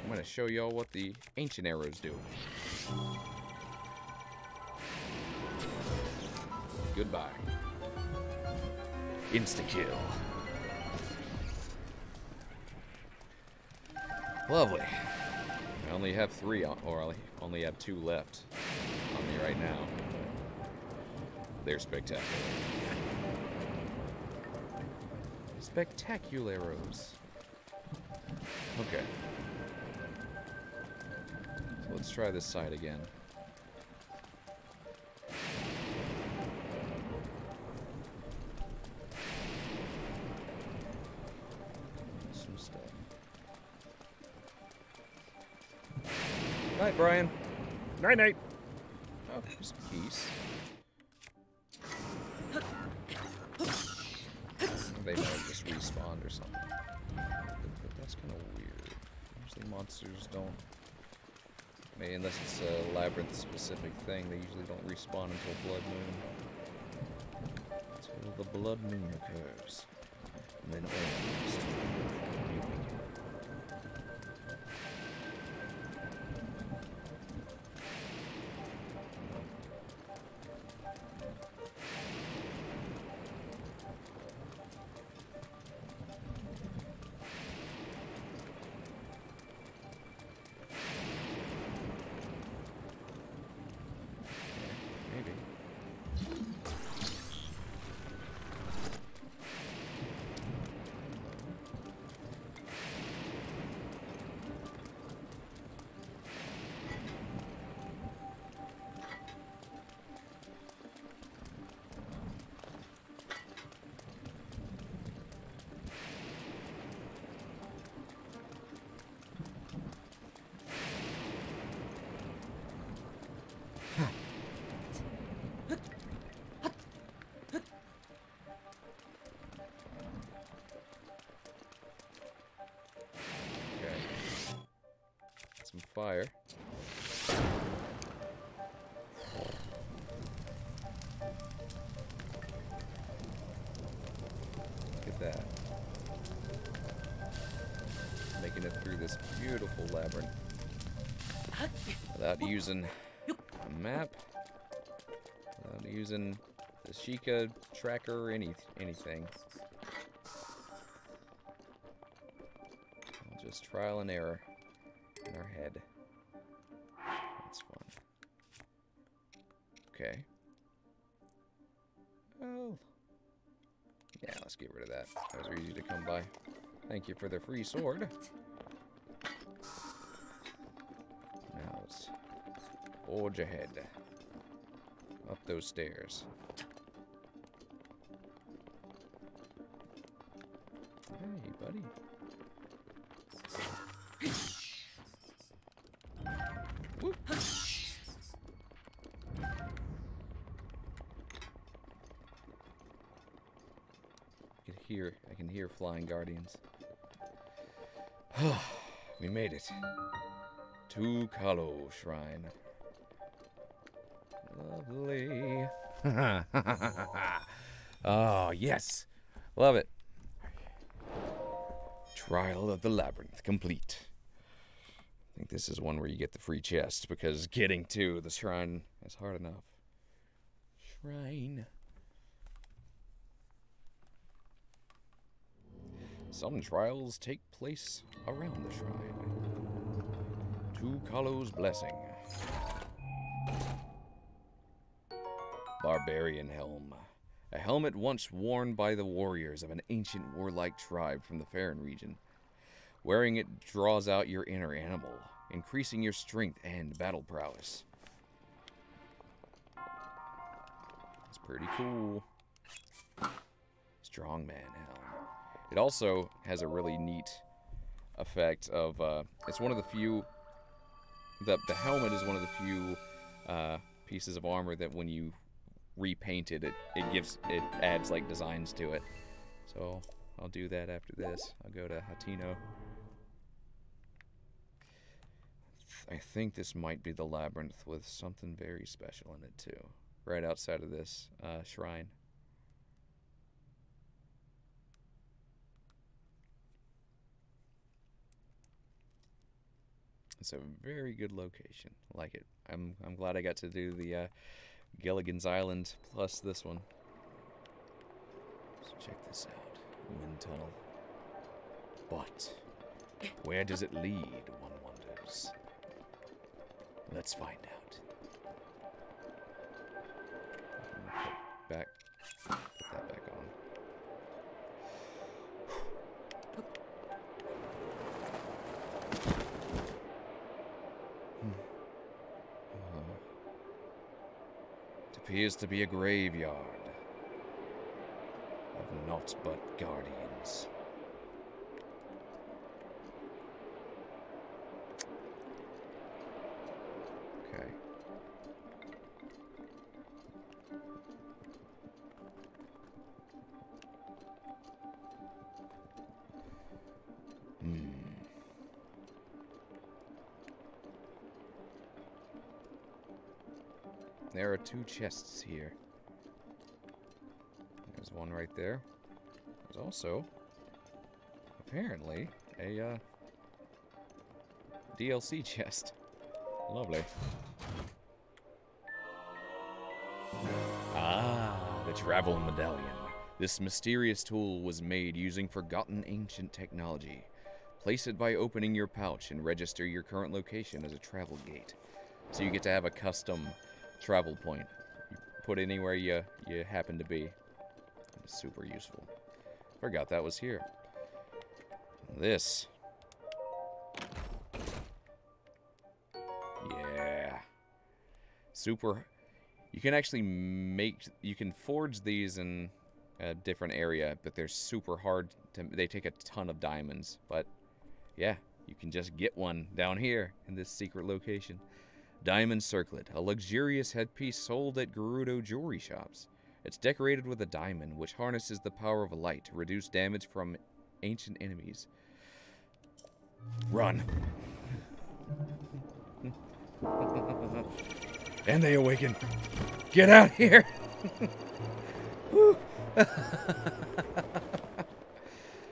I'm gonna show y'all what the ancient arrows do. Goodbye. Insta-kill. Lovely. I only have 3 on, or I only have 2 left on me right now. They're spectacular. Spectacular arrows. Okay. So let's try this side again. Some stuff. Night, Brian. Night, night. Oh, there's a piece. They might have just respawned or something. But that's kind of weird. Usually monsters don't. Maybe unless it's a labyrinth-specific thing, they usually don't respawn until blood moon. Until the blood moon occurs. And then almost reawaken. Maybe. Okay. Some fire. Look at that. Making it through this beautiful labyrinth. Without using a map. Without using the Sheikah tracker or anything. Just trial and error in our head. That's fun. Okay. Oh. Yeah, let's get rid of that. Those are easy to come by. Thank you for the free sword. Now let's forge ahead. Up those stairs. Hey, buddy. Whoop. I can hear flying guardians. We made it. To Kalo Shrine. Lovely. Oh, yes. Love it. Trial of the Labyrinth complete. I think this is one where you get the free chest, because getting to the shrine is hard enough. Shrine. Some trials take place around the shrine. To Kalo's blessing. Barbarian Helm. A helmet once worn by the warriors of an ancient warlike tribe from the Farron region. Wearing it draws out your inner animal, increasing your strength and battle prowess. It's pretty cool. Strongman Helm. It also has a really neat effect of, it's one of the few, the helmet is one of the few pieces of armor that when you repaint it, it adds like designs to it. So I'll do that after this. I'll go to Hatino. I think this might be the labyrinth with something very special in it too. Right outside of this shrine. It's a very good location. I like it. I'm glad I got to do the Gilligan's Island plus this one. So check this out. Wind tunnel. But where does it lead, one wonders. Let's find out. Put that back on. It appears to be a graveyard of naught but guardians. Okay. There are two chests here. There's one right there. There's also, apparently, a DLC chest. Lovely. Ah, the travel medallion. This mysterious tool was made using forgotten ancient technology. Place it by opening your pouch and register your current location as a travel gate. So you get to have a custom travel point. You put anywhere you happen to be. It's super useful. Forgot that was here. This. Yeah. Super. You can actually you can forge these in a different area, but they're super hard to, they take a ton of diamonds. But yeah, you can just get one down here in this secret location. Diamond Circlet, a luxurious headpiece sold at Gerudo jewelry shops. It's decorated with a diamond, which harnesses the power of light to reduce damage from ancient enemies. Run. And they awaken. Get out here!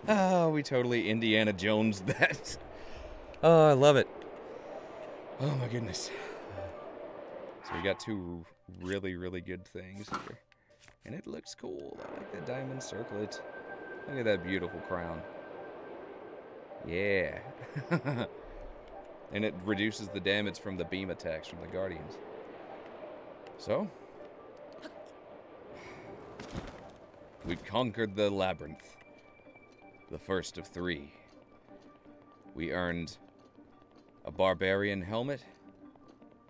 Oh, we totally Indiana Jones that. Oh, I love it. Oh my goodness. So we got two really, really good things here. And it looks cool. I like the diamond circlet. Look at that beautiful crown. Yeah. And it reduces the damage from the beam attacks from the Guardians. So, we've conquered the labyrinth. The first of 3. We earned a barbarian helmet,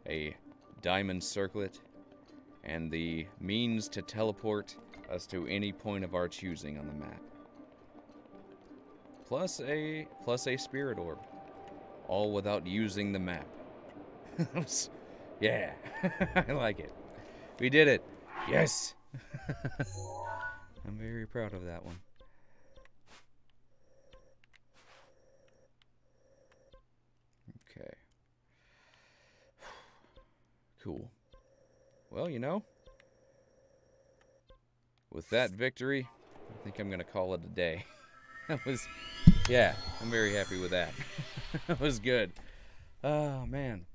a diamond circlet, and the means to teleport us to any point of our choosing on the map. Plus a spirit orb. All without using the map. Yeah, I like it. We did it. Yes. I'm very proud of that one. Okay. Cool. Well, you know, with that victory, I think I'm going to call it a day. Yeah, I'm very happy with that. That was good. Oh, man.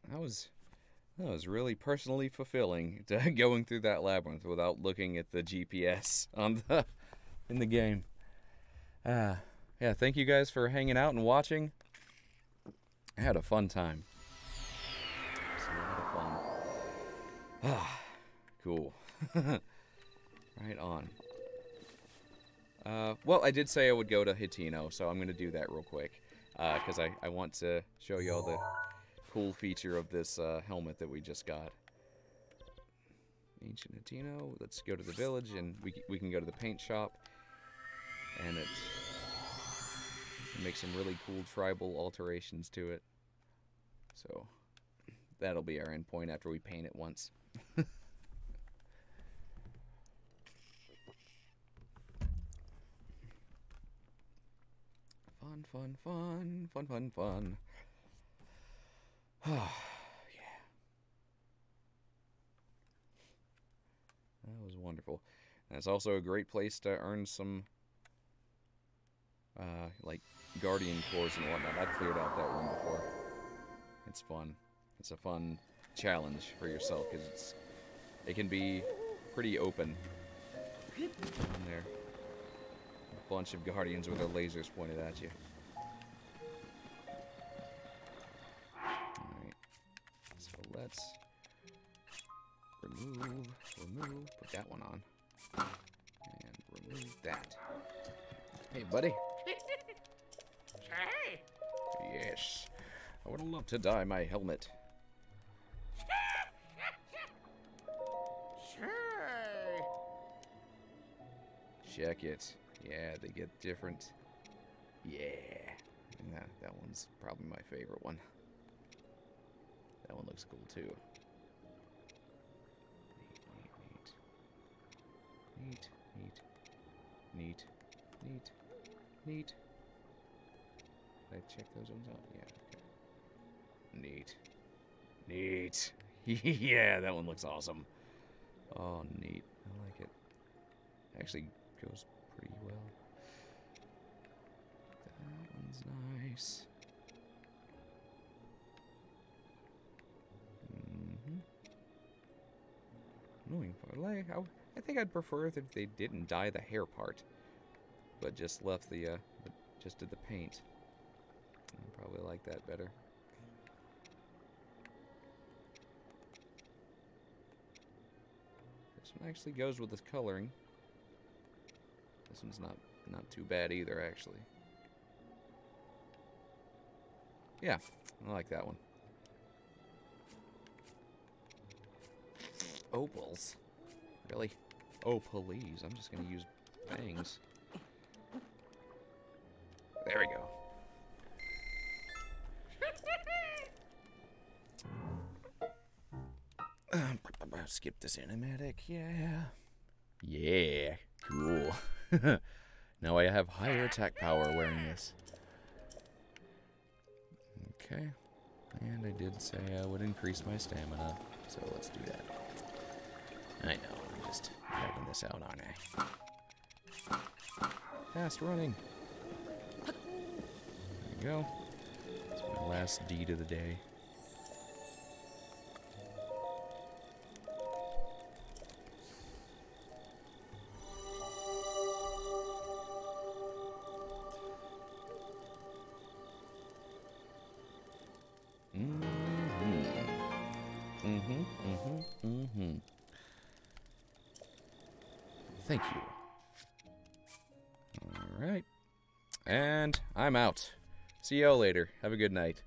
That was really personally fulfilling going through that labyrinth without looking at the GPS in the game. Yeah, thank you guys for hanging out and watching. I had a fun time. It was a lot of fun. Cool. Right on. Well, I did say I would go to Hitino, so I'm going to do that real quick. Because I want to show you all the cool feature of this helmet that we just got. Ancient Hitino. Let's go to the village, and we can go to the paint shop. And it makes some really cool tribal alterations to it. So, that'll be our end point after we paint it once. Fun. Yeah. That was wonderful. And it's also a great place to earn some, like, Guardian cores and whatnot. I've cleared out that room before. It's fun. It's a fun challenge for yourself, because it can be pretty open down there. A bunch of Guardians with their lasers pointed at you. Alright. So let's remove, put that one on. And remove that. Hey, buddy. Hey! Yes. I would love to dye my helmet. Sure. Check it. Yeah, they get different. Yeah. And that one's probably my favorite one. That one looks cool too. Neat. Did I check those ones out? Yeah, okay. Neat. Yeah, that one looks awesome. Oh, neat. I like it. Actually goes pretty well. That one's nice. Annoying part. Like, I think I'd prefer if they didn't dye the hair part, but just left just did the paint. I probably like that better. This one actually goes with this coloring. This one's not too bad either, actually. Yeah, I like that one. Opals? Really? Oh, please. I'm just gonna use bangs. There we go. Skip the cinematic, yeah. Yeah, cool. Now I have higher attack power wearing this. Okay. And I did say I would increase my stamina, so let's do that. I know, I'm just dragging this out, aren't I? Fast running. There we go. It's my last deed of the day. Thank you. All right. And I'm out. See y'all later. Have a good night.